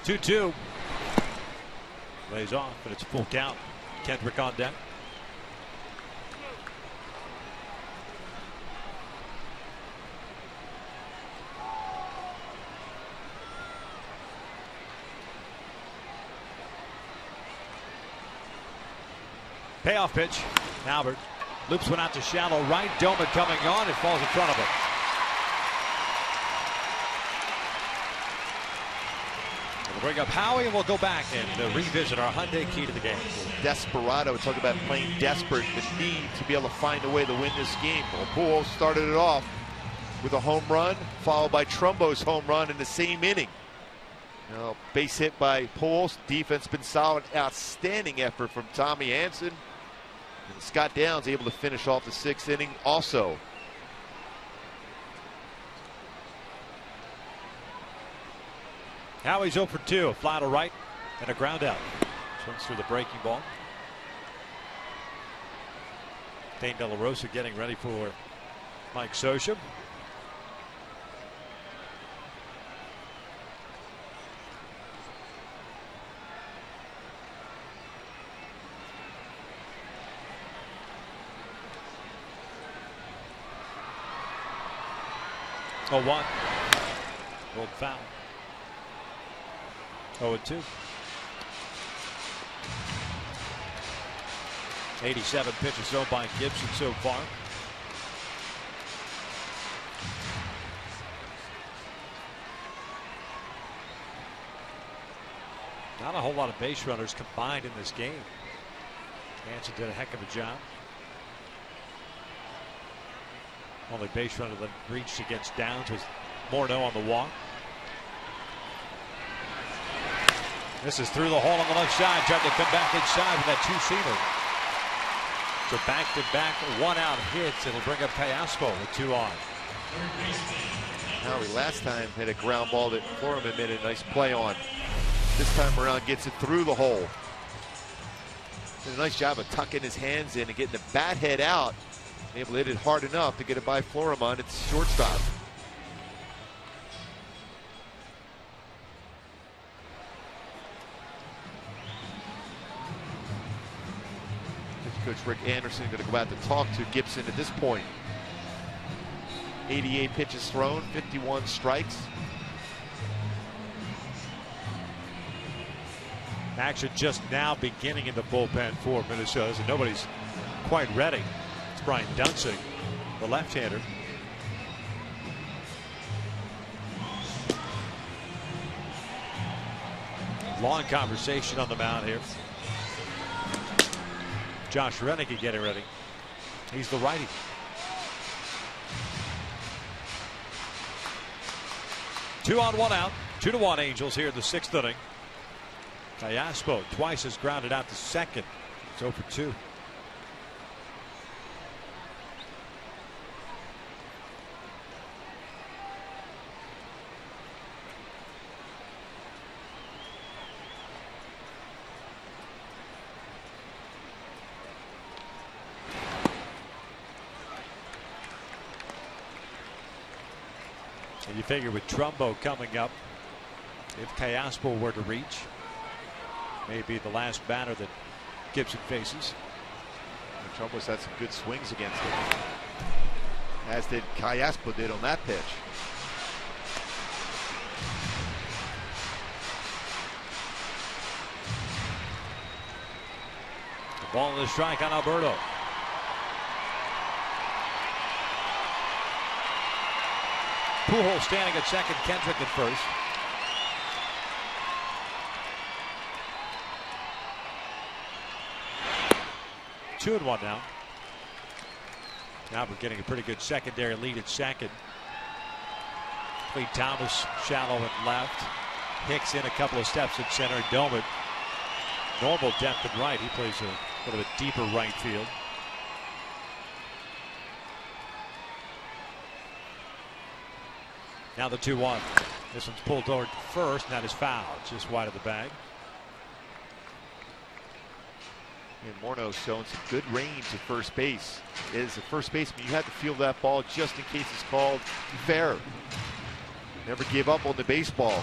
2-2. Lays off, but it's a full count. Kendrick on deck. Payoff pitch. Albert loops one out to shallow right. Doman coming on. It falls in front of him. We'll bring up Howie and we'll go back and revisit our Hyundai key to the game. Desperado, talk about playing desperate, the need to be able to find a way to win this game. Well, Pujols started it off with a home run, followed by Trumbo's home run in the same inning. Now, base hit by Pujols. Defense been solid. Outstanding effort from Tommy Hanson. And Scott Downs able to finish off the sixth inning also. Howie's 0 for 2, a fly to right and a ground out. Swings through the breaking ball. Dane De La Rosa getting ready for Mike Scioscia. Oh, 1. Rolled foul. 0-2. 87 pitches thrown by Gibson so far. Not a whole lot of base runners combined in this game. Hanson did a heck of a job. Only base runner that reached against Downs was Morneau on the walk. This is through the hole on the left side. Tried to come back inside with that two-seamer. So back-to-back one-out hits. It'll bring up CALLASPO with 2 on. Howie last time hit a ground ball that Florman made a nice play on. This time around gets it through the hole. Did a nice job of tucking his hands in and getting the bat head out. Able to hit it hard enough to get it by Florimon. It's shortstop. Coach Rick Anderson going to go out to talk to Gibson at this point. 88 pitches thrown, 51 strikes. Action just now beginning in the bullpen for Minnesota, and nobody's quite ready. It's Brian Dunsing, the left-hander. Long conversation on the mound here. Josh Rennick getting ready. He's the righty. Two on, one out. 2-1 Angels here in the sixth inning. CALLASPO twice has grounded out to second. It's 0 for 2. And you figure with Trumbo coming up, if CALLASPO were to reach, maybe the last batter that Gibson faces. Trumbo's had some good swings against him. as did CALLASPO did on that pitch. The ball in the strike on Alberto. Pujols standing at second, Kendrick at first. Two and one now. Now we're getting a pretty good secondary lead at second. Cleve Thomas shallow at left. Hicks in a couple of steps at center. Doman normal depth at right. He plays a bit of a deeper right field. Now the 2-1. This one's pulled toward first, and that is foul. Just wide of the bag. And Morneau's showing some good range at first base. As a first baseman, you have to field that ball just in case it's called fair. Never give up on the baseball.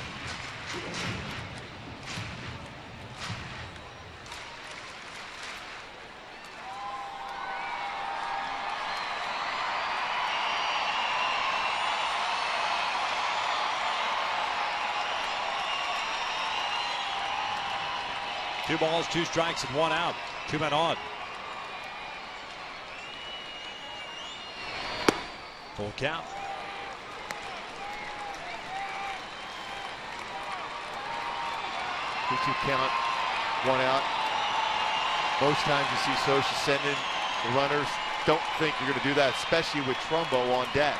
Two balls, two strikes, and one out. Two men on. Full count. Two count, one out. Most times you see Socha sending the runners. Don't think you're going to do that, especially with Trumbo on deck.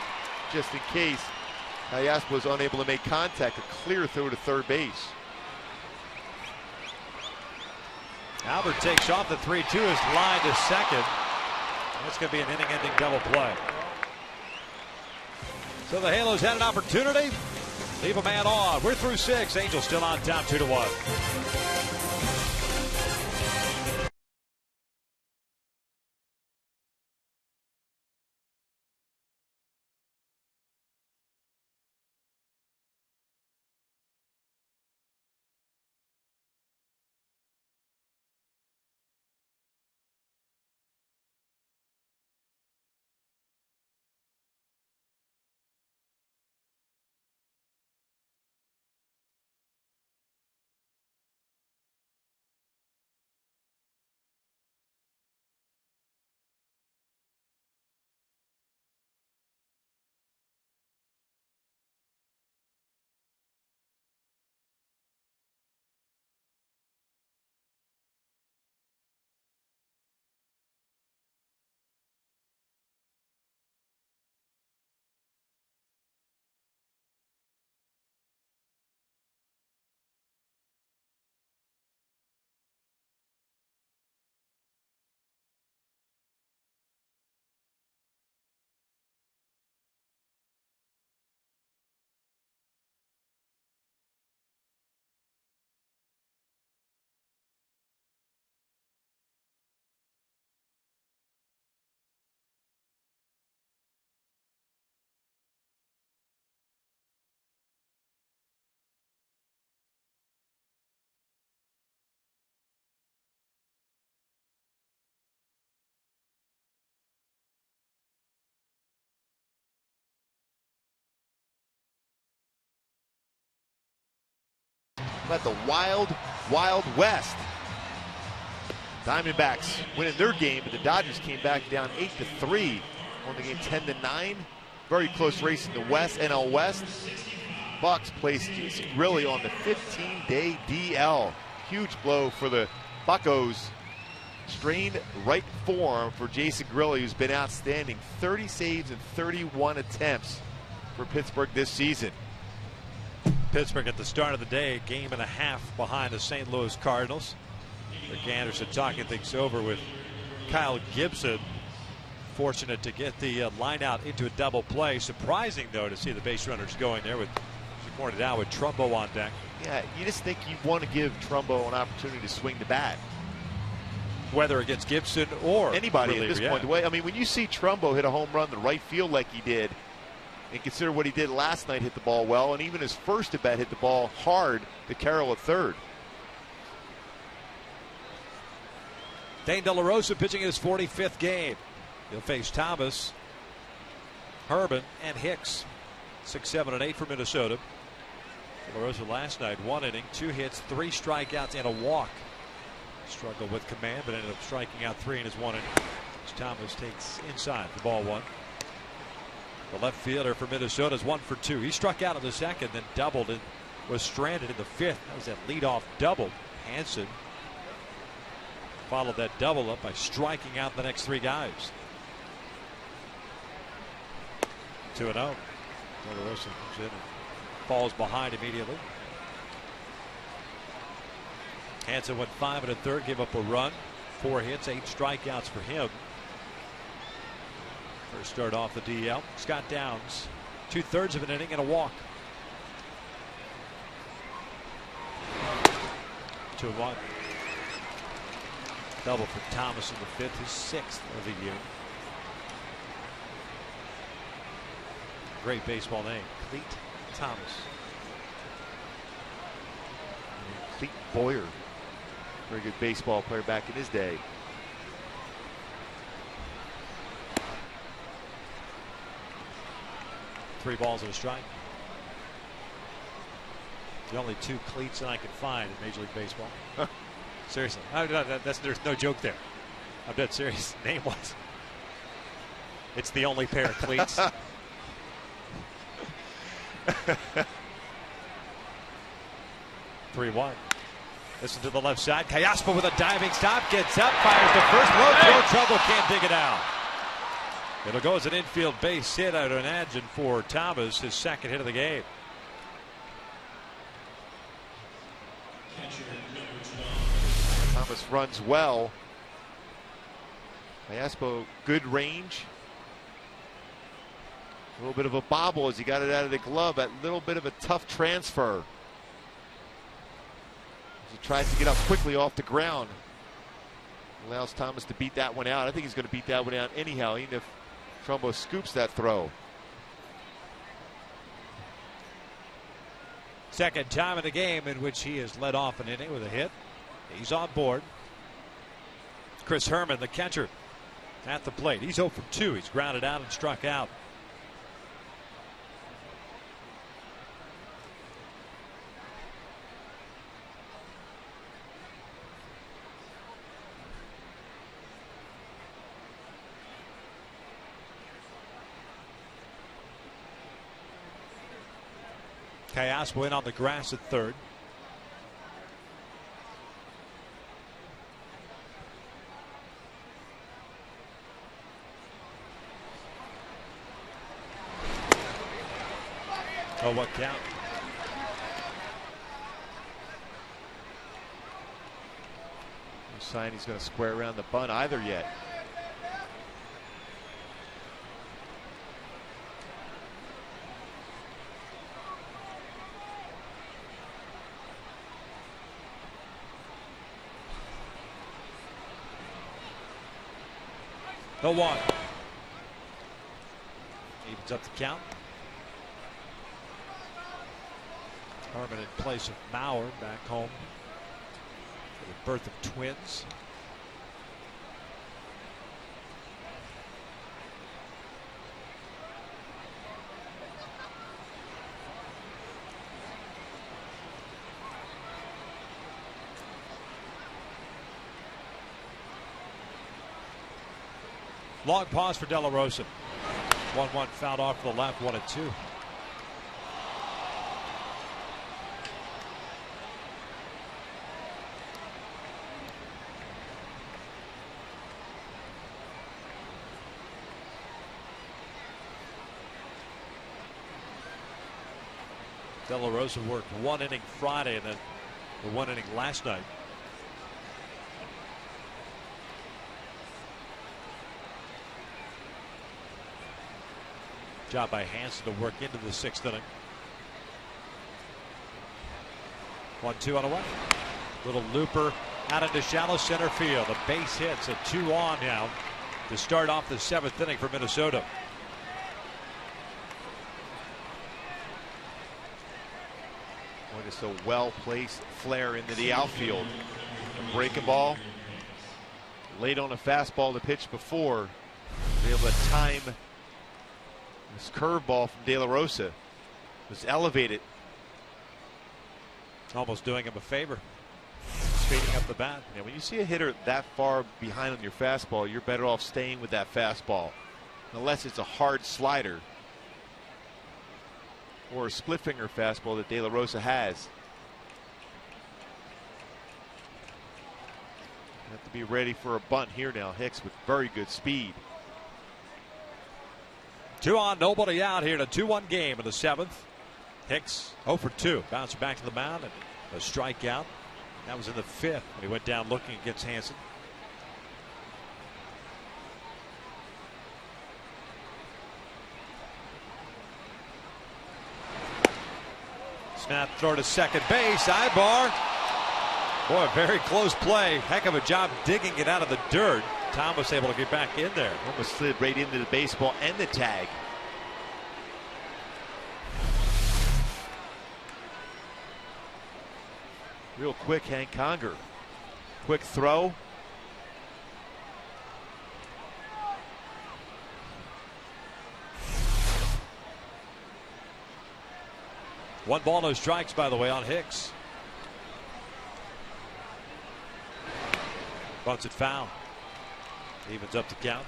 Just in case CALLASPO was unable to make contact, a clear throw to third base. Albert takes off. The 3-2 is lined to second. That's going to be an inning-ending double play. So the Halos had an opportunity. Leave a man on. We're through 6. Angels still on top 2-1. At the Wild West. Diamondbacks winning their game, but the Dodgers came back down 8-3 on the game 10-9. Very close race in the West, NL West. Bucks placed Jason Grilli on the 15-day DL. Huge blow for the Buccos. Strained right forearm for Jason Grilli, who's been outstanding. 30 saves and 31 attempts for Pittsburgh this season. Pittsburgh at the start of the day, a game and a half behind the St. Louis Cardinals. Rick Anderson talking things over with Kyle Gibson. Fortunate to get the line out into a double play. Surprising, though, to see the base runners going there with, as you pointed out, with Trumbo on deck. Yeah, you just think you want to give Trumbo an opportunity to swing the bat. Whether against Gibson or anybody reliever, at this point. The way, I mean, when you see Trumbo hit a home run to right field like he did, and consider what he did last night, hit the ball well, and even his first at bat hit the ball hard to Carroll at third. Dane De La Rosa pitching his 45th game. He'll face Thomas Herman, and Hicks. 6, 7, and 8 for Minnesota. De La Rosa last night, 1 inning, 2 hits, 3 strikeouts, and a walk. Struggled with command, but ended up striking out 3 in his 1 inning. As Thomas takes inside for ball 1. The left fielder for Minnesota is 1 for 2. He struck out in the second, then doubled and was stranded in the 5th. That was that leadoff double. HANSON followed that double up by striking out the next 3 guys. 2-0. De La Rosa comes in and falls behind immediately. HANSON went 5 1/3, gave up a run, 4 hits, 8 strikeouts for him. First start off the DL. Scott Downs, 2/3 of an inning and a walk. 2-1. Double for Thomas in the 5th, his 6th of the year. Great baseball name, Cleet Thomas. Cleet Boyer, very good baseball player back in his day. Three balls and a strike. The only 2 cleats that I can find in Major League Baseball. Seriously, there's no joke there. I'm dead serious. Name-wise, it's the only pair of cleats. 3-1. Listen to the left side. CALLASPO with a diving stop, gets up, fires to first. No trouble, can't dig it out. It'll go as an infield base hit, I would imagine, for Thomas, his 2nd hit of the game. Thomas runs well. CALLASPO, good range. A little bit of a bobble as he got it out of the glove. A little bit of a tough transfer. As he tries to get up quickly off the ground. Allows Thomas to beat that one out. I think he's going to beat that one out anyhow, even if Trumbo scoops that throw. Second time in the game in which he has led off an inning with a hit. He's on board. Chris Herman, the catcher, at the plate. He's 0 for 2. He's grounded out and struck out. CALLASPO in on the grass at 3rd. Oh, what count? No sign he's going to square around the bunt either yet. The 1. Evens up the count. Herman in place of Mauer back home for the birth of twins. Long pause for De La Rosa. 1-1 fouled off to the left, 1-2. De La Rosa worked 1 inning Friday and then the 1 inning last night. Job by HANSON to work into the 6th inning. 1-2 on the way. Little looper out into shallow center field. A base hit, so 2 on now to start off the 7th inning for Minnesota. Boy, just a well-placed flare into the outfield. A breaking ball. Late on a fastball to pitch before. Be able to time This curveball from De La Rosa was elevated. Almost doing him a favor. Speeding up the bat. Yeah, when you see a hitter that far behind on your fastball, you're better off staying with that fastball. Unless it's a hard slider or a split finger fastball that De La Rosa has. You have to be ready for a bunt here now. Hicks with very good speed. 2 on, nobody out here in a 2-1 game in the 7th. Hicks 0 for 2. Bounced back to the mound and a strikeout. That was in the 5th when he went down looking against HANSON. Snap throw to second base. Ibar. Boy, very close play. Heck of a job digging it out of the dirt. Thomas able to get back in there. Almost slid right into the baseball and the tag. Real quick, Hank Conger. Quick throw. One ball, no strikes, by the way, on Hicks. Bunts it foul. Evens up the count.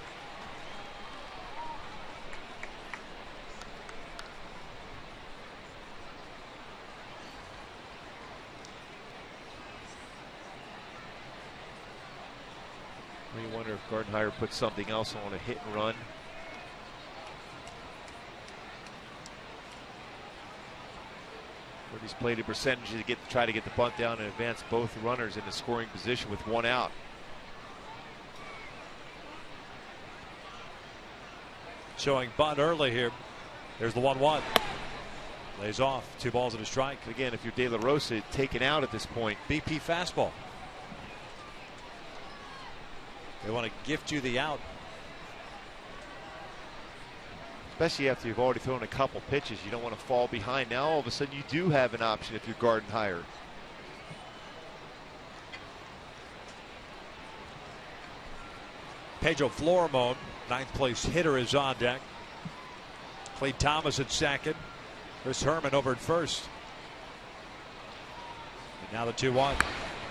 You wonder if Gardenhire put something else on a hit and run. Where he's played a percentage to try to get the bunt down and advance both runners into scoring position with 1 out. Showing bunt early here. There's the 1-1. Lays off. 2 balls and a strike. Again, if you're De La Rosa, taken out at this point. BP fastball. They want to gift you the out. Especially after you've already thrown a couple pitches. You don't want to fall behind. Now all of a sudden you do have an option if you're Gardenhire. Pedro Florimon, 9th place hitter, is on deck. Clay Thomas at second. Chris Herman over at first. And now the 2-1.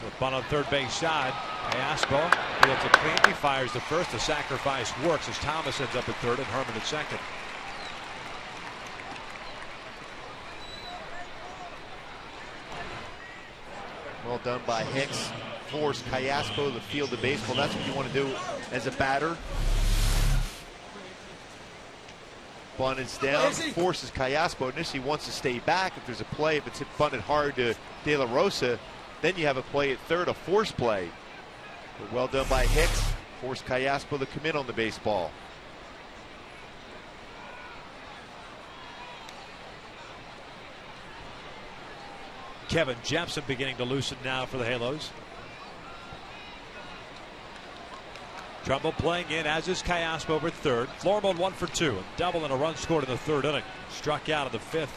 With bunt on third base side. CALLASPO fields it clean. He fires the first. The sacrifice works as Thomas ends up at third and Herman at second. Well done by Hicks. Force CALLASPO to field the baseball. That's what you want to do as a batter. Bunt is down. Forces CALLASPO. Initially wants to stay back if there's a play. If it's hit bunted hard to De La Rosa, then you have a play at third, a force play. But well done by Hicks. Force CALLASPO to come in on the baseball. Kevin Jepson beginning to loosen now for the Halos. Trumbull playing in, as is CALLASPO over at third. Florimon 1 for 2. A double and a run scored in the 3rd inning. Struck out in the 5th.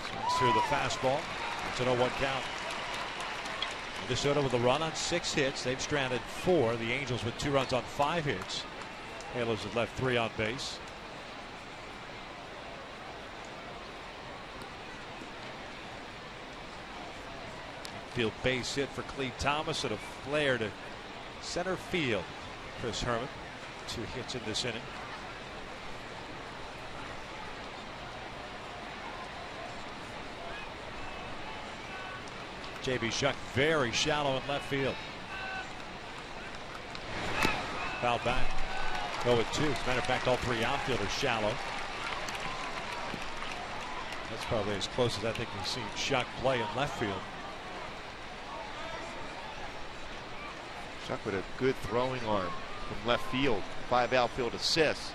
Swings through the fastball. It's an 0-1 count. Minnesota with a run on 6 hits. They've stranded 4. The Angels with 2 runs on 5 hits. Halos have left 3 on base. Field base hit for Cleve Thomas and a flare to center field. Chris Herman, 2 hits in this inning. J.B. Shuck very shallow in left field. Foul back. 0-2. As a matter of fact, all 3 outfielders shallow. That's probably as close as I think we've seen Shuck play in left field. Shuck with a good throwing arm from left field. 5 outfield assists.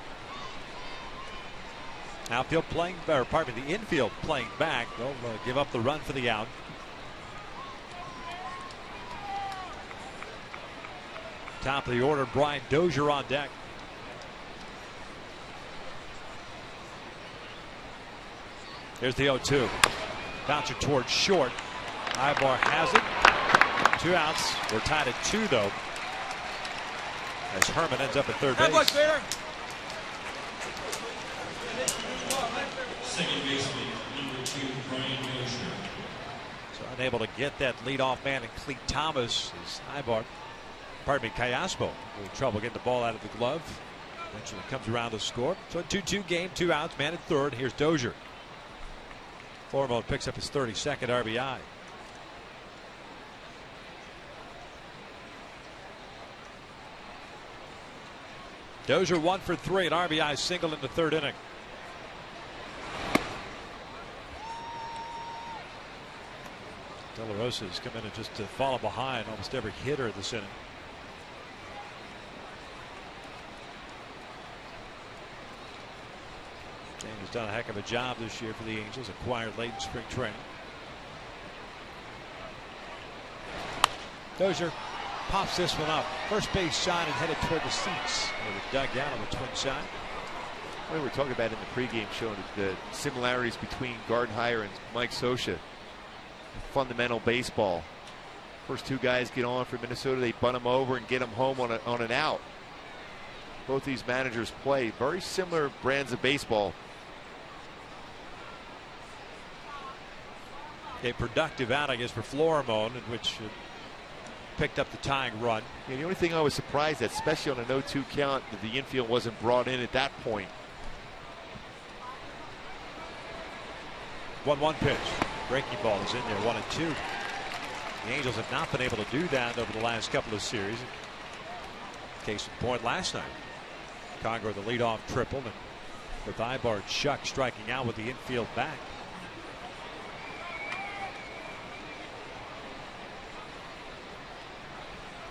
Outfield playing, or pardon me, the infield playing back. They'll give up the run for the out. Top of the order, Brian Dozier on deck. Here's the 0-2. Bouncer towards short. Ibar has it. 2 outs. We're tied at 2 though. As Herman ends up at third base. Second baseman, number 2, Brian Dozier. So unable to get that leadoff man and Cleat Thomas is CALLASPO. A little trouble getting the ball out of the glove. Eventually comes around to score. So a 2-2 game, 2 outs, man at third. Here's Dozier. Florimo picks up his 32nd RBI. Dozier 1 for 3, an RBI single in the third inning. De La Rosa's come in and just fallen behind almost every hitter this inning. James has done a heck of a job this year for the Angels, acquired late in spring training. Dozier pops this one up. First base side and headed toward the seats. They were dug down on the Twin side. We were talking about in the pregame show the similarities between Gardenhire and Mike Scioscia. Fundamental baseball. First 2 guys get on for Minnesota, they bunt them over and get them home on an out. Both these managers play very similar brands of baseball. A productive out, I guess, for Florimo, in which picked up the tying run. Yeah, the only thing I was surprised at, especially on a 0-2 count, that the infield wasn't brought in at that point. 1-1 pitch. Breaking ball is in there, 1-2. The Angels have not been able to do that over the last couple of series. Case in point last night. Conger the leadoff triple, and with Ibar Chuck striking out with the infield back.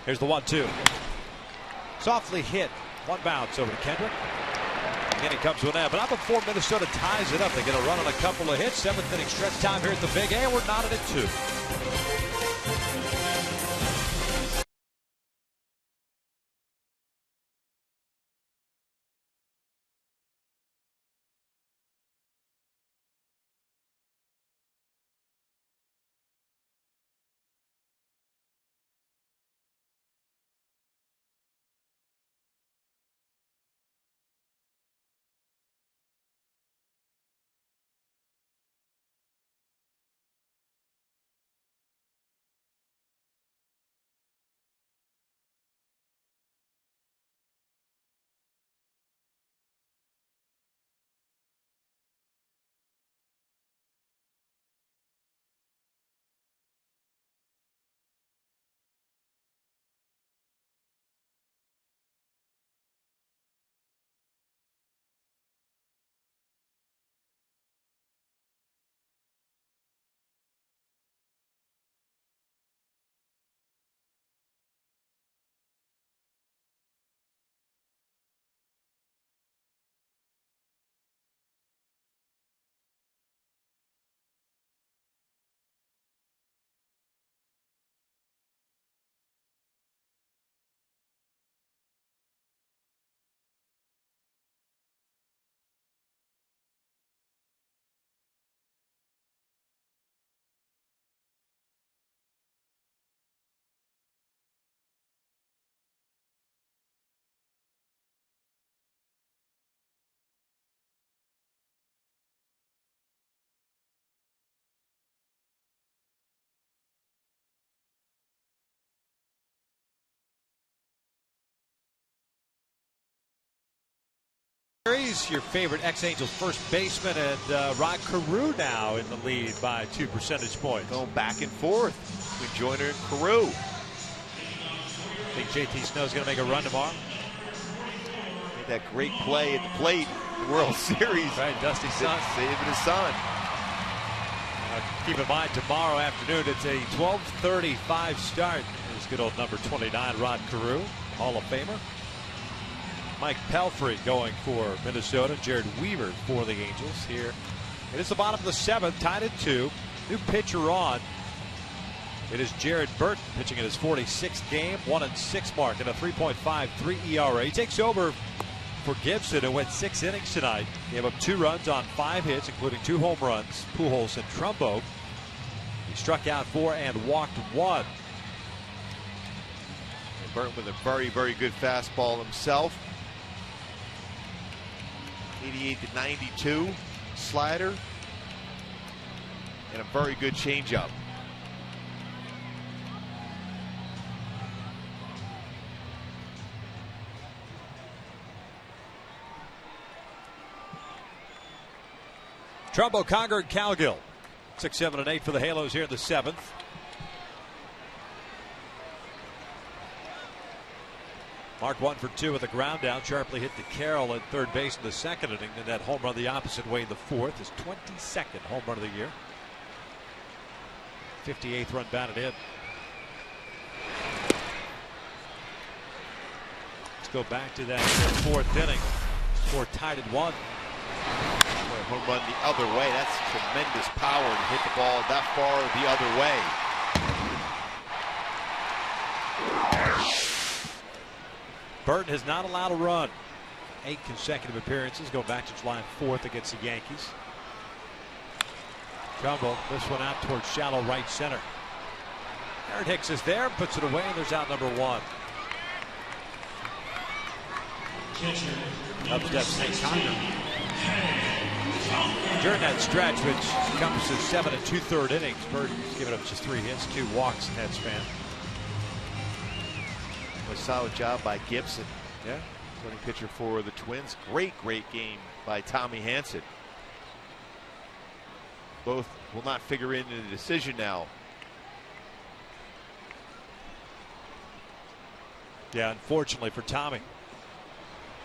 Here's the 1-2. Softly hit. One bounce over to Kendrick. And then he comes with that. But not before Minnesota ties it up. They get a run on a couple of hits. 7th inning stretch time here at the Big A. We're knotted at 2. Your favorite ex-Angels first baseman, and Rod Carew now in the lead by 2 percentage points. Going back and forth between Joyner and Carew. I think JT Snow's going to make a run tomorrow. Made that great play at the plate, the World Series. Right, Dusty Sun. Saving his son. Keep in mind, tomorrow afternoon, it's a 12:35 start. There's good old number 29, Rod Carew, Hall of Famer. Mike Pelfrey going for Minnesota. Jared Weaver for the Angels here. It is the bottom of the 7th, tied at 2. New pitcher on. It is Jared Burton pitching in his 46th game, 1-6 mark and a 3.53 ERA. He takes over for Gibson, who went 6 innings tonight. Gave up 2 runs on 5 hits, including 2 home runs. Pujols and Trumbo. He struck out 4 and walked 1. And Burton with a very, very good fastball himself. 88 to 92. slider, and a very good changeup. Trumbo, Conger, and Cowgill. 6, 7, and 8 for the Halos here in the 7th. Mark 1 for 2 with a ground down. Sharply hit to Carroll at third base in the 2nd inning. And that home run the opposite way in the 4th. His 22nd home run of the year. 58th run batted in. Let's go back to that 4th inning. Score tied at 1. Home run the other way. That's tremendous power to hit the ball that far the other way. Burton has not allowed a run. 8 consecutive appearances. Go back to July 4th against the Yankees. Trumbo, this one out towards shallow right center. Aaron Hicks is there, puts it away, and there's out number 1. Up steps St. Conger. During that stretch, which encompasses 7 2/3 innings, Burton's given up just 3 hits, 2 walks in that span. A solid job by Gibson. Yeah, starting pitcher for the Twins. Great game by Tommy Hanson. Both will not figure into the decision now. Yeah, unfortunately for Tommy.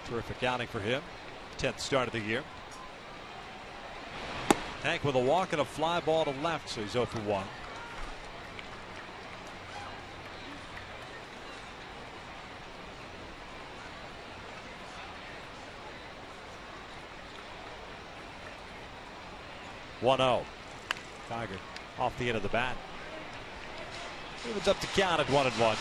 Terrific outing for him. 10th start of the year. Hank with a walk and a fly ball to left, so he's 0 for 1. Conger off the end of the bat. Evens up to count at 1-1.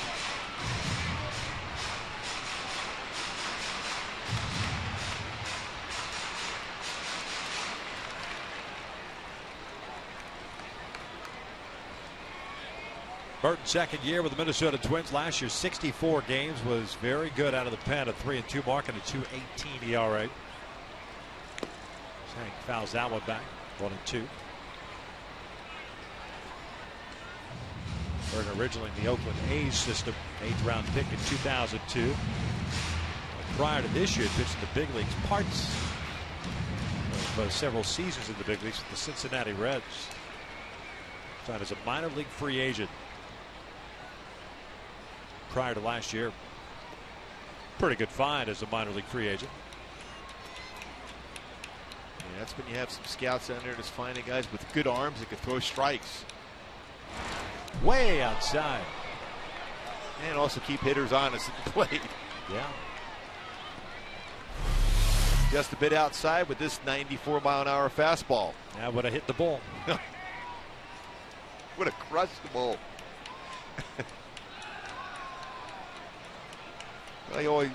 Burton's 2nd year with the Minnesota Twins. Last year, 64 games, was very good out of the pen. A 3-2 mark and a 2.18 ERA. Hank fouls that one back. 1-2. Burton originally in the Oakland A's system. 8th round pick in 2002. Prior to this year, pitched in the big leagues. Parts of several seasons in the big leagues with the Cincinnati Reds. Signed as a minor league free agent prior to last year. Pretty good find as a minor league free agent. Yeah, that's when you have some scouts out there just finding guys with good arms that can throw strikes. Way outside. And also keep hitters honest at the plate. Yeah. Just a bit outside with this 94-mile-an-hour fastball. Yeah, would have hit the ball. Would have crushed the ball.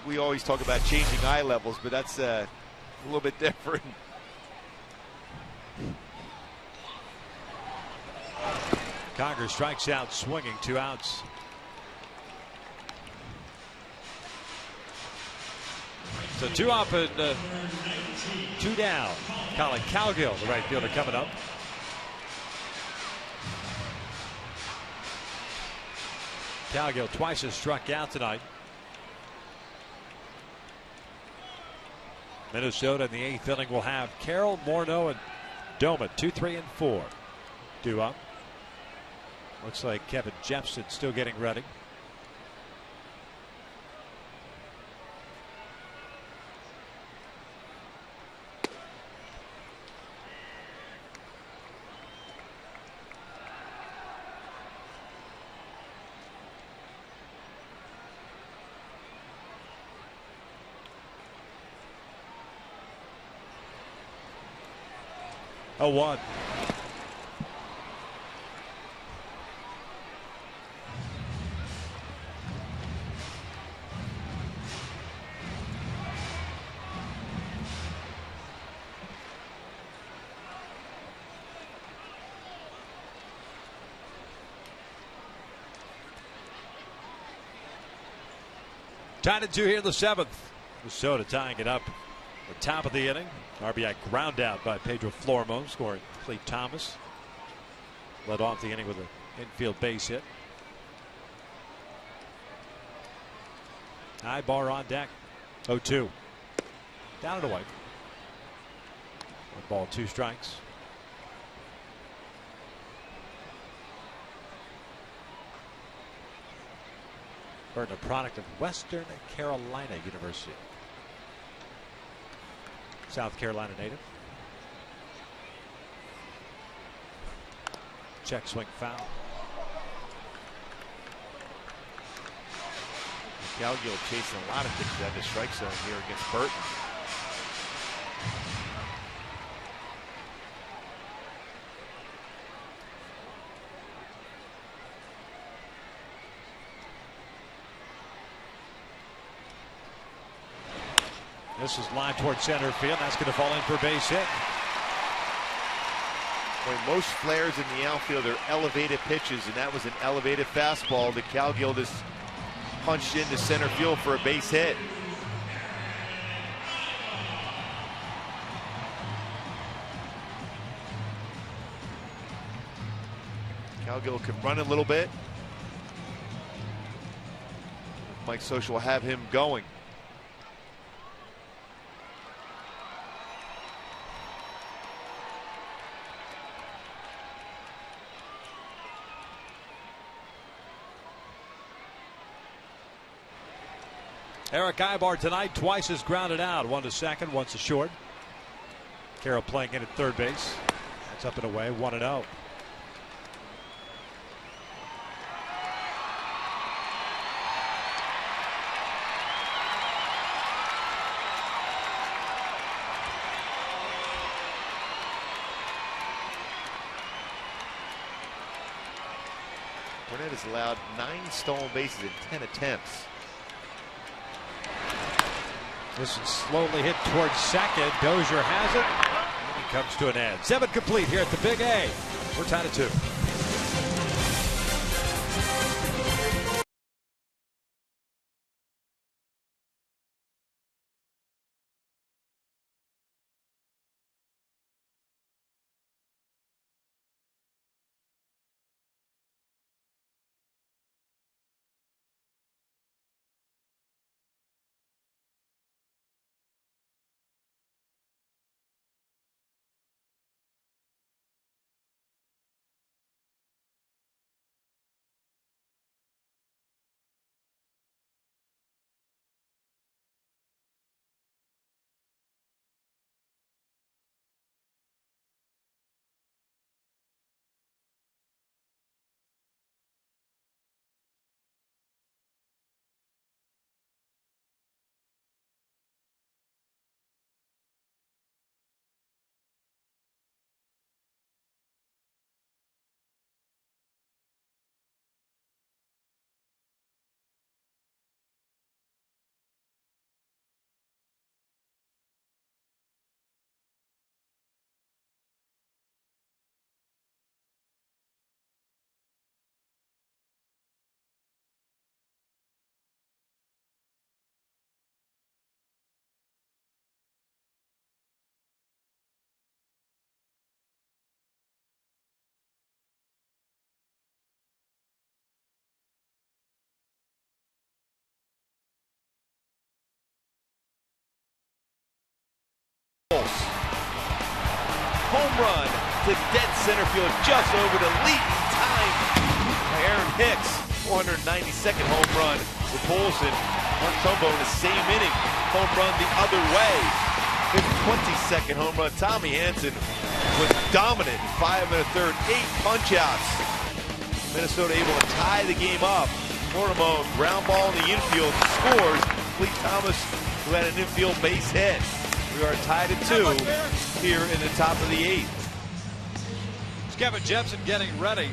We always talk about changing eye levels, but that's a little bit different. Conger strikes out swinging, 2 outs. So 2 up and 2 down. Colin Cowgill, the right fielder, coming up. Cowgill twice has struck out tonight. Minnesota in the 8th inning will have Carroll, Morneau, and Doman. 2, 3, and 4. Due up. Looks like Kevin Jepson still getting ready. Oh, 1. Tied at 2 here in the 7th. Minnesota tying it up The top of the inning, RBI ground out by Pedro Flormo, scoring Cleve Thomas. Led off the inning with an infield base hit. High bar on deck. 0-2. Down and away. 1 ball, 2 strikes. Burton, a product of Western Carolina University. South Carolina native. Check swing foul. COWGILL chasing a lot of pitches out of the strike zone here against Burton. This is lined towards center field. That's going to fall in for a base hit. Well, most flares in the outfield are elevated pitches, and that was an elevated fastball that COWGILL just punched into center field for a base hit. COWGILL can run a little bit. Mike Scioscia will have him going. Eric Ibar tonight twice has grounded out. 1 to second, 1 to short. Carroll playing in at third base. That's up and away, 1-0. Burnett has allowed 9 stolen bases in 10 attempts. This is slowly hit towards second. Dozier has it. And it comes to an end. 7 complete here at the Big A. We're tied at 2. Home run to dead center field, just over the leap time by Aaron Hicks. 492nd home run for Polson. Mark Trumbo in the same inning, home run the other way. His 22nd home run. Tommy Hanson was dominant. 5 1/3, 8 punch-outs. Minnesota able to tie the game up. Mortimer, ground ball in the infield, scores. Cleve Thomas, who had an infield base hit. We are tied at 2 here in the top of the 8th. It's Kevin Jepson getting ready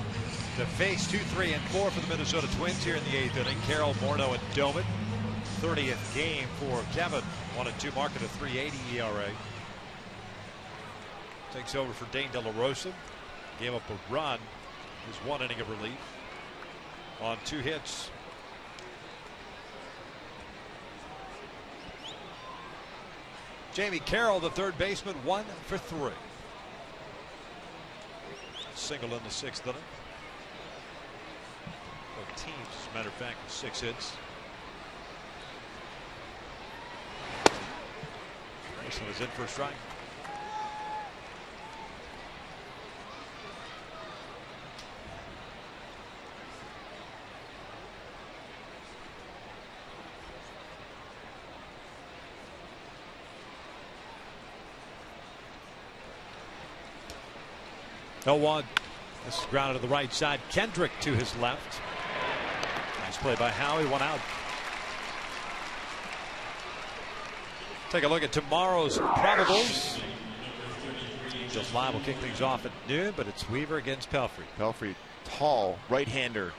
to face 2, 3, and 4 for the Minnesota Twins here in the 8th inning. Carroll, Morneau, and Doman. 30th game for Kevin. 1-2 mark at a 3.80 ERA. Takes over for Dane De La Rosa. Gave up a run. His 1 inning of relief on 2 hits. Jamie Carroll, the third baseman, 1 for 3. Single in the 6th inning. Both teams, as a matter of fact, with 6 hits. Mason is in for a strike. No one. This is grounded to the right side. Kendrick to his left. Nice play by Howie. 1 out. Take a look at tomorrow's probables. Angels Live will kick things off at noon, but it's Weaver against Pelfrey. Pelfrey, tall right-hander,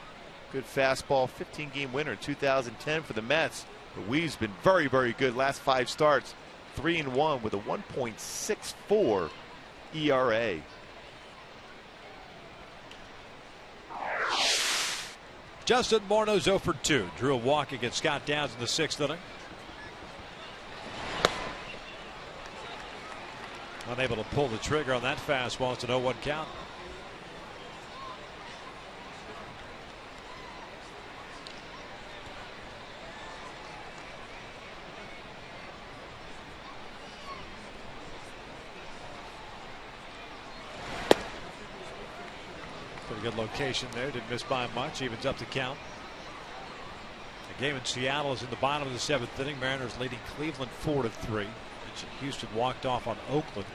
good fastball, 15-game winner in 2010 for the Mets. But Weave's been very, very good last 5 starts, 3-1 with a 1.64 ERA. Justin Morneau's 0 for 2. Drew a walk against Scott Downs in the 6th inning. Unable to pull the trigger on that fastball. It's an 0-1 count. Pretty good location there. Didn't miss by much. Evens up the count. The game in Seattle is in the bottom of the 7th inning. Mariners leading Cleveland 4-3. Houston walked off on Oakland.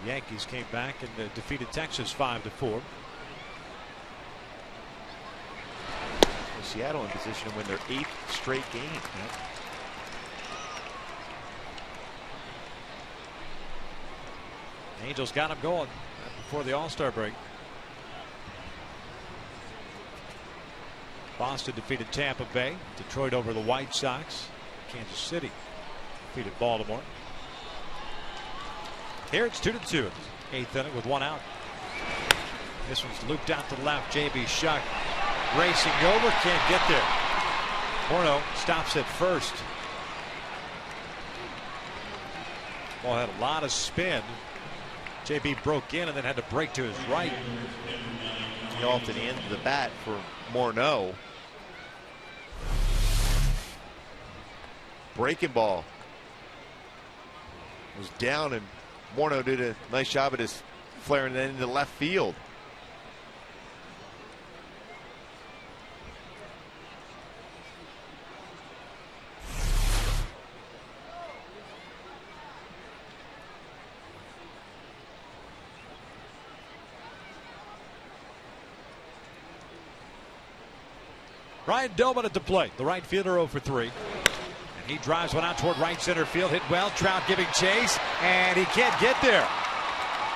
The Yankees came back and defeated Texas 5-4. Seattle in position to win their 8th straight game. Angels got them going before the All-Star break. Boston defeated Tampa Bay. Detroit over the White Sox. Kansas City defeated Baltimore. Here it's 2-2. 8th inning with 1 out. This one's looped out to left. J.B. Shuck racing over, can't get there. Morneau stops at first. Ball had a lot of spin. J.B. broke in and then had to break to his right. He off to the end of the bat for Morneau. Breaking ball was down, and Morneau did a nice job at his flaring it into left field. Ryan Doman at the plate. The right fielder 0 for 3. And he drives one out toward right center field. Hit well. Trout giving chase. And he can't get there.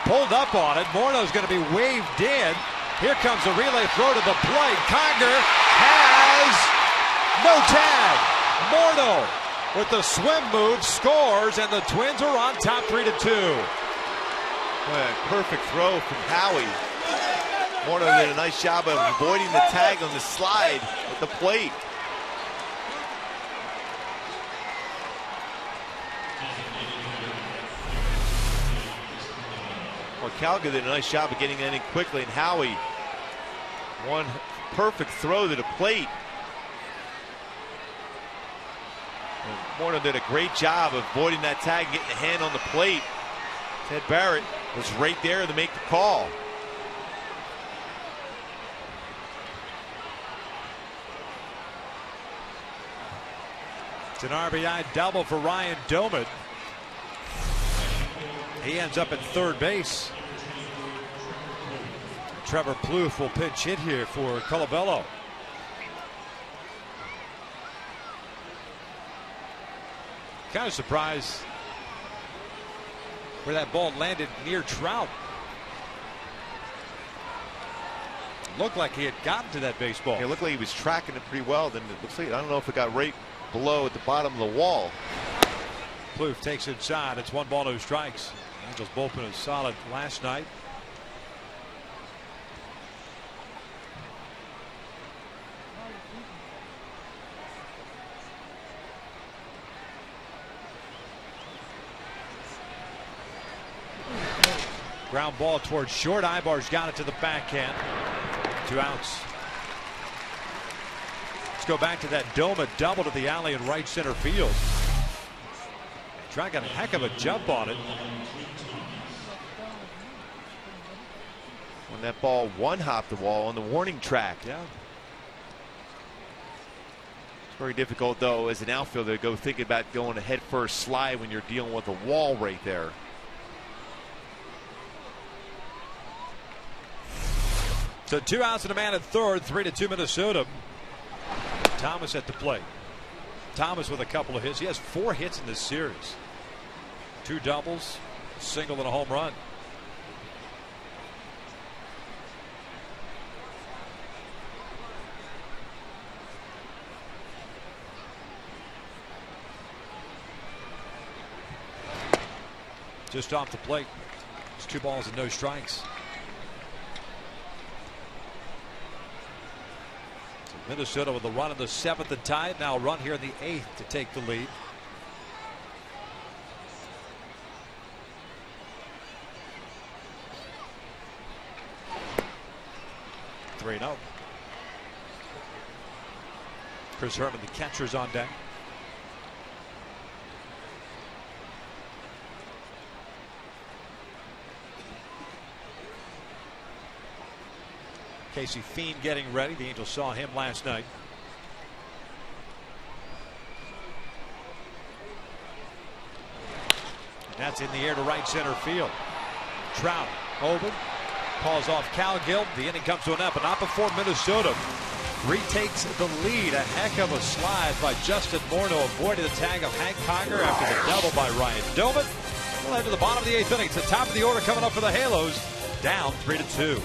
Pulled up on it. Morneau's going to be waved in. Here comes a relay throw to the plate. Conger has no tag. Morneau with the swim move scores, and the Twins are on top 3-2. Perfect throw from Howie. Morneau did a nice job of avoiding the tag on the slide at the plate. Well, COWGILL did a nice job of getting that in quickly, and Howie, one perfect throw to the plate. And Morneau did a great job of avoiding that tag and getting the hand on the plate. Ted Barrett was right there to make the call. It's an RBI double for Ryan Doman. He ends up at third base. Trevor Plouffe will pinch hit here for Colabello. Kind of surprised where that ball landed near Trout. Looked like he had gotten to that baseball. It looked like he was tracking it pretty well. Then it looks like, I don't know if it got right below at the bottom of the wall. Plouffe takes inside. It's 1 ball, 2 strikes. Angels bullpen is solid last night. Ground ball towards short. Ibar's got it to the backhand. 2 outs. Let's go back to that Doma double to the alley in right center field. Trout got a heck of a jump on it. When that ball one-hopped the wall on the warning track. Yeah. It's very difficult, though, as an outfielder to go thinking about going a head-first slide when you're dealing with a wall right there. So 2 outs and a man at third, 3-2 Minnesota. Thomas at the plate. Thomas with a couple of hits. He has 4 hits in this series. 2 doubles, a single, and a home run. Just off the plate. It's 2 balls and no strikes. So Minnesota with a run in the 7th and tied. Now a run here in the 8th to take the lead. No. Chris Herman, the catcher's on deck. Casey Fiend getting ready. The Angels saw him last night. And that's in the air to right center field. Trout open. Calls off COWGILL. The inning comes to an end, but not before Minnesota retakes the lead. A heck of a slide by Justin Morneau, avoided the tag of Hank Conger after the double by Ryan Doman. We'll head to the bottom of the 8th inning. It's the top of the order coming up for the Halos. Down 3-2.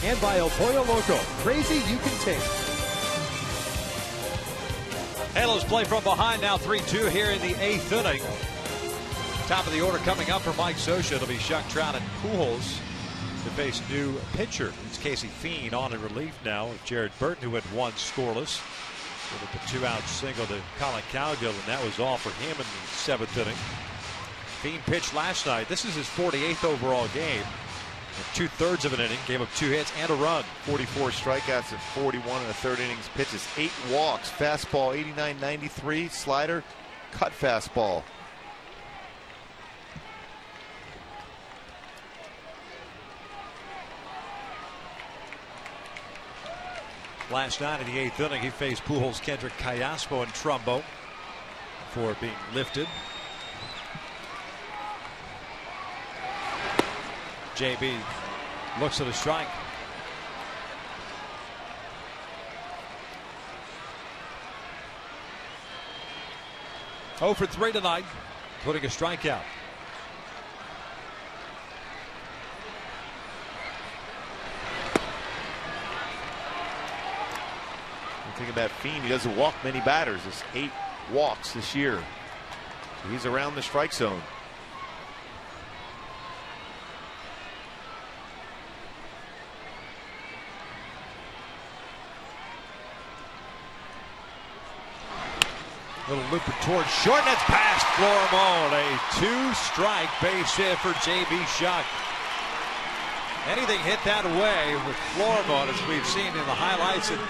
And by El Pollo Loco. Crazy you can take. Halos play from behind now, 3-2 here in the 8th inning. Top of the order coming up for Mike Scioscia. It'll be Chuck Trout and Pujols to face new pitcher. It's Casey Fiend on in relief now with Jared Burton, who had 1 scoreless. With a 2-out single to Collin COWGILL, and that was all for him in the 7th inning. Fiend pitched last night. This is his 48th overall game. In 2/3 of an inning, gave up 2 hits and a run. 44 strikeouts and 41 in the 3rd innings pitches. 8 walks. Fastball 89-93. Slider, cut fastball. Last night in the 8th inning, he faced Pujols, Kendrick, CALLASPO, and Trumbo before being lifted. JB looks at a strike. 0 for 3 tonight, including a strikeout. Think about Fiend. He doesn't walk many batters. It's 8 walks this year. So he's around the strike zone. Little looper towards short, and it's past Florimon. A 2-strike base hit for J.B. Shuck. Anything hit that way with Florimon, as we've seen in the highlights, and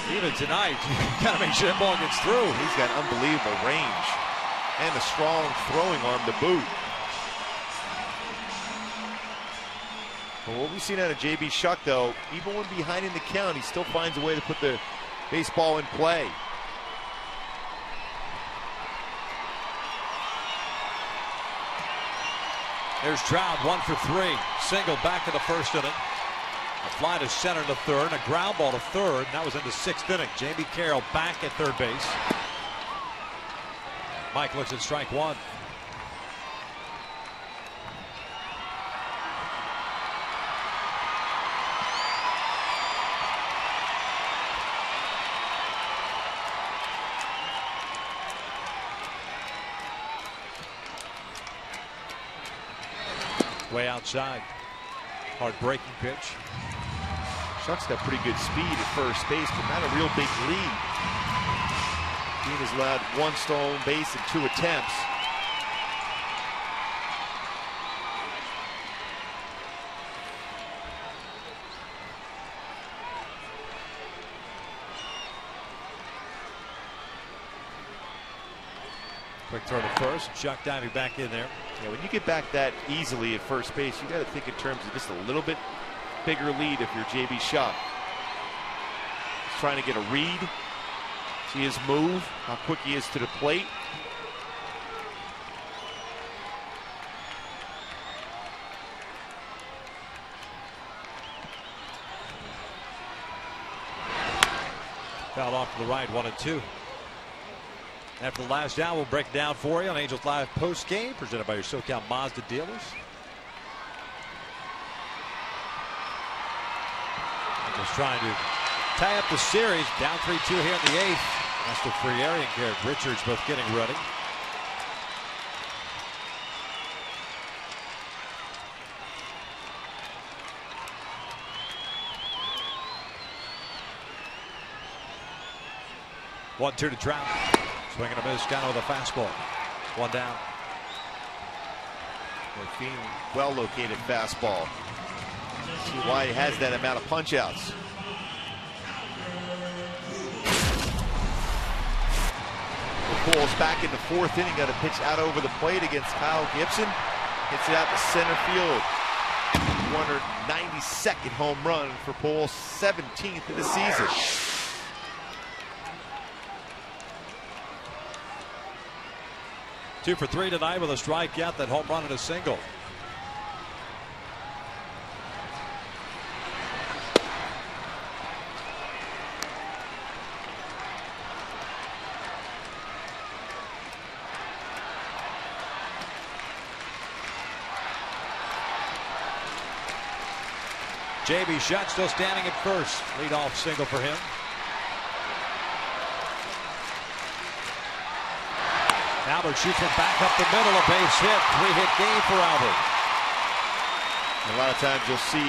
even tonight, you got to make sure that ball gets through. He's got unbelievable range and a strong throwing arm to boot. Well, what we've seen out of J.B. Shuck, though, even when behind in the count, he still finds a way to put the baseball in play. There's Trout, 1 for 3. Single back in the first inning. A fly to center in the third, and a ground ball to third. And that was in the 6th inning. Jamie Carroll back at third base. Mike looks at strike 1. Way outside. Hard breaking pitch. Shuck's got pretty good speed at first base, but not a real big lead. Dean has allowed 1 stolen base in 2 attempts. Quick throw to first. Shuck diving back in there. Yeah, when you get back that easily at first base, you got to think in terms of just a little bit bigger lead if you're J.B. Shuck. He's trying to get a read. See his move, how quick he is to the plate. Fouled off to the right, 1-2. After the last down, we'll break it down for you on Angels Live post game, presented by your SoCal Mazda dealers. Angels trying to tie up the series, down 3-2 here in the 8th. That's the Frieri and Garrett Richards both getting ready. One-two to Trout. Swinging a miss, down with a fastball. 1 down. Fiend, well-located fastball. See why he has that amount of punch-outs. Pujols back in the 4th inning. Got a pitch out over the plate against Kyle Gibson. Hits it out to center field. 192nd home run for Pujols, 17th of the season. Two for 3 tonight with a strikeout, that home run and a single. J.B. Shuck still standing at first. Leadoff single for him. Albert shoots it back up the middle, a base hit. 3-hit game for Albert. A lot of times you'll see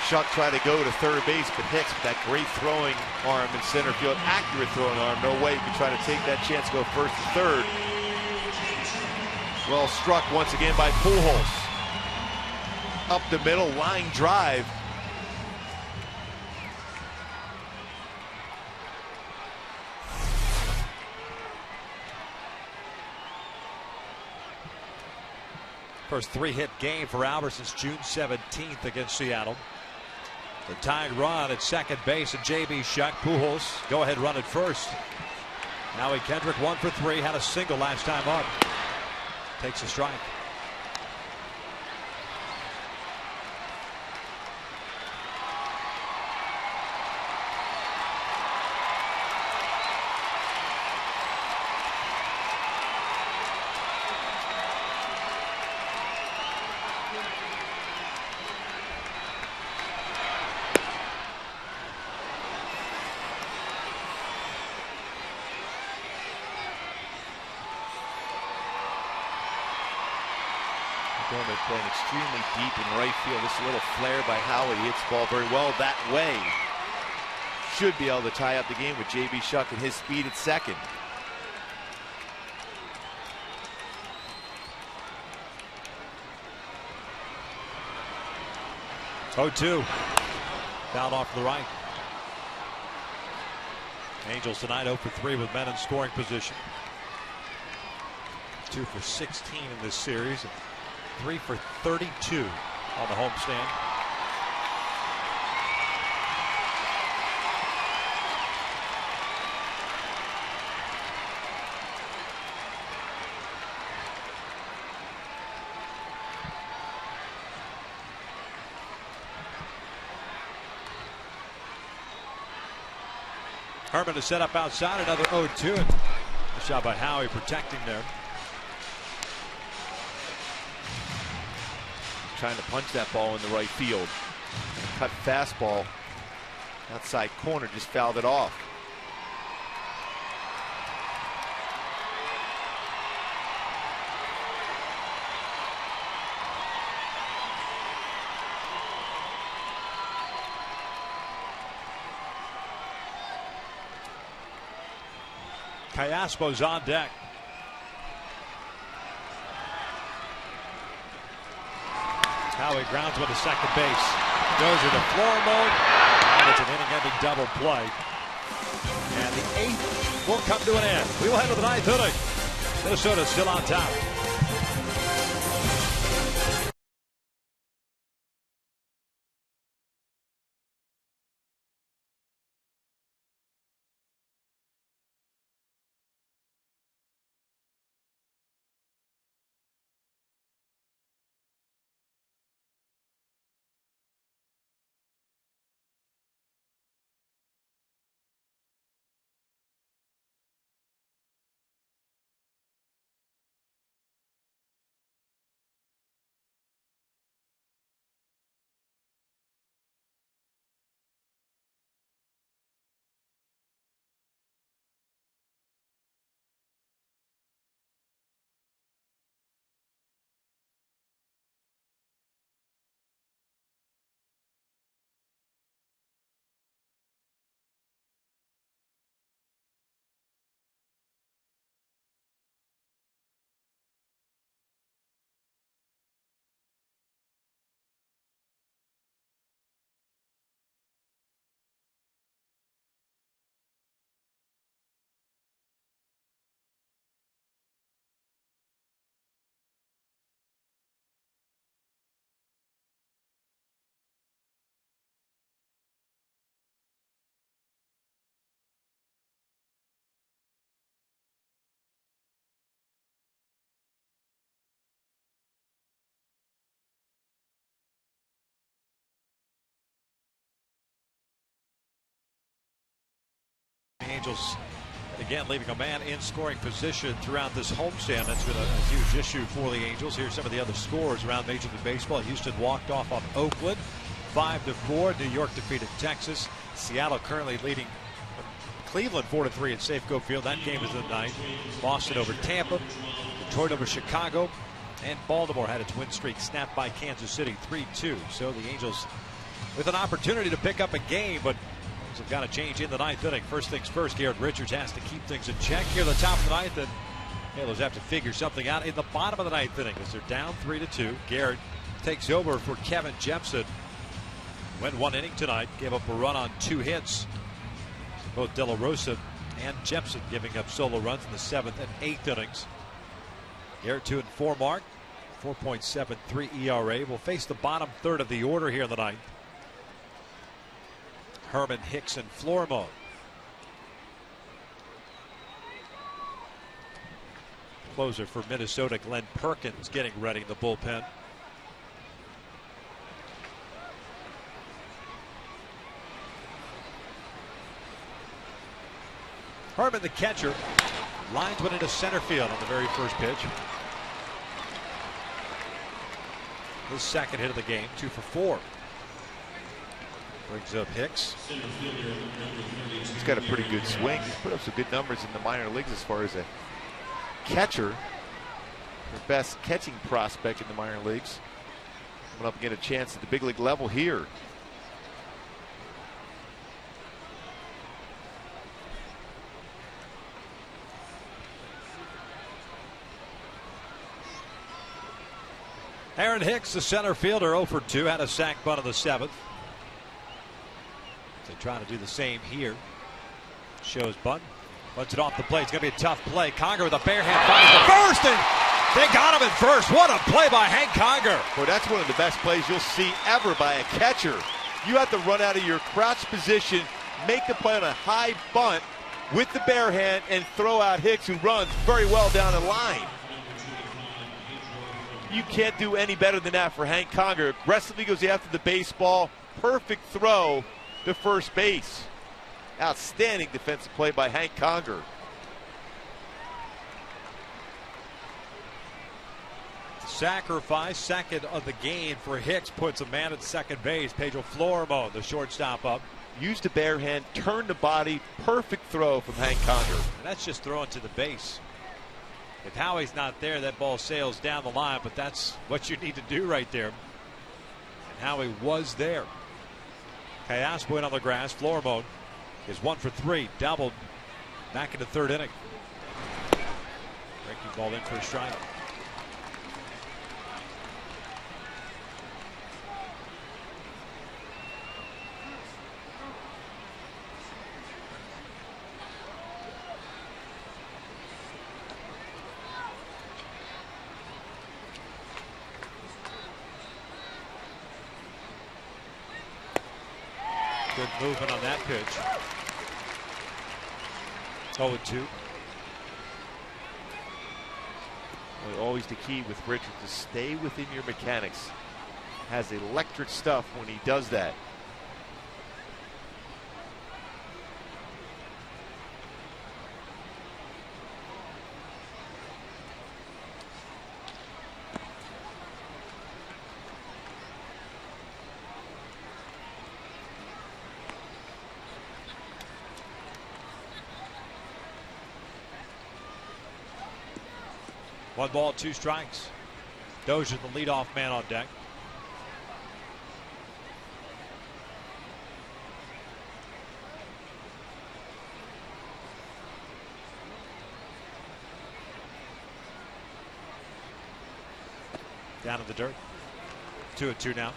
Shuck try to go to third base, but Hicks with that great throwing arm in center field, accurate throwing arm. No way you can try to take that chance, go first to third. Well struck once again by Pujols. Up the middle, line drive. First 3-hit game for Albert since June 17th against Seattle. The tying run at second base, and J.B. Shuck. Pujols go ahead run at first. Howie Kendrick 1 for 3, had a single last time up. Takes a strike. McDermott playing extremely deep in right field. This little flare by Howie hits the ball very well that way. Should be able to tie up the game with J.B. Shuck and his speed at second. Oh, 2. Fouled off to the right. Angels tonight 0 for 3 with men in scoring position. 2 for 16 in this series. 3 for 32 on the homestand. Herman to set up outside, another 0-2. A shot by Howie protecting there. Trying to punch that ball in the right field. Cut fastball. Outside corner, just fouled it off. CALLASPO's on deck. Howie grounds one to second base. Goes into Florimo. And it's an inning-ending double play. And the 8th will come to an end. We will head to the 9th inning. Minnesota still on top. The Angels again leaving a man in scoring position throughout this homestand. That's been a huge issue for the Angels. Here's some of the other scores around Major League Baseball. Houston walked off on Oakland 5-4. New York defeated Texas. Seattle currently leading Cleveland 4-3 at Safeco Field. That game is the 9th. Boston over Tampa. Detroit over Chicago. And Baltimore had its win streak snapped by Kansas City 3-2. So the Angels with an opportunity to pick up a game, but have got to change in the 9th inning. First things first, Garrett Richards has to keep things in check here at the top of the 9th, and Halos have to figure something out in the bottom of the 9th inning as they're down 3-2. Garrett takes over for Kevin Jepson. Went 1 inning tonight, gave up a run on 2 hits. Both De La Rosa and Jepson giving up solo runs in the 7th and 8th innings. Garrett 2-4 mark, 4.73 ERA. Will face the bottom third of the order here in the 9th. Herman, Hicks, and Florimo. Closer for Minnesota, Glenn Perkins getting ready in the bullpen. Herman, the catcher, lines one into center field on the very first pitch. His second hit of the game, 2 for 4. Brings up Hicks. He's got a pretty good swing. He's put up some good numbers in the minor leagues as far as a catcher. their best catching prospect in the minor leagues. Coming up and get a chance at the big league level here. Aaron Hicks, the center fielder, 0 for 2, had a sac bunt in the 7th. They trying to do the same here. Shows bunt. Puts it off the plate. It's going to be a tough play. Conger with a bare hand finds the first, and they got him at first. What a play by Hank Conger. Boy, that's one of the best plays you'll see ever by a catcher. You have to run out of your crouch position, make the play on a high bunt with the bare hand, and throw out Hicks, who runs very well down the line. You can't do any better than that for Hank Conger. Aggressively goes after the baseball. Perfect throw to first base. Outstanding defensive play by Hank Conger. Sacrifice, second of the game for Hicks, puts a man at second base. Pedro Florimo, the shortstop, up. Used the bare hand, turned the body. Perfect throw from Hank Conger. And that's just throwing to the base. If Howie's not there, that ball sails down the line, but that's what you need to do right there. And Howie was there. CALLASPO in on the grass. Florimo is 1 for 3, doubled back in the 3rd inning. Breaking ball in for a strike. Good movement on that pitch. 0-2. Well, always the key with Richard to stay within your mechanics. Has electric stuff when he does that. One ball, 2 strikes. Dozier, the leadoff man on deck. Down in the dirt. 2-2 now.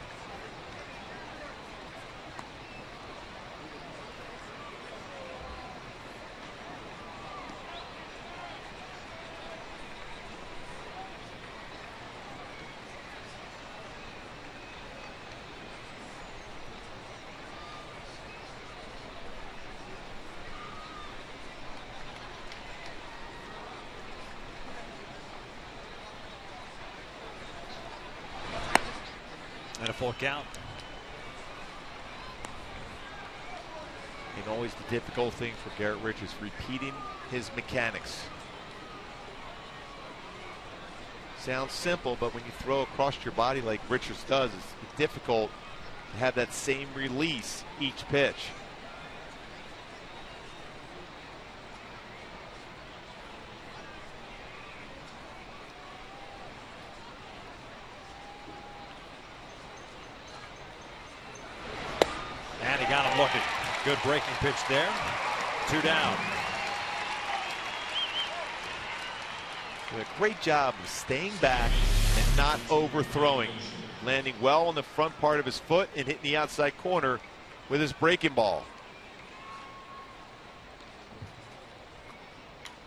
And a full count. And always the difficult thing for Garrett Richards, repeating his mechanics. Sounds simple, but when you throw across your body like Richards does, it's difficult to have that same release each pitch. Got him looking. Good breaking pitch there. 2 down. Did a great job of staying back and not overthrowing. Landing well on the front part of his foot and hitting the outside corner with his breaking ball.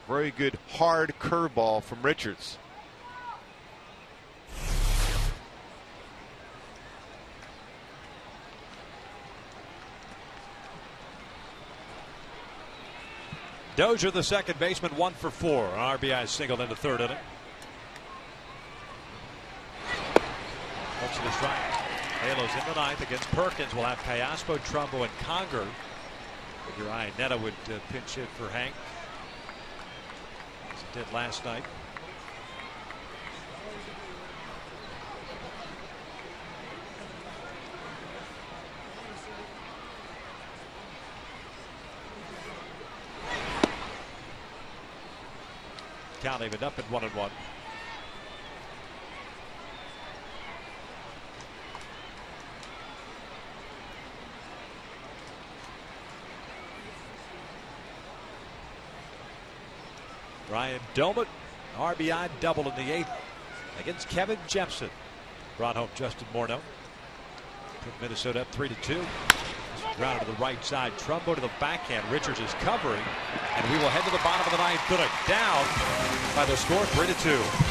Very good hard curveball from Richards. Dozier, the second baseman, 1 for 4. An RBI single in the 3rd inning. Looks to the strike. Halos in the 9th against Perkins. We'll have CALLASPO, Trumbo, and Conger. Figure Iannetta would pinch hit for Hank, as he did last night. Count even up at 1-1. Ryan Doman, RBI double in the 8th against Kevin Jepson. Brought home Justin Morneau. Put Minnesota up 3-2. Ground to the right side. Trumbo to the backhand. Richards is covering. And we will head to the bottom of the 9th inning. Down by the score 3-2.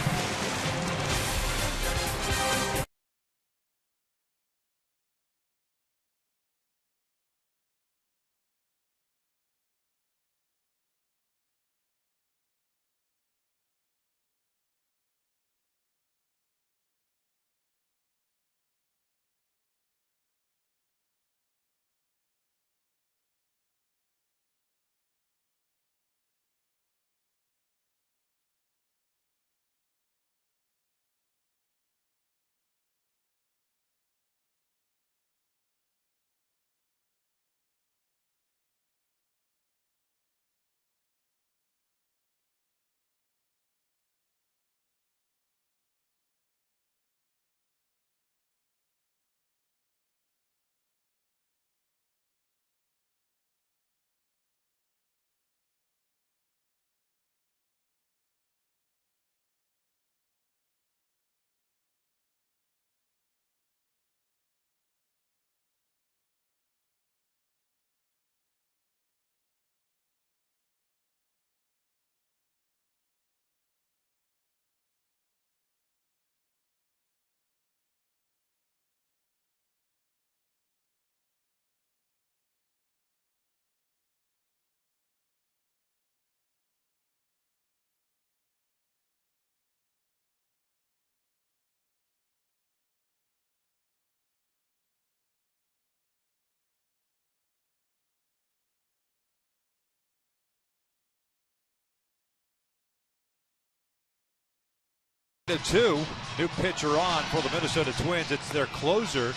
The 2, new pitcher on for the Minnesota Twins. It's their closer,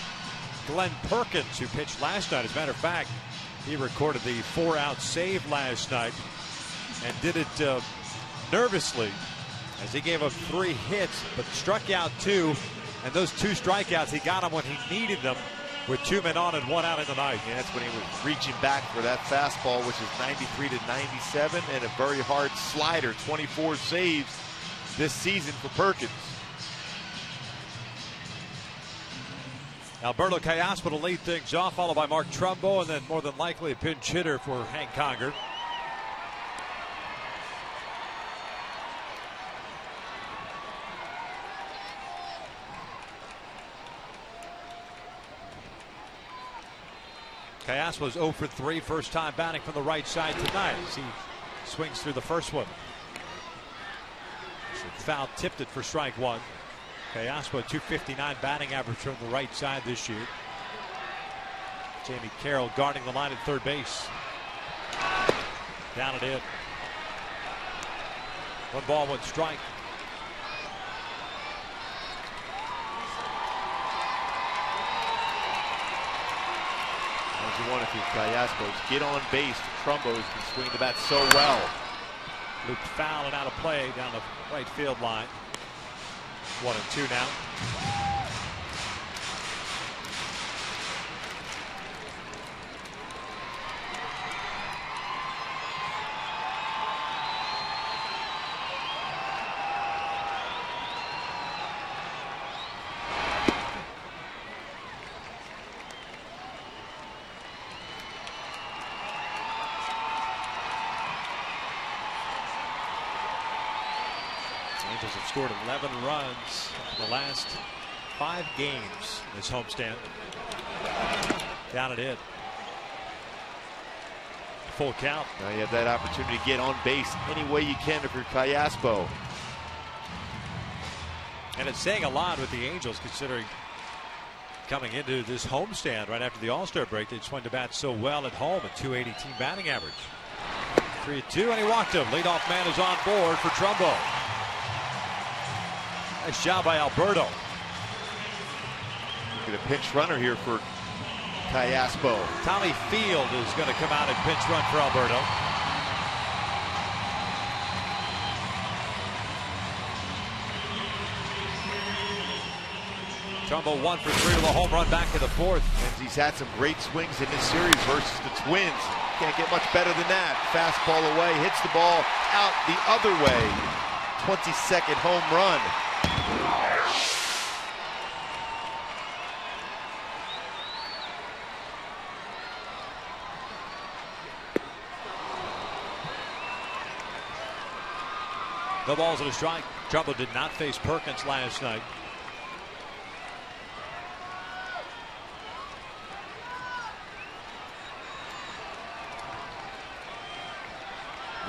Glenn Perkins, who pitched last night. As a matter of fact, he recorded the 4-out save last night and did it nervously as he gave up 3 hits, but struck out 2. And those 2 strikeouts, he got them when he needed them with 2 men on and 1 out in the ninth. And that's when he was reaching back for that fastball, which is 93-97, and a very hard slider. 24 saves this season for Perkins. Alberto CALLASPO to lead things off, followed by Mark Trumbo, and then more than likely a pinch hitter for Hank Conger. CALLASPO's 0 for 3, first time batting from the right side tonight as he swings through the first one. Foul tipped it for strike 1. CALLASPO 259 batting average from the right side this year. Jamie Carroll guarding the line at third base. Down and in. 1 ball, 1 strike. As you want if you're CALLASPO, get on base. Trumbo's can swing the bat so well. Looped foul and out of play down the right field line. 1-2 now. Angels have scored 11 runs in the last 5 games in this homestand. Down and in. Full count. Now you have that opportunity to get on base any way you can if you're CALLASPO. And it's saying a lot with the Angels, considering coming into this homestand right after the All-Star break, they swung to bat so well at home at .280 team batting average. 3-2, and he walked him. Leadoff man is on board for Trumbo. Nice job by Alberto. Look at a pinch runner here for CALLASPO. Tommy Field is going to come out and pinch run for Alberto. Trumbo 1 for 3 with a home run back to the 4th. And he's had some great swings in this series versus the Twins. Can't get much better than that. Fastball away, hits the ball out the other way. 22nd home run. No balls and a strike. Trouble did not face Perkins last night.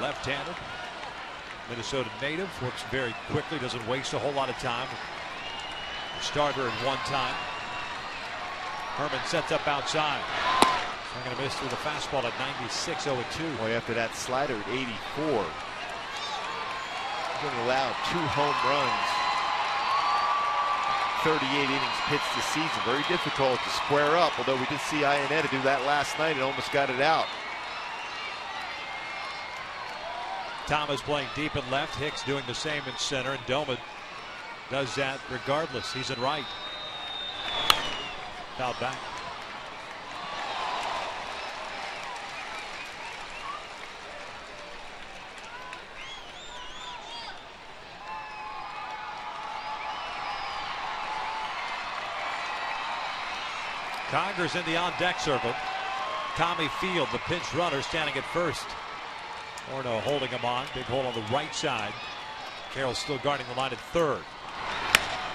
Left-handed. Minnesota native. Works very quickly. Doesn't waste a whole lot of time. Starter in one time. Herman sets up outside. Not going to miss through the fastball at 96, 0-2. Boy, after that slider at 84. He's only allowed 2 home runs. 38 innings pitched this season. Very difficult to square up, although we did see Iannetta do that last night and almost got it out. Thomas playing deep in left. Hicks doing the same in center, and Doman does that regardless. He's in right. Fouled back. Conger's in the on-deck circle. Tommy Field, the pinch runner, standing at first. Orno holding him on. Big hole on the right side. Carroll's still guarding the line at third.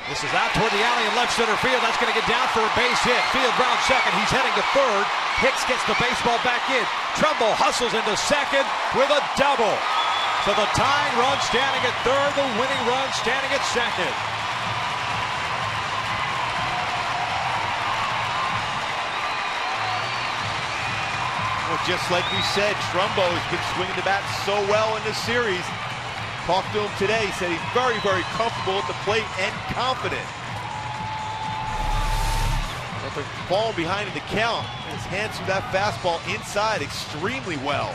This is out toward the alley in left center field. That's going to get down for a base hit. Field round second. He's heading to third. Hicks gets the baseball back in. Trumbo hustles into second with a double. So the tying run standing at third. The winning run standing at second. Just like we said, Trumbo has been swinging the bat so well in this series. Talked to him today, said he's very, very comfortable at the plate and confident. After falling behind in the count, his hands threw that fastball inside extremely well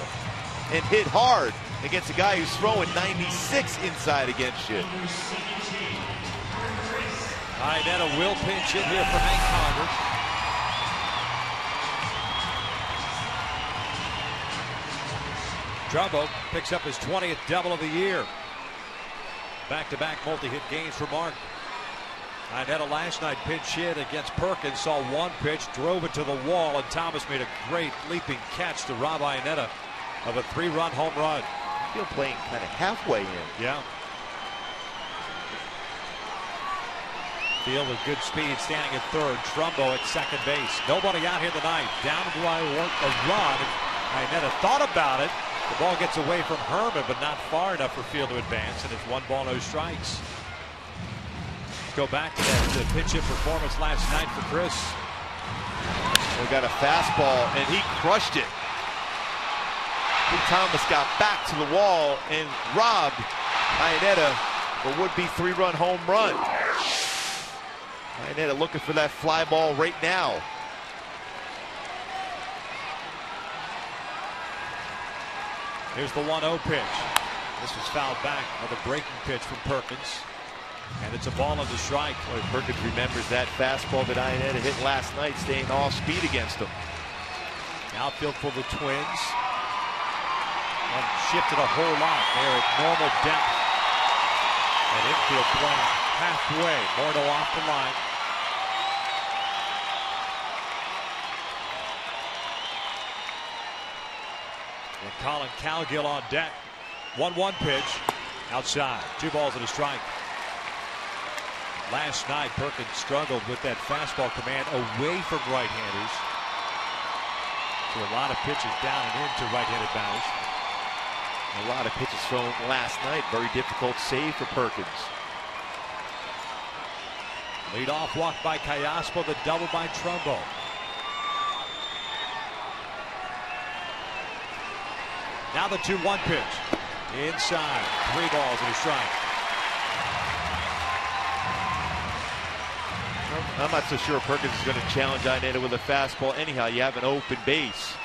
and hit hard against a guy who's throwing 96 inside against you. Iannetta will pinch in here for Hank Conger. Trumbo picks up his 20th double of the year. Back-to-back multi-hit games for Mark. Iannetta last night pinch hit against Perkins, saw one pitch, drove it to the wall, and Thomas made a great leaping catch to rob Iannetta of a 3-run home run. Field playing kind of halfway in. Yeah. Field with good speed, standing at third. Trumbo at second base. Nobody out here tonight. Down to a run. Iannetta thought about it. The ball gets away from Herman, but not far enough for Field to advance, and it's 1 ball, no strikes. Go back to that pitch hit performance last night for Chris. We got a fastball, and he crushed it. Big Thomas got back to the wall and robbed Iannetta a would-be 3-run home run. Iannetta looking for that fly ball right now. Here's the 1-0 pitch. This was fouled back on the breaking pitch from Perkins. And it's a ball on the strike. Boy, Perkins remembers that fastball that Iannetta hit last night, staying off speed against him. Outfield for the Twins. And shifted a whole lot. They're at normal depth. And infield playing halfway. Mordo off the line. And Colin COWGILL on deck. 1-1 pitch. Outside. 2 balls and a strike. Last night, Perkins struggled with that fastball command away from right-handers. So a lot of pitches down and into right-handed batters. A lot of pitches thrown last night. Very difficult save for Perkins. Lead off walk by CALLASPO, the double by Trumbo. Now the 2-1 pitch. Inside. 3 balls and a strike. I'm not so sure Perkins is going to challenge Iannetta with a fastball. Anyhow, you have an open base.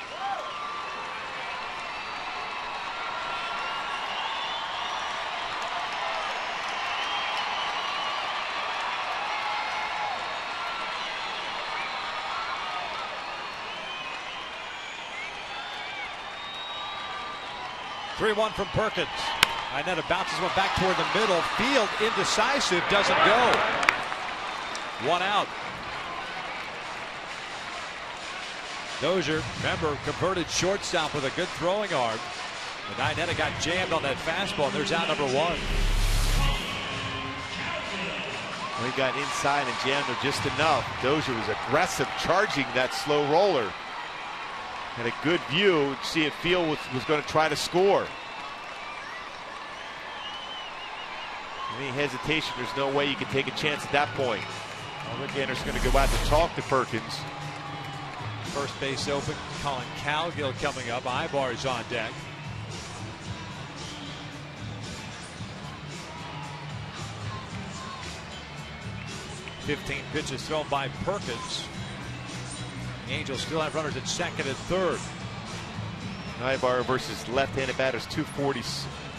3-1 from Perkins. Inetta bounces one back toward the middle. Field indecisive, doesn't go. 1 out. Dozier, remember, converted shortstop with a good throwing arm. But Inetta got jammed on that fastball. There's out number 1. Well, he got inside and jammed her just enough. Dozier was aggressive, charging that slow roller. Had a good view. See it, Field was going to try to score. Any hesitation, there's no way you can take a chance at that point. Well, Rick Anderson's going to go out to talk to Perkins. First base open. Colin COWGILL coming up. Ibar's on deck. .15 pitches thrown by Perkins. The Angels still have runners at second and third. Ibar versus left-handed batters, 240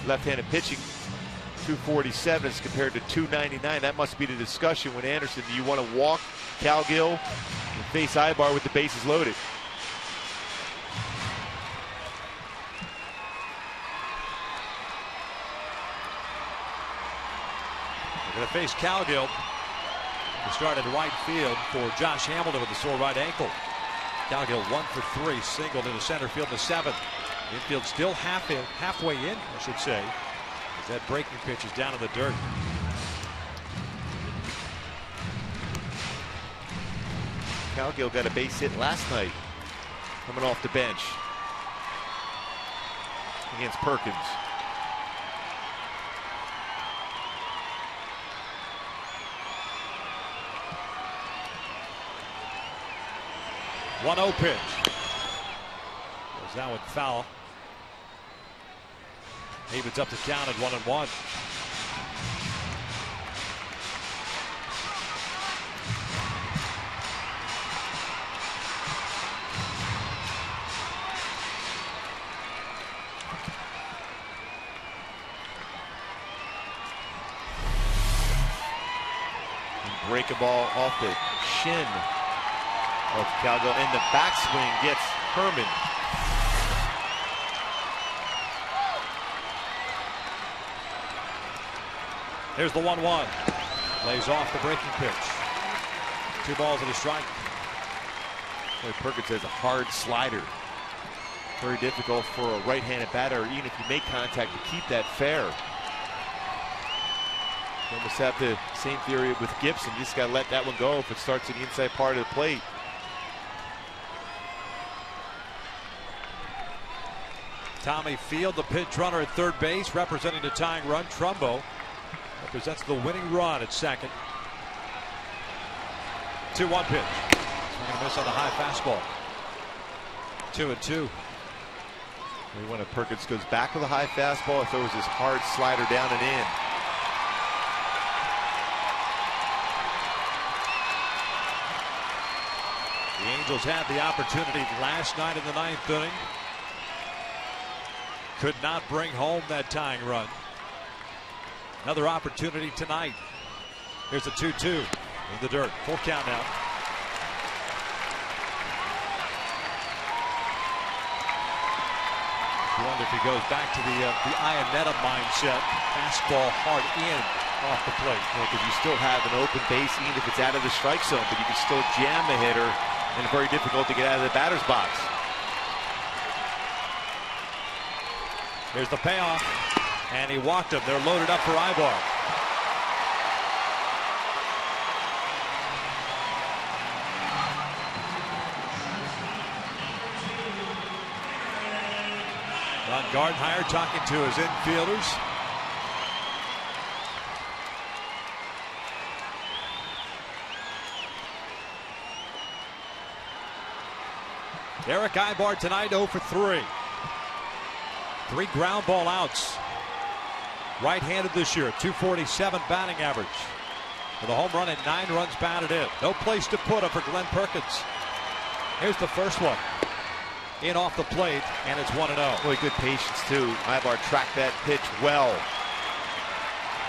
left-handed pitching, 247 as compared to 299. That must be the discussion with Anderson. Do you want to walk COWGILL and face Ibar with the bases loaded? They're going to face COWGILL. He started right field for Josh Hamilton with a sore right ankle. COWGILL 1 for 3, singled into center field in the 7th. Infield still halfway in, I should say. As that breaking pitch is down in the dirt. COWGILL got a base hit last night, coming off the bench against Perkins. .1-0 pitch. Goes down with foul. Evens up the count at 1-1. Break a ball off the shin of COWGILL, and the backswing gets Herman. Here's the 1-1. Lays off the breaking pitch. 2 balls and a strike. Boy, Perkins has a hard slider. Very difficult for a right-handed batter, or even if you make contact, to keep that fair. You almost have the same theory with Gibson. You just got to let that one go if it starts at the inside part of the plate. Tommy Field, the pinch runner at third base, representing the tying run. Trumbo represents the winning run at second. 2-1 pitch. Swing and a miss on the high fastball. 2-2. When Perkins goes back with a high fastball, throws his hard slider down and in. The Angels had the opportunity last night in the 9th inning. Could not bring home that tying run. Another opportunity tonight. Here's a 2-2 in the dirt. Full count now. You wonder if he goes back to the Inetta mindset. Fastball hard in off the plate. Because you still have an open base, even if it's out of the strike zone, but you can still jam the hitter, and very difficult to get out of the batter's box. Here's the payoff, and he walked him. They're loaded up for Ibar. Ron Gardenhire talking to his infielders. Derek Ibar tonight 0 for 3. 3 ground ball outs. Right-handed this year, 247 batting average. With a home run and 9 runs batted in. No place to put him for Glenn Perkins. Here's the first one. In off the plate, and it's 1-0. Boy, good patience, too. Ibar tracked that pitch well.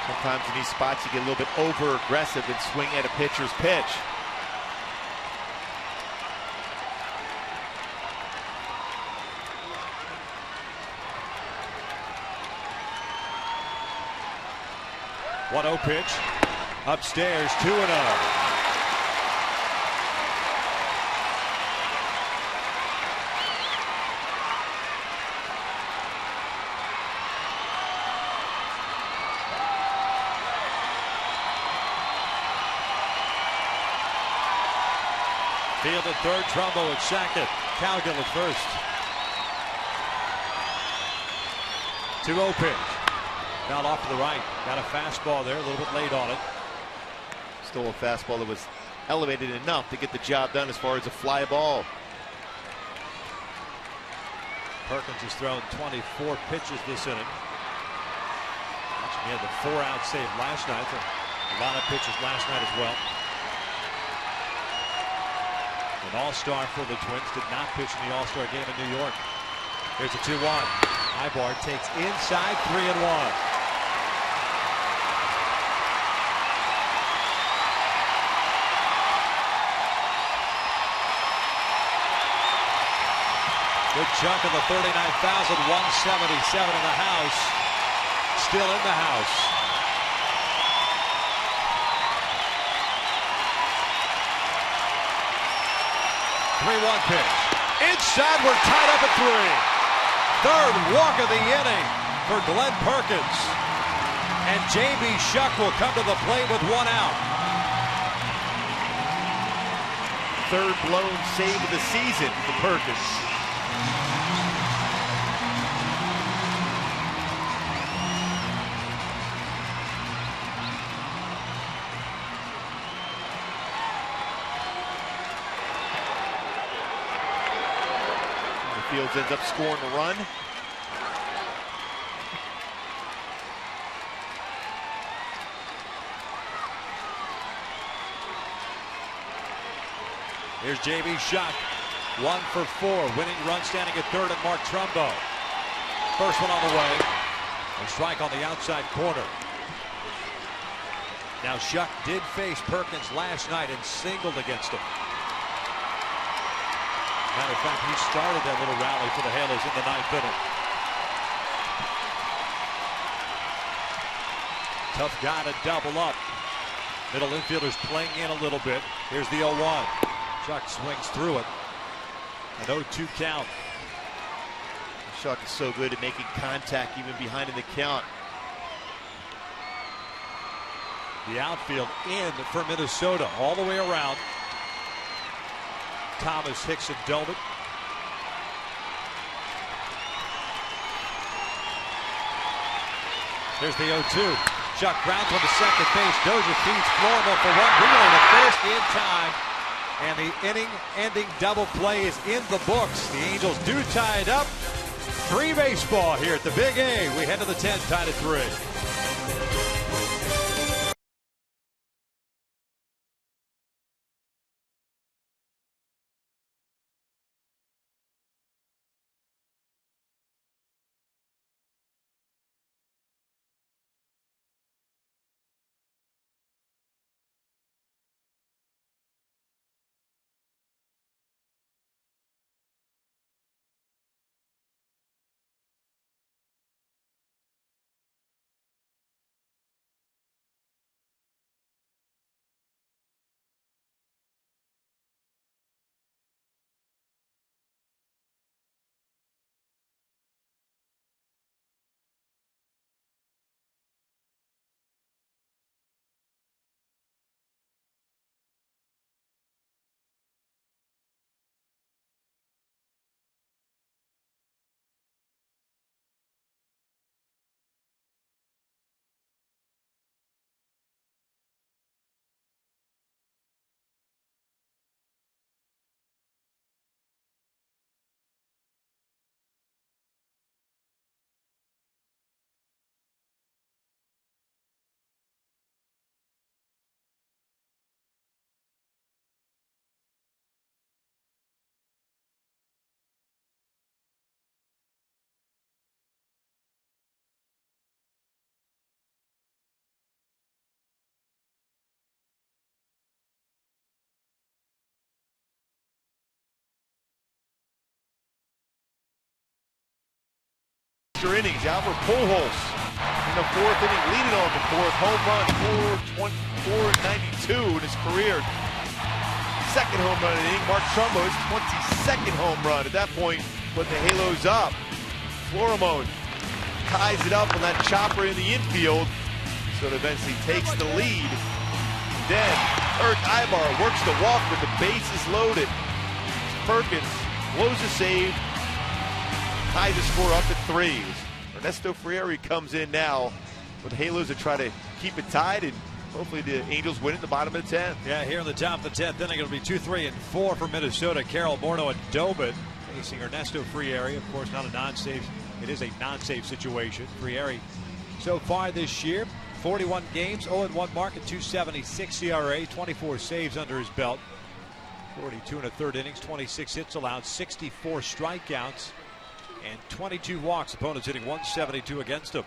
Sometimes in these spots you get a little bit over-aggressive and swing at a pitcher's pitch. 1-0 pitch. Upstairs, 2-0. Field at third, Trumbo at second. Cowgill at first. 2-0 pitch. Foul off to the right. Got a fastball there, a little bit late on it. Stole a fastball that was elevated enough to get the job done as far as a fly ball. Perkins has thrown 24 pitches this inning. He had the 4-out save last night. A lot of pitches last night as well. An all-star for the Twins, did not pitch in the all-star game in New York. Here's a 2-1. Ibar takes inside, 3-1. Good chunk of the 39,177 in the house. Still in the house. Three-one pitch. Inside, we're tied up at 3. Third walk of the inning for Glenn Perkins. And J.B. Shuck will come to the plate with 1 out. Third blown save of the season for Perkins. Fields ends up scoring a run. Here's J.B. Shuck. 1 for 4. Winning run standing at third and Mark Trumbo. First one on the way. A strike on the outside corner. Now Shuck did face Perkins last night and singled against him. Matter of fact, he started that little rally for the Halos in the 9th inning. Tough guy to double up. Middle infielders playing in a little bit. Here's the 0-1. Shuck swings through it. An 0-2 count. Shuck is so good at making contact even behind in the count. The outfield in for Minnesota all the way around. Thomas, Hicks, and Doman. There's the 0-2. Shuck grounds on the second base. Dozier feeds Florida for 1. Wheeler to first in time. And the inning-ending double play is in the books. The Angels do tie it up. 3 baseball here at the Big A. We head to the 10th, tied at 3. Innings, Albert Pujols in the fourth inning, leading off the fourth. Home run, 492 in his career. Second home run in the inning. Mark Trumbo's 22nd home run. At that point, put the Halos up. Florimone ties it up on that chopper in the infield, so it eventually takes the lead. Then Eric Ibar works the walk with the bases loaded. Perkins blows a save, ties the score up at 3. Ernesto Frieri comes in now with the Halos to try to keep it tied, and hopefully the Angels win at the bottom of the 10th. Yeah, here in the top of the 10th inning, it'll be 2, 3, and 4 for Minnesota. Carroll, Morneau, and Dobin facing Ernesto Frieri. Of course, not a non-save. It is a non-save situation. Frieri so far this year, 41 games, 0-1 mark at 2.76 ERA, 24 saves under his belt, 42 and a third innings, 26 hits allowed, 64 strikeouts, and 22 walks. Opponents hitting 172 against him.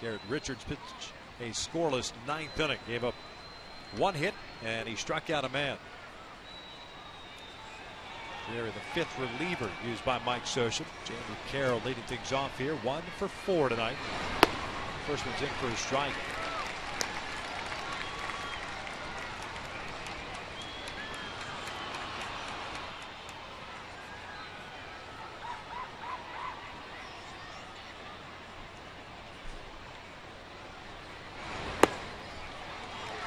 Garrett Richards pitched a scoreless 9th inning, gave up 1 hit, and he struck out a man. Frieri, the 5th reliever used by Mike Scioscia. Jamie Carroll leading things off here, 1 for 4 tonight. First one's in for a strike.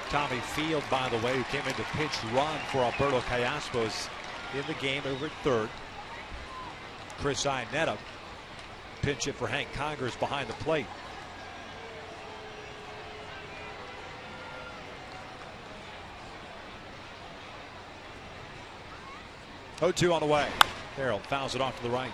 Tommy Field, by the way, who came in to pinch run for Alberto CALLASPO, is in the game over at third. Chris Iannetta, pinch hit for Hank Conger, is behind the plate. Oh, 2 on the way. Carroll fouls it off to the right.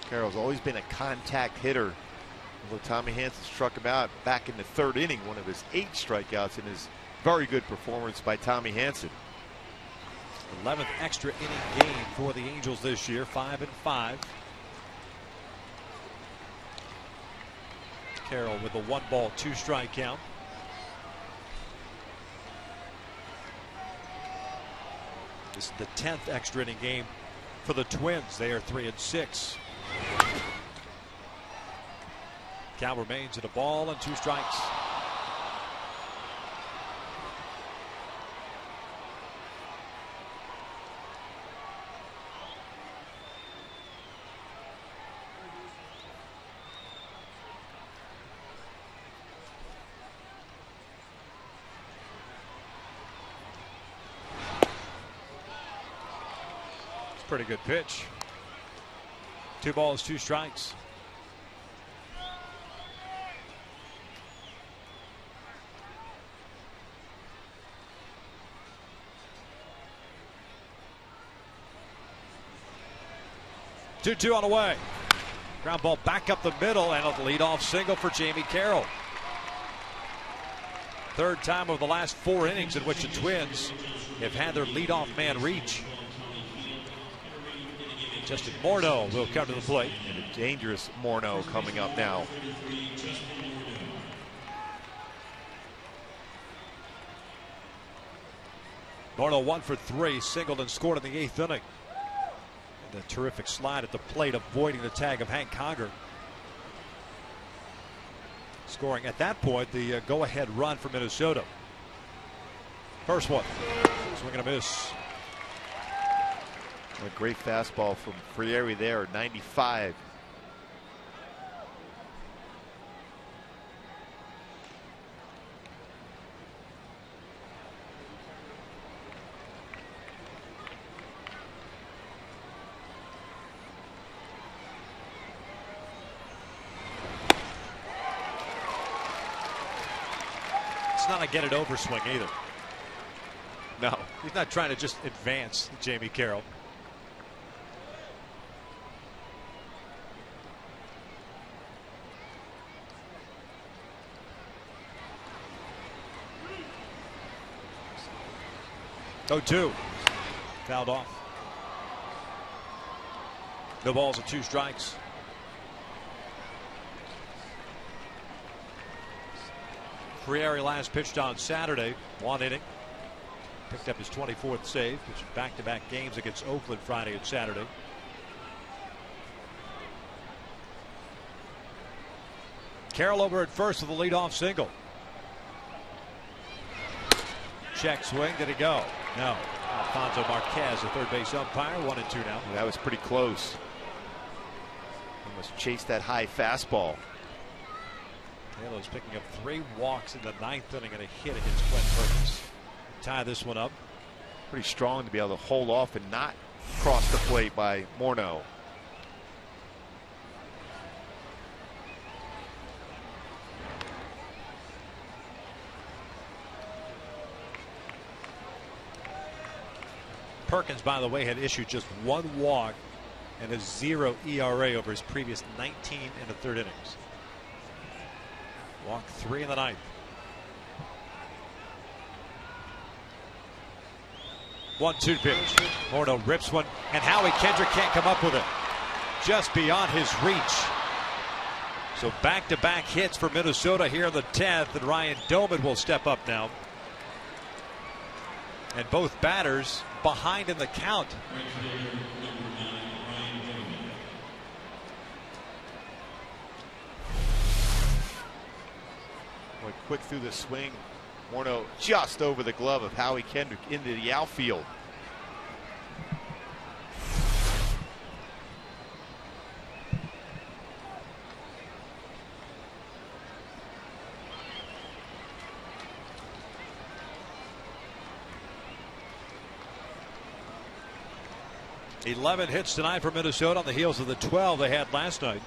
Carroll's always been a contact hitter. Although Tommy Hanson struck him out back in the 3rd inning, one of his 8 strikeouts in his very good performance by Tommy Hanson. 11th extra inning game for the Angels this year, 5-5. Carroll with a 1-ball, 2-strike count. This is the 10th extra inning game for the Twins. They are 3-6. Count remains at a ball and 2 strikes. It's a pretty good pitch. 2 balls, 2 strikes. Two on the way. Ground ball back up the middle, and a leadoff single for Jamie Carroll. 3rd time over the last 4 innings in which the Twins have had their leadoff man reach. Justin Morneau will come to the plate. And a dangerous Morneau coming up now. Morneau 1 for 3, singled and scored in the 8th inning. And a terrific slide at the plate, avoiding the tag of Hank Conger. Scoring at that point the go-ahead run for Minnesota. First one, swing and a miss. A great fastball from Frieri there, 95. It's not a get it over swing either. No, he's not trying to just advance Jamie Carroll. Oh, 2. Fouled off. No balls and 2 strikes. Frieri last pitched on Saturday, 1 inning. Picked up his 24th save, which is back-to-back games against Oakland Friday and Saturday. Carroll over at first with a leadoff single. Check swing. Did it go? No. Alfonso Marquez, the third base umpire. 1-2 now. That was pretty close. Almost chased that high fastball. Taylor's picking up 3 walks in the 9th inning and a hit against Clint Perkins. Tie this one up. Pretty strong to be able to hold off and not cross the plate by Morneau. Perkins, by the way, had issued just 1 walk and a 0 ERA over his previous 19 in the 3rd innings. Walk 3 in the 9th. 1-2 pitch. Morneau rips one, and Howie Kendrick can't come up with it. Just beyond his reach. So back-to-back hits for Minnesota here in the 10th, and Ryan Doman will step up now. And both batters behind in the count. Went quick through the swing. Morneau just over the glove of Howie Kendrick into the outfield. $11 hits tonight for Minnesota on the heels of the 12 they had last night.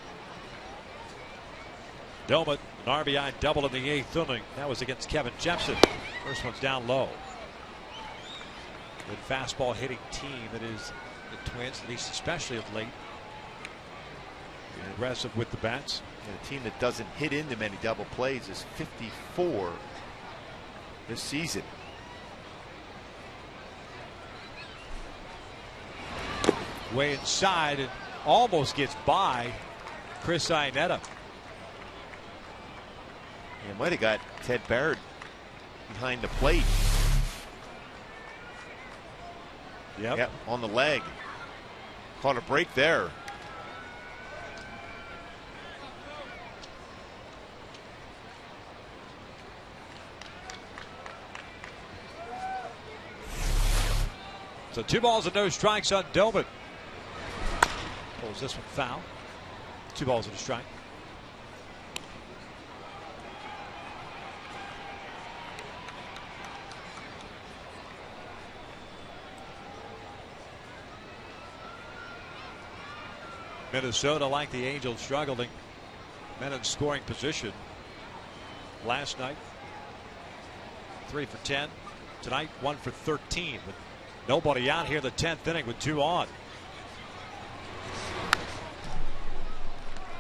Doman, an RBI double in the 8th inning. That was against Kevin Jepson. First one's down low. Good fastball hitting team that is the Twins, at least especially of late. Being aggressive with the bats. And a team that doesn't hit into many double plays is 54 this season. Way inside and almost gets by Chris Iannetta. He might have got Ted Barrett behind the plate. Yep, on the leg. Caught a break there. So 2 balls and no strikes on Doman. Pulls this one foul. 2 balls and a strike. Minnesota, like the Angels, struggling. Men in scoring position last night. 3 for 10. Tonight 1 for 13. But nobody out here in the 10th inning with 2 on.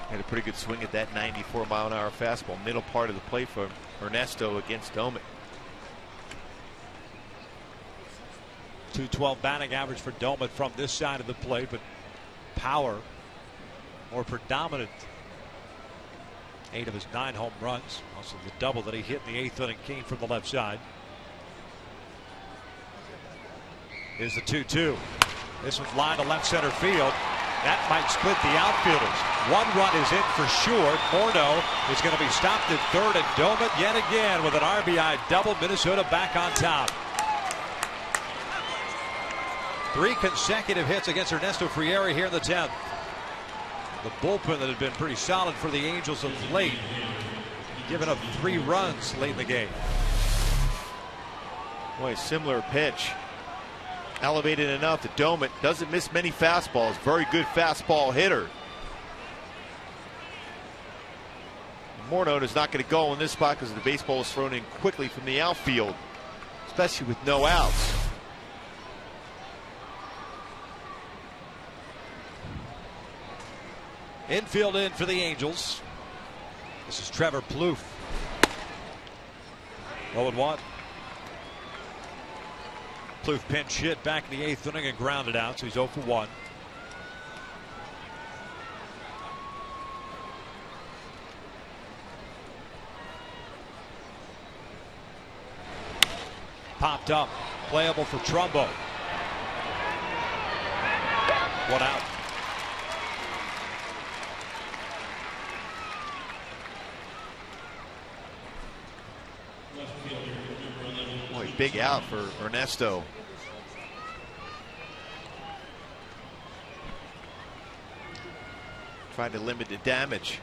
Had a pretty good swing at that 94-mile-an-hour fastball, middle part of the plate for Ernesto against Doman. .212 batting average for Doman from this side of the plate, but power more predominant. 8 of his 9 home runs. Also the double that he hit in the 8th inning came from the left side. Here's the 2-2. This one's lined to left center field. That might split the outfielders. 1 run is in for sure. Morneau is going to be stopped at 3rd, and Doman yet again with an RBI double. Minnesota back on top. 3 consecutive hits against Ernesto Frieri here in the 10th. The bullpen that had been pretty solid for the Angels of late, giving up 3 runs late in the game. Boy, a similar pitch. Elevated enough that Doman doesn't miss many fastballs. Very good fastball hitter. Morneau is not going to go in this spot because the baseball is thrown in quickly from the outfield, especially with no outs. Infield in for the Angels. This is Trevor Plouffe. 0-1. Plouffe pinch hit back in the 8th inning and grounded out, so he's 0 for 1. Popped up. Playable for Trumbo. 1 out. Boy, big out for Ernesto. Trying to limit the damage.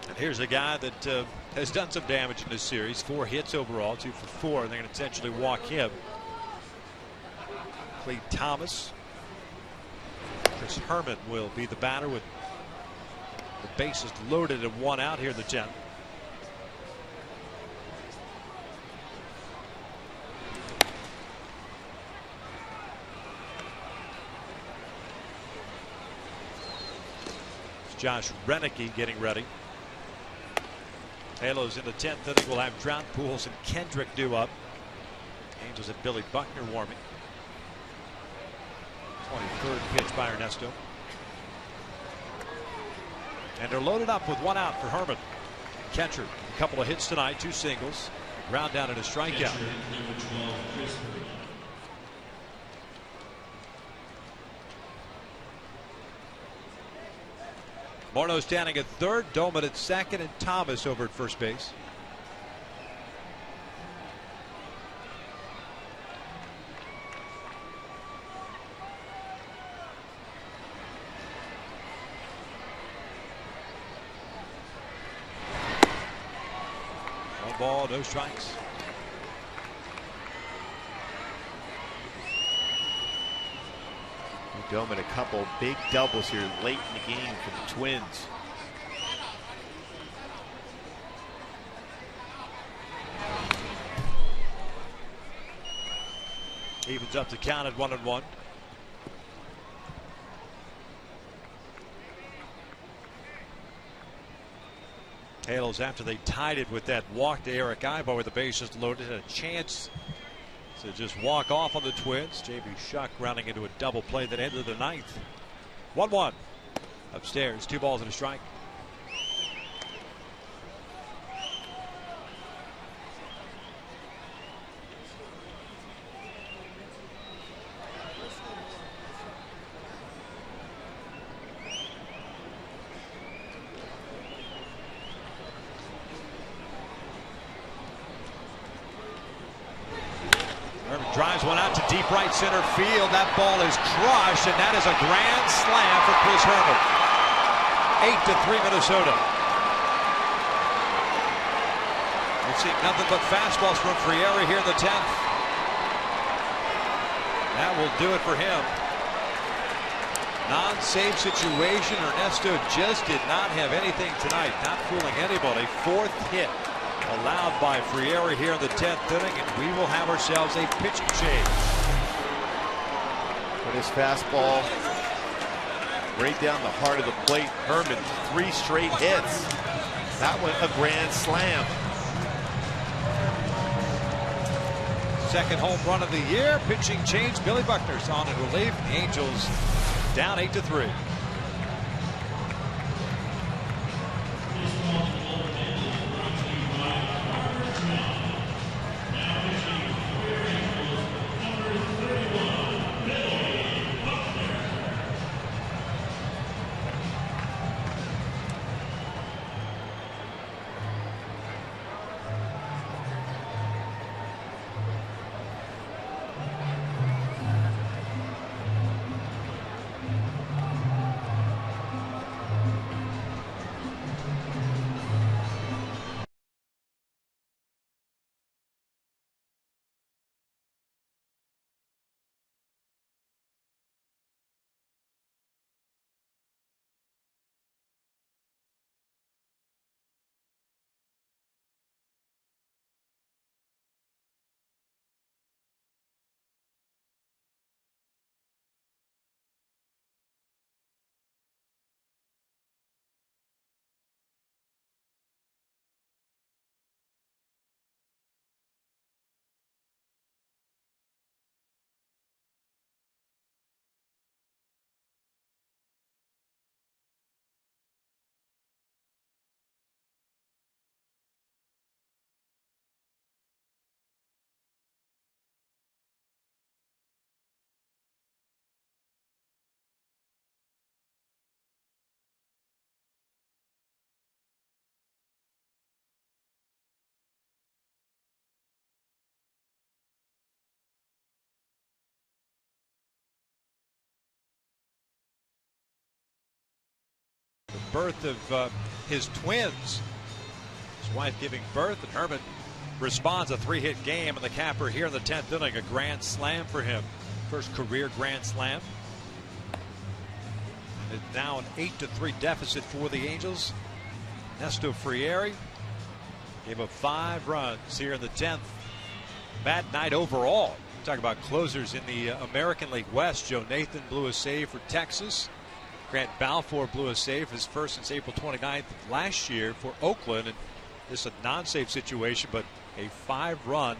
And here's a guy that has done some damage in this series. 4 hits overall, 2 for 4. And they're going to intentionally walk him. Clay Thomas. Chris Herman will be the batter with the bases loaded and 1 out here in the 10th. Josh Renicky getting ready. Halos in the 10th inning. We'll have Trout, Pujols, and Kendrick due up. Angels and Billy Buckner warming. 23rd pitch by Ernesto. And they're loaded up with 1 out for Herman. Catcher, a couple of hits tonight, 2 singles. Ground down and a strikeout. Morneau standing at third, Doman at second, and Thomas over at first base. One ball, no strikes. Doman a couple big doubles here late in the game for the Twins. Evens up the count at 1-1. Halos, after they tied it with that walk to Eric Ibo with the bases loaded, had a chance to just walk off on the Twins. J.B. Shuck rounding into a double play that ended the 9th. 1-1. Upstairs, 2 balls and a strike. Drives one out to deep right center field. That ball is crushed, and that is a grand slam for Chris Herman. 8-3 Minnesota. We're seeing nothing but fastballs from Frieri here in the 10th. That will do it for him. Non-save situation. Ernesto just did not have anything tonight. Not fooling anybody. 4th hit allowed by Frieri here in the 10th inning, and we will have ourselves a pitching change. But his fastball right down the heart of the plate. Herman, 3 straight hits. That one a grand slam. Second home run of the year. Pitching change. Billy Buckner's on in relief. The Angels down 8-3. birth of his twins. His wife giving birth, and Herman responds. A 3-hit game, and the capper here in the 10th inning. A grand slam for him. First career grand slam. And it's now an 8-3 deficit for the Angels. Ernesto Frieri gave up 5 runs here in the 10th. Bad night overall. Talk about closers in the American League West. Joe Nathan blew a save for Texas. Grant Balfour blew a save, his first since April 29th of last year for Oakland. And this is a non-save situation, but a 5-run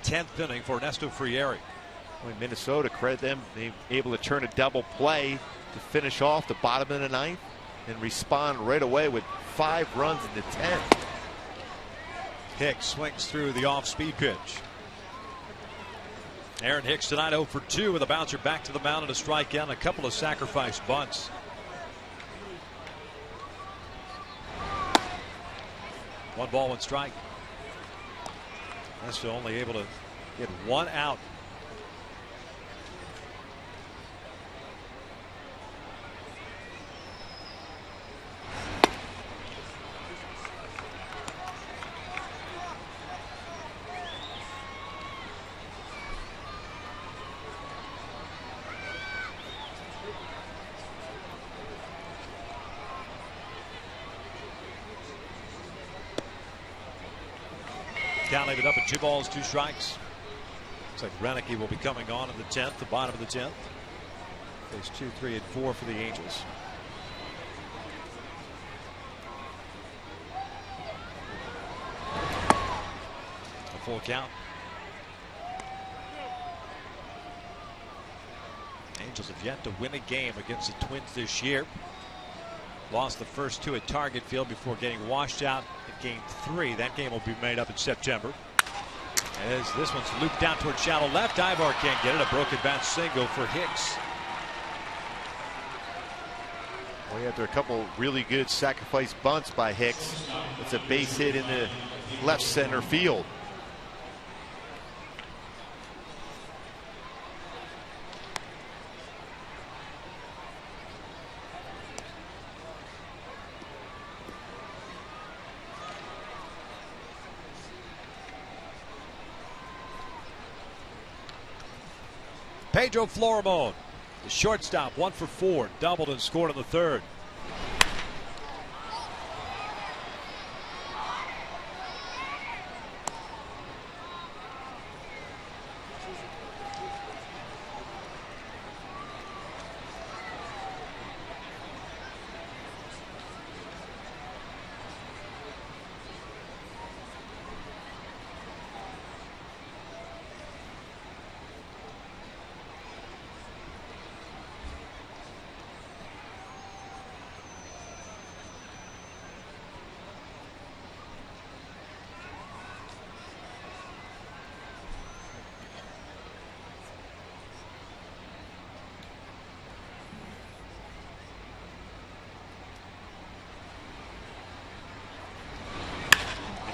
10th inning for Ernesto Frieri. Well, Minnesota, credit them. They were able to turn a double play to finish off the bottom of the 9th and respond right away with 5 runs in the 10th. Hicks swings through the off-speed pitch. Aaron Hicks tonight 0 for 2 with a bouncer back to the mound and a strikeout and a couple of sacrifice bunts. One ball, one strike. That's only able to get 1 out. Count leave it up at 2 balls, 2 strikes. Looks like Renicky will be coming on in the 10th, the bottom of the 10th. Phase 2, 3, and 4 for the Angels. A full count. Angels have yet to win a game against the Twins this year. Lost the first 2 at Target Field before getting washed out in Game 3. That game will be made up in September. As this one's looped down toward shallow left. Ivar can't get it. A broken bat single for Hicks. Well, after a couple really good sacrifice bunts by Hicks, it's a base hit in the left center field. Pedro Florimon, the shortstop, 1 for 4, doubled and scored in the 3rd.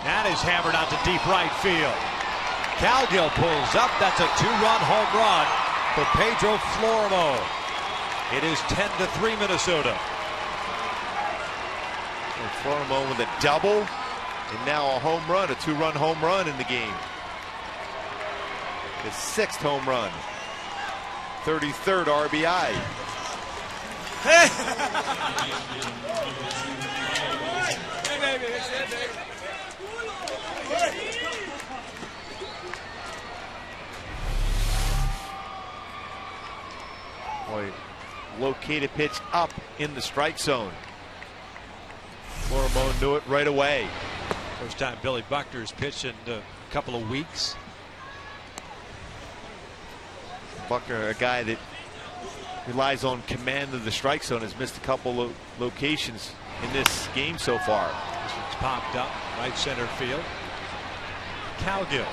That is hammered out to deep right field. COWGILL pulls up. That's a 2-run home run for Pedro Florimon. It is 10-3 Minnesota. And Florimon with a double, and now a home run, a 2-run home run in the game. His 6th home run, 33rd RBI. Boy, located pitch up in the strike zone. Florimon knew it right away. First time Billy Buckner's pitched in a couple of weeks. Buckner, a guy that relies on command of the strike zone, has missed a couple locations in this game so far. This one's popped up right center field. COWGILL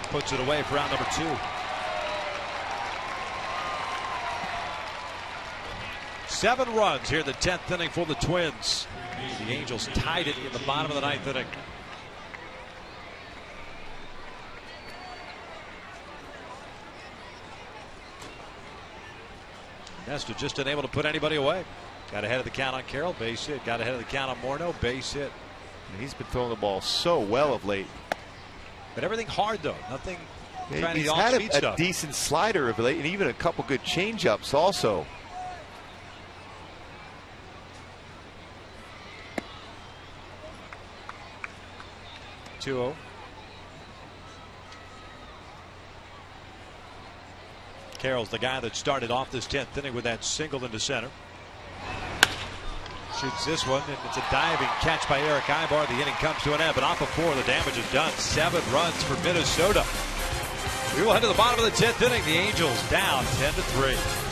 puts it away for round number 2. Seven runs here in the 10th inning for the Twins. The Angels tied it in the bottom of the 9th inning. Nestor just unable to put anybody away. Got ahead of the count on Carroll, base hit. Got ahead of the count on Morneau, base hit. And he's been throwing the ball so well of late. But everything hard though. Nothing. He's had a decent slider of late, and even a couple good changeups also. Two-0. Carroll's the guy that started off this 10th inning with that single into center. Shoots this one, and it's a diving catch by Eric Ibar. The inning comes to an end, but off of 4, the damage is done. 7 runs for Minnesota. We will head to the bottom of the 10th inning. The Angels down 10-3.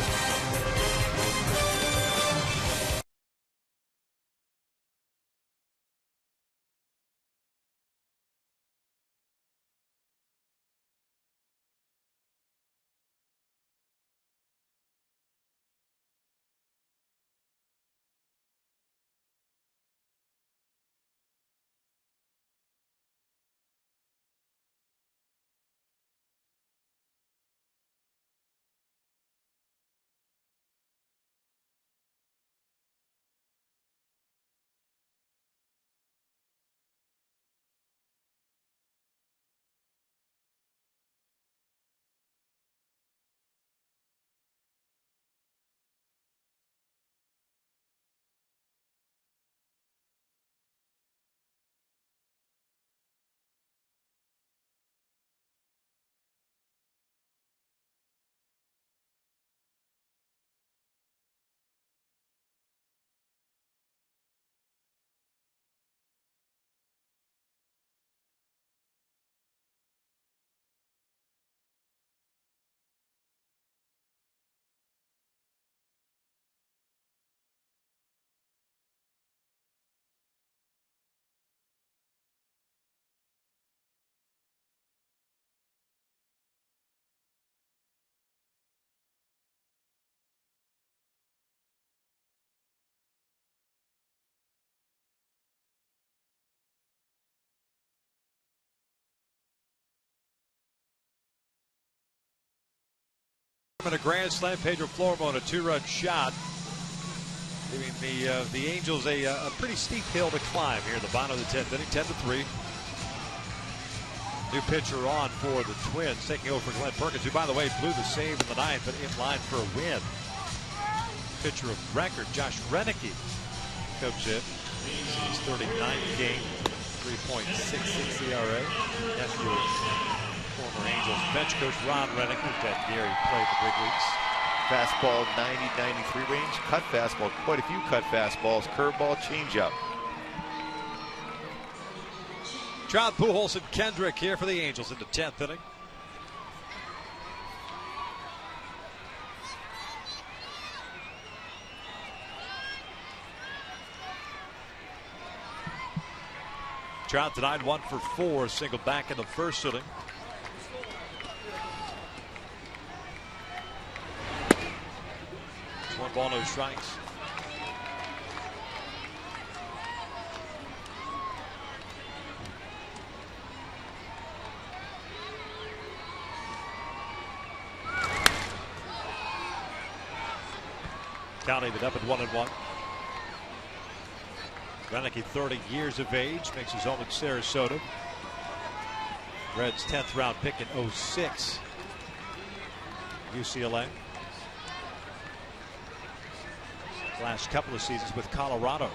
A grand slam, Pedro Flormo on a 2-run shot, giving the Angels a pretty steep hill to climb here at the bottom of the 10th inning. 10-3. New pitcher on for the Twins, taking over for Glenn Perkins, who, by the way, blew the save in the ninth, but in line for a win. Pitcher of record, Josh Renicky, comes in. His 39th game, 3.66 ERA. Nephew of former Angels bench coach Ron Renick, who's got Gary played the big leagues. Fastball 90-93 range, cut fastball, quite a few cut fastballs, curveball, changeup. Trout, Pujols, and Kendrick here for the Angels in the 10th inning. Trout denied 1 for 4, singled back in the first inning. It's 1 ball, no strikes. Count ended up at 1-1. Renicky, 30 years of age, makes his home in Sarasota. Reds 10th round pick in 06. UCLA. Last couple of seasons with Colorado.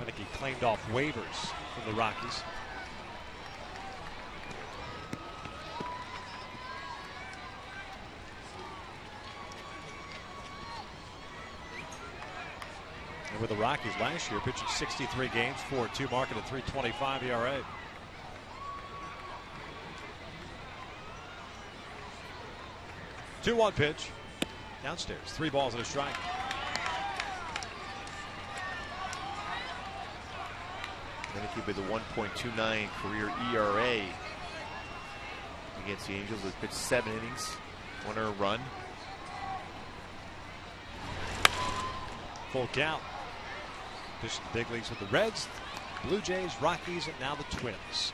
Renicky claimed off waivers from the Rockies. And with the Rockies last year, pitching 63 games, 4.2 market at 3.25 ERA. Two 2-1 pitch. Downstairs, 3 balls and a strike. Renicky with a 1.29 career ERA against the Angels. Has pitched 7 innings, 1 earned run. Full count. Pitched the big leagues with the Reds, Blue Jays, Rockies, and now the Twins.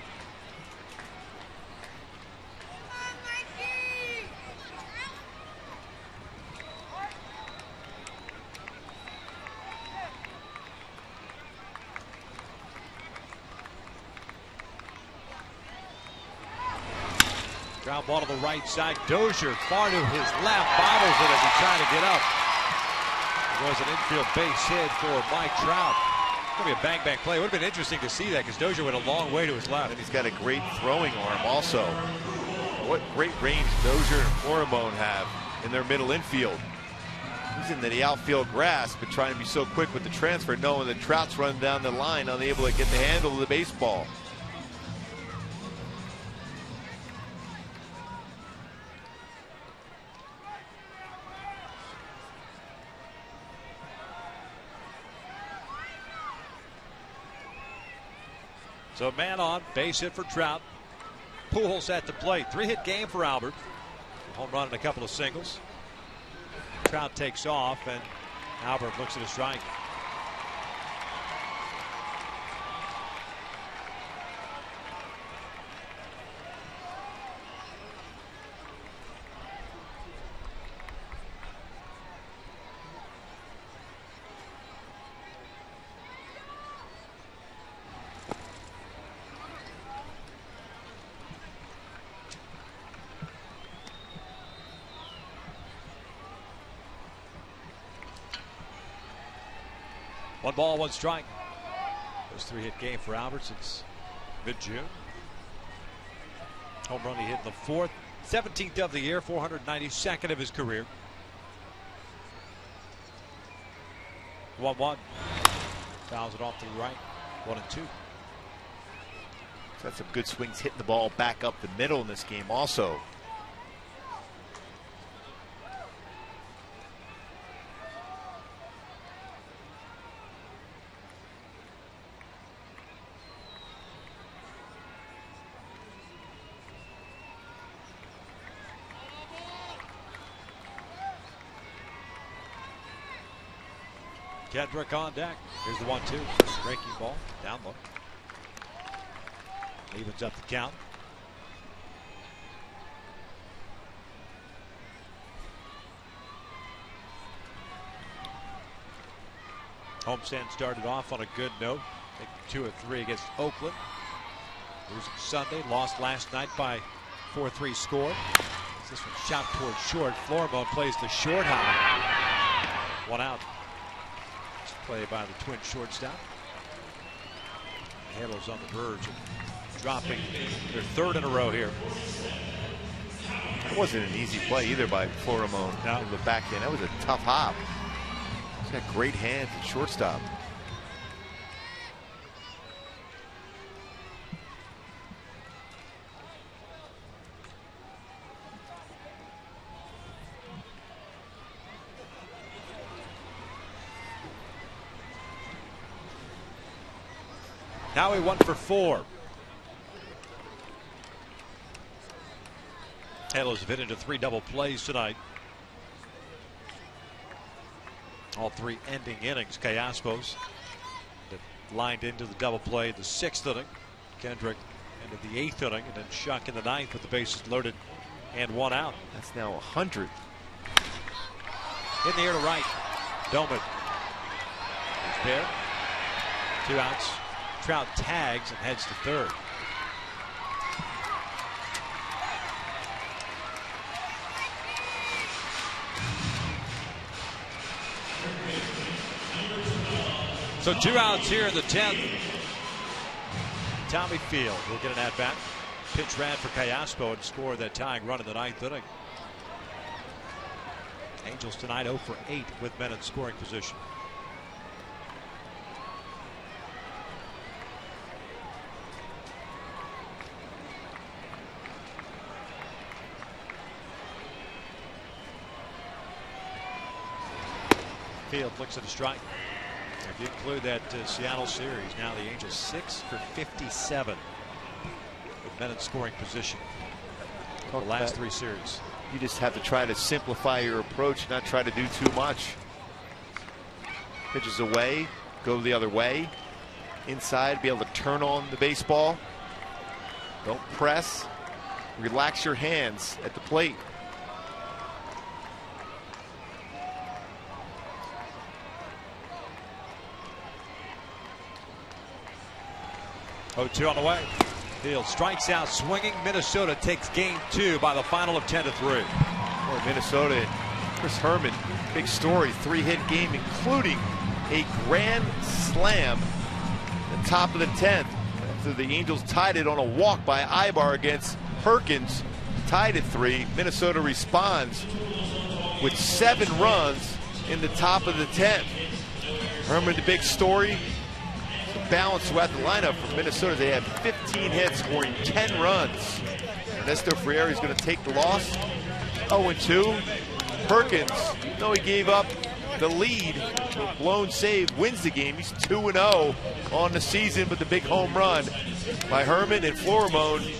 Ground ball to the right side. Dozier far to his left. Bobbles it as he tried to get up. It was an infield base hit for Mike Trout. It's going to be a bang-bang play. It would have been interesting to see that because Dozier went a long way to his left. And he's got a great throwing arm also. What great range Dozier and Florimone have in their middle infield. He's in the outfield grass, but trying to be so quick with the transfer, knowing that Trout's running down the line, unable to get the handle of the baseball. So man on, base hit for Trout. Pujols at the plate. 3-hit game for Albert. Home run and a couple of singles. Trout takes off, and Albert looks at a strike. One ball, one strike. It was 3-hit game for Albert since mid-June. Home run he hit in the 4th, 17th of the year, 492nd of his career. 1-1. Fouls it off to the right. 1-2. Got some good swings hitting the ball back up the middle in this game also. Kendrick on deck. Here's the 1-2. Breaking ball. Down low. Evens up the count. Homestand started off on a good note. 2 of 3 against Oakland. Losing Sunday. Lost last night by 4-3 score. This one shot towards short. Florimone plays the short high. 1 out. Play by the Twin shortstop. Halos on the verge of dropping their 3rd in a row here. That wasn't an easy play either by Florimone in the back end. That was a tough hop. He's got great hands at shortstop. Now he 1 for 4. Halos have hit into 3 double plays tonight. All 3 ending innings. CALLASPO's that lined into the double play in the 6th inning. Kendrick into the 8th inning, and then Shuck in the 9th with the bases loaded and 1 out. That's now 100. In the air to right. Doman. He's there. 2 outs. Trout tags and heads to 3rd. So 2 outs here in the 10th. Tommy Field will get an at-bat. Pitch ran for CALLASPO and scored that tying run in the 9th inning. Angels tonight 0 for 8 with men in scoring position. Field looks at a strike. If you include that Seattle series, now the Angels 6 for 57 with men in scoring position. The last 3 series. You just have to try to simplify your approach, not try to do too much. Pitches away, go the other way. Inside, be able to turn on the baseball. Don't press. Relax your hands at the plate. Oh, 2 on the way. Field strikes out swinging. Minnesota takes game 2 by the final of 10-3. Boy, Minnesota, Chris Herman, big story, 3-hit game, including a grand slam at the top of the 10th. After the Angels tied it on a walk by Ibar against Perkins, tied at 3. Minnesota responds with 7 runs in the top of the 10th. Herman, the big story. Balance throughout the lineup for Minnesota. They have 15 hits, scoring 10 runs. Ernesto Frieri is going to take the loss. 0-2. Perkins, though he gave up the lead, a blown save, wins the game. He's 2-0 on the season, but the big home run by Herman, and Florimone,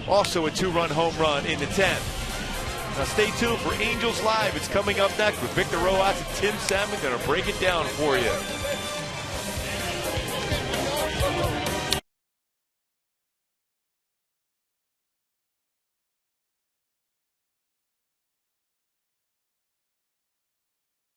also a 2-run home run in the 10th. Now stay tuned for Angels Live. It's coming up next with Victor Rojas and Tim Salmon. Going to break it down for you.